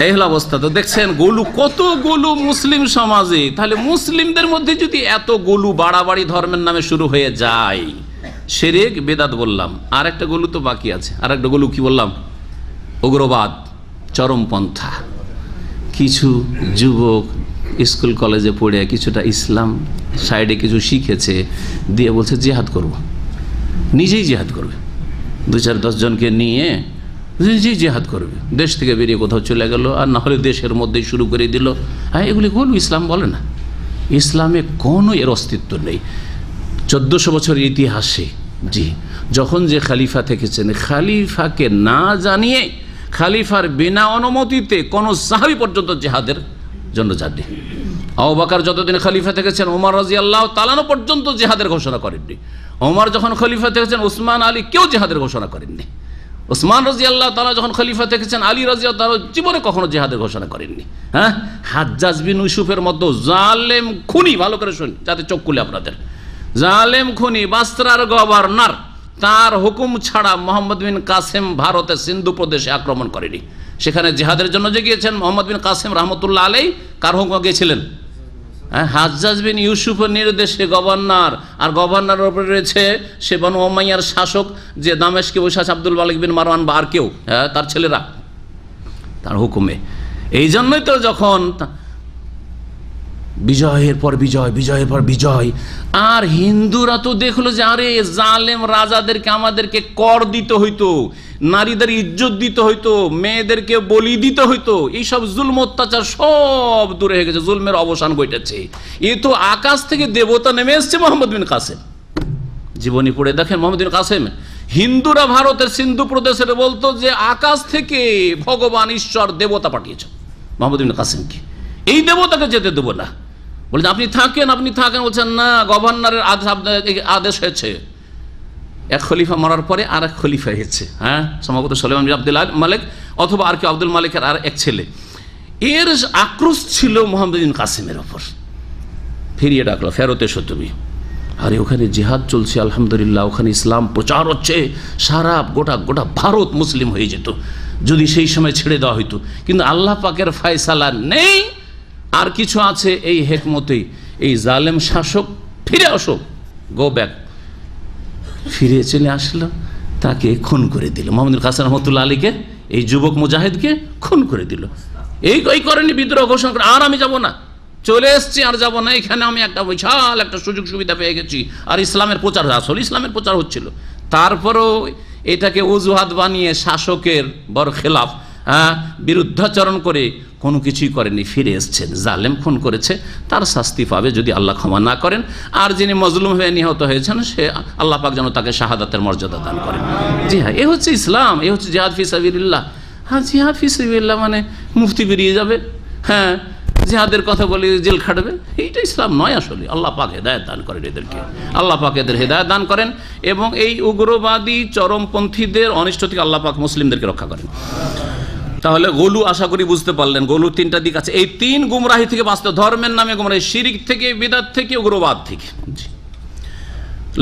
এই হলো অবস্থা। তো দেখছেন গোলু, কত গোলু মুসলিম সমাজে। তাহলে মুসলিমদের মধ্যে যদি এত গোলু বাড়াবাড়ি ধর্মের নামে শুরু হয়ে যায়, শিরক বেদাত বললাম, আর একটা গোলু তো বাকি আছে। আর একটা গোলু কি বললাম? উগ্রবাদ, চরমপন্থা। কিছু যুবক স্কুল কলেজে পড়ে কিছুটা ইসলাম সাইডে কিছু শিখেছে, দিয়ে বলছে জিহাদ করব, নিজেই জিহাদ করবে, 2-4-10 জনকে নিয়ে নিজেই জিহাদ করবে, দেশ থেকে বেরিয়ে কোথাও চলে গেল, আর না হলে দেশের মধ্যেই শুরু করে দিল। হ্যাঁ, এগুলি গোলু, ইসলাম বলে না। ইসলামে কোনো এর অস্তিত্ব নেই। 1400 বছরের ইতিহাসে, জি, যখন যে খালিফা থেকেছেন, খালিফাকে না জানিয়ে, খালিফার বিনা অনুমতিতে কোনো সাহাবী পর্যন্ত জিহাদের জন্য যাননি। আবু বকর যতদিন খলিফা থেকেছেন, ওমর রাদিয়াল্লাহু তাআলা পর্যন্ত জিহাদের ঘোষণা করেননি। ওমর যখন খলিফা থেকেছেন, উসমান, আলী কেউ জিহাদের ঘোষণা করেননি। উসমান রাদিয়াল্লাহু তাআলা যখন খলিফা থেকেছেন, আলী রাদিয়াল্লাহু তাআলা জীবনে কখনো জিহাদের ঘোষণা করেননি। হ্যাঁ, হাজ্জাজ বিন ইউসুফের মতো জালেম খুনি, ভালো করে শুনি যাতে চোখ খুলে আপনাদের, জালেম খুনি, বাসরার গভর্নর, তার হুকুম ছাড়া মোহাম্মদ বিন কাসেম ভারতের সিন্ধু প্রদেশে আক্রমণ করেনি। সেখানে জিহাদের জন্য যে গিয়েছেন মোহাম্মদ বিন কাসেম রহমতুল্লাহ আলাইহি, কার হুকুমে গিয়েছিলেন? হ্যাঁ, হাজ্জাজ বিন ইউসুফের নির্দেশে গভর্নর, আর গভর্নরের উপরে রয়েছে সে বনু উমাইয়ার শাসক, যে দামেশকে বসে আছে আব্দুল মালিক বিন মারওয়ান বা আর কেউ, হ্যাঁ, তার ছেলেরা, তার হুকুমে। এই জন্যই তো যখন বিজয়ের পর বিজয়, বিজয়ের পর বিজয়, আর হিন্দুরা তো দেখলো যে আরে জালেম রাজাদেরকে আমাদেরকে কর দিতে হইতো, নারীদের ইজ্জত দিতে হইতো, মেয়েদেরকে বলি দিতে হইতো, এইসব জুলম অত্যাচার সব দূরে হয়ে গেছে, জুলমের অবসান ঘটেছে। এ তো আকাশ থেকে দেবতা নেমে এসছে। মোহাম্মদ বিন কাসেম জীবনী পড়ে দেখেন, মোহাম্মদ বিন কাসেম, হিন্দুরা ভারতের সিন্ধু প্রদেশের বলতো যে আকাশ থেকে ভগবান ঈশ্বর দেবতা পাঠিয়েছে মোহাম্মদ বিন কাসেমকে, এই দেবতাকে যেতে দেবো না। বলছেন আপনি থাকেন, আপনি থাকেন। বলছেন না, গভর্নরের আদেশ হয়েছে। এক খলিফা মরার পরে আর এক খলিফা হয়েছে, হ্যাঁ, সম্ভবত সুলাইমান বিন আব্দুল মালিক অথবা আর কেউ, আব্দুল মালিকের আর এক ছেলে। এর আক্রোশ ছিল মোহাম্মদ বিন কাসেমের ওপর। ফিরিয়ে ডাকলো, ফেরত এসো তুমি। আরে ওখানে জিহাদ চলছে, আলহামদুলিল্লাহ, ওখানে ইসলাম প্রচার হচ্ছে, সারা গোটা ভারত মুসলিম হয়ে যেত যদি সেই সময় ছেড়ে দেওয়া হইতো। কিন্তু আল্লাহ পাকের ফয়সালা নেই, আর কিছু আছে এই হেকমতেই, এই জালেম শাসক ফিরে আসো, গো ব্যাক, ফিরে চলে আসলো, তাকে খুন করে দিল। মোহাম্মদ বিন কাসেম রহমতুল্লাহ আলীকে, এই যুবক মুজাহিদকে খুন করে দিল। এই করেনি, বিদ্রোহ ঘোষণা করে, আর আমি যাব না, চলে এসছি, আর যাব না, এখানে আমি একটা বিশাল একটা সুযোগ সুবিধা পেয়ে গেছি, আর ইসলামের প্রচার, আসলে ইসলামের প্রচার হচ্ছিল। তারপরেও এটাকে অজুহাত বানিয়ে শাসকের বড় খেলাফ, হ্যাঁ, বিরুদ্ধাচরণ করে কোনো কিছুই করেনি, ফিরে এসছেন। জালেম খুন করেছে, তার শাস্তি পাবে যদি আল্লাহ ক্ষমা না করেন। আর যিনি মজলুম হয়ে নিহত হয়েছেন, সে আল্লাহ পাক যেন তাকে শাহাদাতের মর্যাদা দান করেন। জি হ্যাঁ, এ হচ্ছে ইসলাম, এ হচ্ছে জিহাদ ফি সাবিলিল্লাহ। হ্যাঁ, জিহাদ ফি সাবিলিল্লাহ মানে মুফতি বেরিয়ে যাবে, হ্যাঁ, জিহাদের কথা বলে জেল খাটবে, এইটা ইসলাম নয় আসলে। আল্লাহ পাক হেদায়েত দান করেন এদেরকে, আল্লাহ পাক এদের হেদায়েত দান করেন, এবং এই উগ্রবাদী চরমপন্থীদের অনিষ্ট থেকে আল্লাহ পাক মুসলিমদেরকে রক্ষা করেন। তাহলে গোলু আশা করি বুঝতে পারলেন, গোলু তিনটা দিক আছে। এই তিন গুমরাহি থেকে বাঁচতে, ধর্মের নামে গুমরাহি, শিরিক থেকে, বিদআত থেকে, উগ্রবাদ থেকে।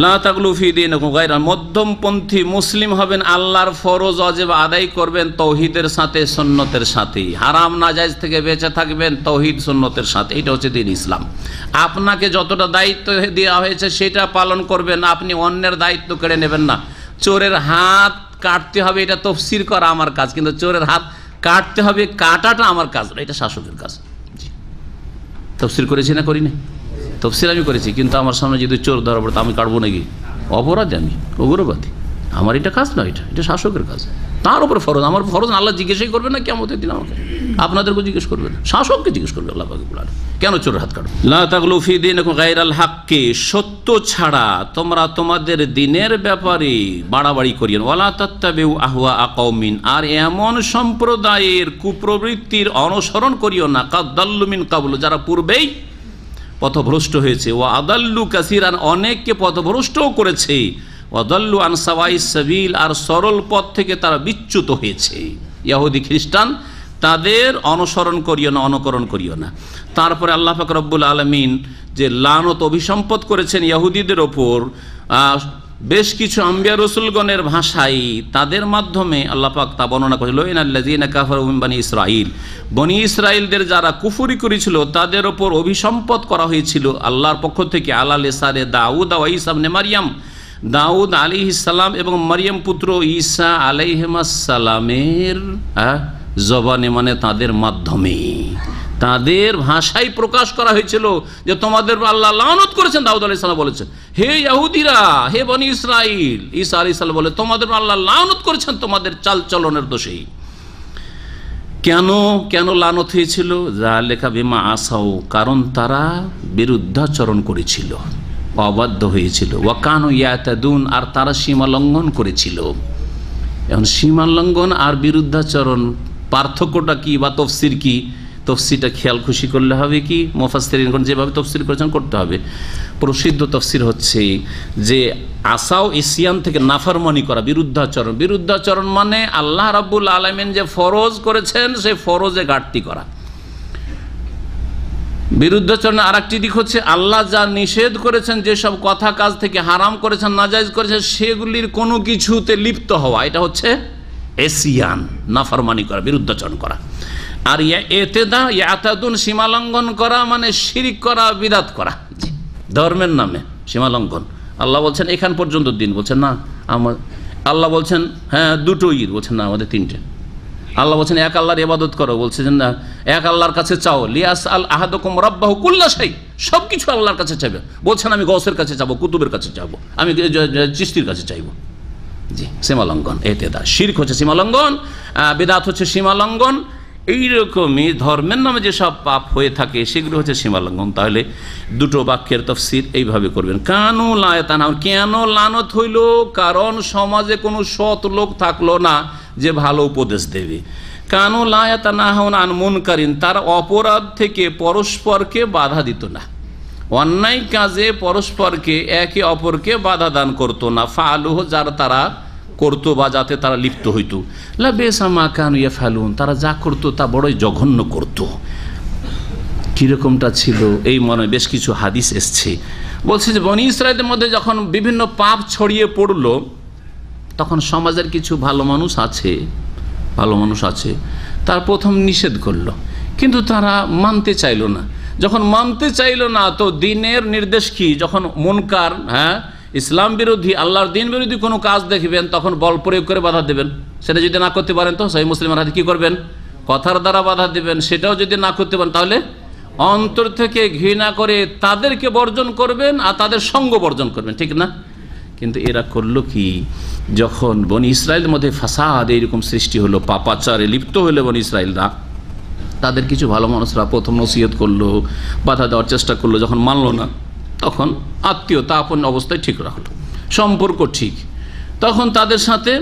লা তাগলু ফি দীনিকুম গায়রা, মধ্যমপন্থী মুসলিম হবেন, আল্লাহর ফরজ ওয়াজিব আদায় করবেন তৌহিদের সাথে, সুন্নতের সাথে, হারাম নাজায়েজ থেকে বেঁচে থাকবেন তৌহিদ সুন্নতের সাথে। এটা হচ্ছে দ্বীন ইসলাম। আপনাকে যতটা দায়িত্ব দেওয়া হয়েছে সেটা পালন করবেন, আপনি অন্যের দায়িত্ব কেড়ে নেবেন না। চোরের হাত কাটতে হবে এটা তাফসীর করা আমার কাজ, কিন্তু চোরের হাত কাটতে হবে কাটাটা আমার কাজ না, এটা শাসকের কাজ। তাফসীর করেছি না করি না? তাফসীর আমি করেছি, কিন্তু আমার সামনে যদি চোর ধরা পড়ে আমি কাটবো নাকি? অপরাধী, আমি উগ্রবাদী, আমার এটা কাজ না, এটা শাসকের কাজ। তার উপরে ফরজ, আমার ফরজ আল্লাহ জিজ্ঞেসই করবে না কিয়ামতের দিন আমাকে, আপনাদেরকে জিজ্ঞেস করবে না, শাসককে জিজ্ঞেস করবে আল্লাহ পাক বলেন কেন চোরের হাত কাটবে। লা তাগলু ফি দীনিকুম গায়রাল হাক্কি, সত্য ছাড়া তোমরা তোমাদের দ্বীনের ব্যাপারে বাড়াবাড়ি করিও না। ওয়ালা তাত্তাবিউ আহওয়া কওমিন, আর এমন সম্প্রদায়ের কুপ্রবৃত্তির অনুসরণ করিও না, কাদ দাল্লু মিন কাবলু, যারা পূর্বেই পথভ্রষ্ট হয়েছে। ওয়া আদাল্লু কাসীরান, অনেককে পথভ্রষ্টও করেছে। ওয়া দাল্লু আন সাওয়াইস সাবিল, আর সরল পথ থেকে তারা বিচ্যুত হয়েছে। ইহুদি খ্রিস্টান, তাদের অনুসরণ করিও না, অনুকরণ করিও না। তারপরে আল্লাহ পাক রব্বুল আলামিন যে লানত অভিসম্পদ করেছেন ইহুদিদের ওপর, বেশ কিছু আম্বিয়া রসুলগণের ভাষায়, তাদের মাধ্যমে আল্লাহ পাক তা বর্ণনা করেছিল। লাযিনা কাফারু মিন বানি ইসরাঈল, বনি ইসরাইলদের যারা কুফরি করেছিল তাদের ওপর অভিসম্পদ করা হয়েছিল আল্লাহর পক্ষ থেকে, আলা লিসানে দাউদ ওয়া ঈসা ইবনে মারইয়াম, দাউদ আলাইহিস সালাম এবং মারইয়াম পুত্র ঈসা আলাইহিস সালামের জবানে, মানে তাদের মাধ্যমে, তাদের ভাষায় প্রকাশ করা হয়েছিল যে তোমাদের আল্লাহ লানত করেছেন। দাউদ আলাইহিস সালাম বলেছেন, হে ইহুদিরা, হে বনি ইসরাইল, ঈসা আলাইহিস সালাম বলে তোমাদের আল্লাহ লানত করেছেন তোমাদের চালচলনের দোষেই। কেন লানত হয়েছিল? যালিকা বিমা আসাউ, কারণ তারা বিরুদ্ধাচরণ করেছিল, অবাধ্য হয়েছিল। ওয়া কানু ইয়াতাদুন, আর তারা সীমা লঙ্ঘন করেছিল। এখন সীমা লঙ্ঘন আর বিরুদ্ধাচরণ পার্থক্যটা কি বা তাফসীর কি? তাফসীরটা খেয়াল খুশি করলে হবে কি? মুফাসসিরিনগণ যেভাবে তাফসীর করেছেন করতে হবে। প্রসিদ্ধ তাফসীর হচ্ছে যে আসাও ইসিয়ান থেকে নাফরমানি করা, বিরুদ্ধাচরণ। বিরুদ্ধাচরণ মানে আল্লাহ রাব্বুল আলামিন যে ফরজ করেছেন সেই ফরজে ঘাটতি করা। বিরুদ্ধাচরণের আরেকটি দিক হচ্ছে আল্লাহ যা নিষেধ করেছেন, যেসব কথা কাজ থেকে হারাম করেছেন, নাজায়েজ করেছেন, সেগুলির কোনো কিছুতে লিপ্ত হওয়া, এটা হচ্ছে এসিয়ান, নাফরমানি করা, বিরুদ্ধাচরণ করা। আর এতেদা ইয়াতাদুন, সীমালঙ্ঘন করা মানে শিরিক করা, বিদআত করা, ধর্মের নামে সীমালঙ্ঘন। আল্লাহ বলছেন এখান পর্যন্ত দিন, বলছেন না আমার, আল্লাহ বলছেন হ্যাঁ দুটো ঈদ, বলছেন না আমাদের তিনটে। আল্লাহ বলছেন এক আল্লাহর ইবাদত করো, বলছেন না এক আল্লাহর কাছে চাও। লিয়াস আল আহাদুকুম রাব্বাহু কুল্লা শাই, সব কিছু আল্লাহর কাছে চাইবে। বলছেন আমি গৌসের কাছে চাবো, কুতুবের কাছে চাবো, আমি চিশতির কাছে চাইবো। জি, সীমালঙ্ঘন, এতেদা। শিরক হচ্ছে সীমালঙ্ঘন, বিদআত হচ্ছে সীমালঙ্ঘন। এইরকমই ধর্মের নামে যেসব পাপ হয়ে থাকে সেগুলো হচ্ছে সীমালঙ্ঘন। তাহলে দুটো বাক্যের তাফসীর এইভাবে করবেন। কানু লা ইয়াতানাহুন, কেন লানত হইল? কারণ সমাজে কোনো সৎ লোক থাকলো না যে ভালো উপদেশ দেবে। কানু লা ইয়াতানাহুন আন মুনকারিন, তার অপরাধ থেকে পরস্পরকে বাধা দিত না, অন্যায় কাজে পরস্পরকে একে অপরকে বাধা দান করতো না। ফালুহ, যার তারা করতো বা যাতে তারা লিপ্ত হইতো। লা বিসা মা কানু ইয়াফালুন, তারা যা করতো তা বড়ই জঘন্য করতো। কীরকমটা ছিল এই মনে বেশ কিছু হাদিস এসছে। বলছে যে বনি ইসরাইলের মধ্যে যখন বিভিন্ন পাপ ছড়িয়ে পড়লো, তখন সমাজের কিছু ভালো মানুষ আছে, তার প্রথম নিষেধ করলো, কিন্তু তারা মানতে চাইল না। যখন মানতে চাইল না, তো দ্বীনের নির্দেশ কি? যখন মুনকার, ইসলাম বিরোধী, আল্লাহর দ্বীন বিরোধী কোনো কাজ দেখবেন, তখন বল প্রয়োগ করে বাধা দেবেন। সেটা যদি না করতে পারেন তো সহিহ মুসলিমের হাদিস কি করবেন? কথার দ্বারা বাধা দেবেন। সেটাও যদি না করতে পারেন তাহলে অন্তর থেকে ঘৃণা করে তাদেরকে বর্জন করবেন আর তাদের সঙ্গ বর্জন করবেন, ঠিক না? কিন্তু এরা করলো কি? যখন বনি ইসরায়েলের মধ্যে ফাসাদ এইরকম সৃষ্টি হলো, পাপাচারে লিপ্ত হলো বনি ইসরায়েলরা, তাদের কিছু ভালো মানুষরা প্রথম নসিহত করলো, বাধা দেওয়ার চেষ্টা করলো। যখন মানলো না, তখন আত্মীয়তা আপন অবস্থায় ঠিক রাখলো, সম্পর্ক ঠিক, তখন তাদের সাথে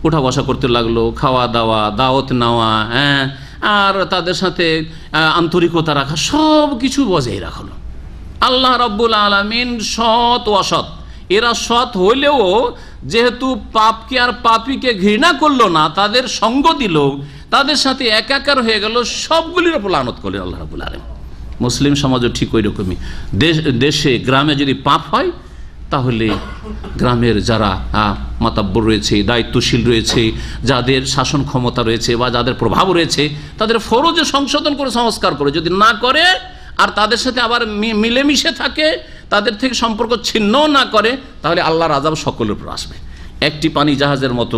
উঠা বসা করতে লাগলো, খাওয়া দাওয়া, দাওয়াত নেওয়া, আর তাদের সাথে আন্তরিকতা রাখা, সব কিছু বজায় রাখলো। আল্লাহ রাব্বুল আলামিন সৎ ও অসৎ, এরা সৎ হইলেও যেহেতু পাপকে আর পাপীকে ঘৃণা করলো না, তাদের সঙ্গ দিল, তাদের সাথে একাকার হয়ে গেল, সবগুলির উপর লানত করলেন আল্লাহ রাব্বুল আলামিন। মুসলিম সমাজও ঠিক ওই রকমই, দেশে গ্রামে যদি পাপ হয় তাহলে গ্রামের যারা মাতাব্বর রয়েছে, দায়িত্বশীল রয়েছে, যাদের শাসন ক্ষমতা রয়েছে বা যাদের প্রভাব রয়েছে, তাদের ফরজে সংশোধন করে সংস্কার করে, যদি না করে আর তাদের সাথে আবার মিলেমিশে থাকে, তাদের থেকে সম্পর্ক ছিন্ন না করে, তাহলে আল্লাহর আযাব সকলের উপর আসবে। একটি পানি জাহাজের মতো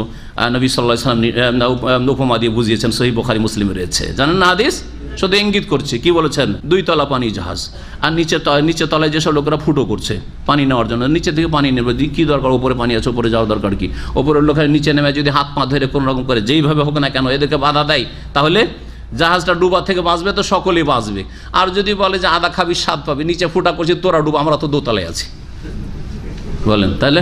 নবী সাল্লাল্লাহু আলাইহি ওয়াসাল্লাম উপমা দিয়ে বুঝিয়েছেন, সহিহ বুখারী মুসলিমে রয়েছে, জানেন না হাদিস? শুধু ইঙ্গিত করছে, কি বলেছেন? 2 তলা পানি জাহাজ, আর নিচে তলায় যেসব লোকেরা ফুটো করছে পানি নেওয়ার জন্য, নিচে থেকে পানি নেবে, কি দরকার? ওপরে পানি আছে, ওপরে যাওয়ার দরকার কি? ওপরের লোকের নিচে নেমে যদি হাত পা ধরে কোনো রকম করে যেইভাবে হোক না কেন এদেরকে বাধা দেয়, তাহলে জাহাজটা ডুবা থেকে বাঁচবে তো সকলেই বাঁচবে। আর যদি বলে যে আদা খাবি স্বাদ পাবি, নিচে ফুটা করছি তোরা ডুবা, আমরা তো দোতলায় আছি, বলেন তাহলে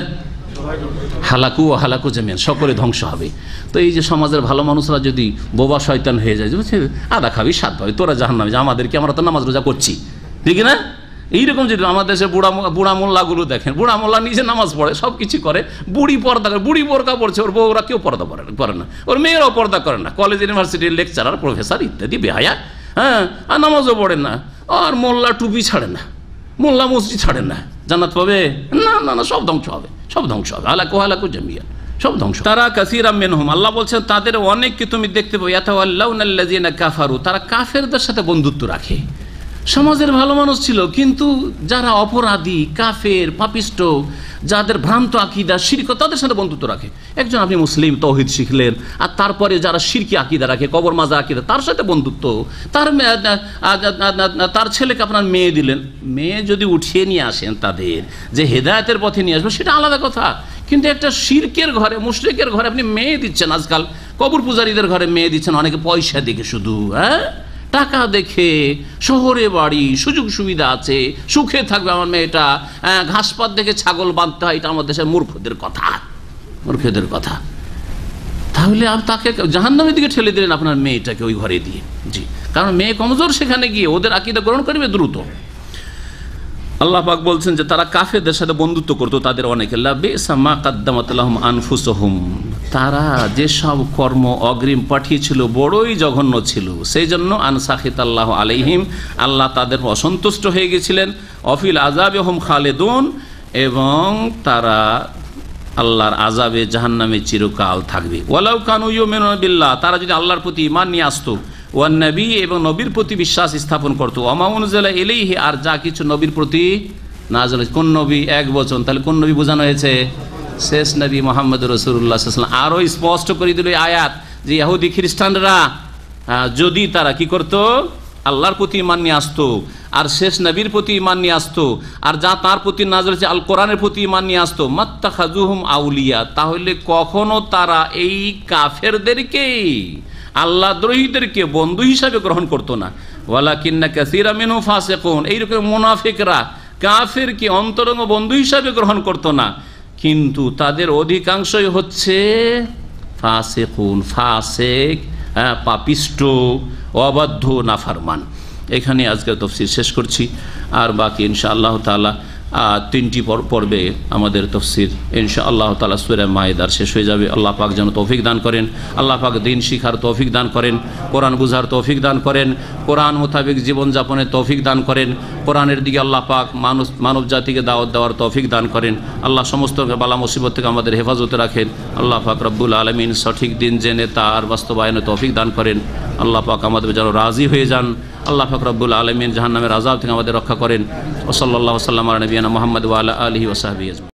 হালাকু ও হালাকু জামিয়ান, সকলে ধ্বংস হবে। তো এই যে সমাজের ভালো মানুষরা যদি বোবা শয়তান হয়ে যায়, আদা খাবি স্বাদ পাবি, তোরা জাহান্নামে যা, আমাদেরকে, আমরা তো নামাজ রোজা করছি, ঠিক না? এইরকম যদি আমাদের দেশে বুড়া মোল্লাগুলো দেখেন, বুড়া মোল্লা নিজে নামাজ পড়ে, সব কিছু করে, বুড়ি পর্দা করে, বুড়ি বোরকা পড়ছে, ওর বউরা কেউ পর্দা করে না, ওর মেয়েরাও পর্দা করে না, কলেজ ইউনিভার্সিটির লেকচারার প্রফেসর ইত্যাদি বেহায়া, হ্যাঁ, আর নামাজও পড়ে না, আর মোল্লা টুপি ছাড়ে না, মোল্লা মসজিদ ছাড়ে না, জান্নাত পাবে? না না না, সব ধ্বংস হবে, সব ধ্বংস হবে, হালাকু জামিয়ান, সব ধ্বংস। তারা কাসীরাম মিনহুম, আল্লাহ বলছেন তাদের অনেককে তুমি দেখতে পাবে, ইয়াতাওয়াল্লাউনাল্লাযিনা কাফারু, তারা কাফেরদের সাথে বন্ধুত্ব রাখে। সমাজের ভালো মানুষ ছিল, কিন্তু যারা অপরাধী, কাফের, পাপিষ্ট, যাদের ভ্রান্ত আকীদা, শিরক, তাদের সাথে বন্ধুত্ব রাখে। একজন আপনি মুসলিম, তাওহীদ শিখলেন, আর তারপরে যারা শিরকি আকীদা রাখে, কবর মাজার আকীদা, তার সাথে বন্ধুত্ব, তার ছেলেকে আপনার মেয়ে দিলেন, মেয়ে যদি উঠিয়ে নিয়ে আসেন তাদের, যে হেদায়েতের পথে নিয়ে আসবে, সেটা আলাদা কথা। কিন্তু একটা শিরকের ঘরে, মুশরিকের ঘরে আপনি মেয়ে দিচ্ছেন, আজকাল কবর পূজারীদের ঘরে মেয়ে দিচ্ছেন, অনেকে পয়সা দেখে, শুধু টাকা দেখে, শহরে বাড়ি, সুযোগ সুবিধা আছে, সুখে থাকবে আমার মেয়েটা, ঘাসপাত দেখে ছাগল বাঁধতে হয়, এটা আমাদের দেশের মূর্খদের কথা, মূর্খদের কথা। তাহলে তাকে জাহান্নামের দিকে ঠেলে দিলেন আপনার মেয়েটাকে ওই ঘরে দিয়ে। জি, কারণ মেয়ে কমজোর, সেখানে গিয়ে ওদের আকীদা গ্রহণ করবে দ্রুত। আল্লাহ পাক বলছেন যে তারা কাফেরদের সাথে বন্ধুত্ব করতো, তাদের অনেকে, লাবিসা মা কাদ্দামাত লাহুম আনফুসুহুম, তারা যেসব কর্ম অগ্রিম পাঠিয়েছিল বড়ই জঘন্য ছিল, সেই জন্য আনসাখিতাল্লাহু আলাইহিম, আল্লাহ তাদের অসন্তুষ্ট হয়ে গেছিলেন, অফিল আযাবে হুম খালিদুন, এবং তারা আল্লাহর আযাবে জাহান্নামে চিরকাল থাকবে। ওয়ালাউ কানু ইউমিনুনা বিল্লাহ, তারা যদি আল্লাহর প্রতি ঈমান নিয়ে আসতো, ওয়ান নবী, এবং নবীর প্রতি বিশ্বাস স্থাপন করতো, ওমা উনজিলা ইলাইহি, আর যা কিছু নবীর প্রতি নাযিল হয়েছে। কোন নবী? এক বচন, তাহলে কোন নবী বোঝানো হয়েছে? শেষ নবী মুহাম্মদ রাসূলুল্লাহ সাল্লাল্লাহু আলাইহি ওয়াসাল্লাম। আরও স্পষ্ট করে দিল এই আয়াত যে ইহুদি খ্রিস্টানরা যদি তারা কি করত, আল্লাহর প্রতি ঈমান নিয়ে আসতো, আর শেষ নবীর প্রতি ঈমান নিয়ে আসতো, আর যা তার প্রতি নাযিল হয়েছে আল কোরআনের প্রতি ঈমান নিয়ে আসতো, মাত্তাখাযুহুম আউলিয়া, তাহলে কখনো তারা এই কাফেরদেরকে, আল্লাহ দ্রোহীদেরকে বন্ধু হিসাবে গ্রহণ করতো না। ওয়ালাকিন্না কাসীরাম মিনহুম ফাসিকুন, এইরকম মুনাফিকরা কাফেরকে অন্তরঙ্গ বন্ধু হিসাবে গ্রহণ করতো না, কিন্তু তাদের অধিকাংশই হচ্ছে ফাসিকুন, ফাসিক, পাপিষ্ট, অবাধ্য, নাফরমান। এখানে আজকের তাফসীর শেষ করছি, আর বাকি ইনশাআল্লাহ তাআলা 3টি পর্বে আমাদের তাফসীর ইনশাআল্লাহ তাআলা সূরা মায়েদার শেষ হয়ে যাবে। আল্লাহ পাক যেন তৌফিক দান করেন, আল্লাহ পাক দ্বীন শিখার তৌফিক দান করেন, কোরআন বুঝার তৌফিক দান করেন, কোরআন মোতাবেক জীবনযাপনের তৌফিক দান করেন, কোরআনের দিকে আল্লাহ পাক মানব জাতিকে দাওয়াত দেওয়ার তৌফিক দান করেন। আল্লাহ সমস্ত বালা মুসিবত থেকে আমাদের হেফাজতে রাখেন। আল্লাহ পাক রব্বুল আলামিন সঠিক দিন জেনে তার বাস্তবায়নে তৌফিক দান করেন। আল্লাহ পাক আমাদের যেন রাজি হয়ে যান। আল্লাহ পাক রব্বুল আলামিন জাহান্নামের আযাব থেকে আমাদের রক্ষা করেন। ওয়া সাল্লাল্লাহু ওয়া সাল্লাম আলা নবিয়িনা মুহাম্মদ ওয়া আলা আলিহি ওয়া সাহবিহি।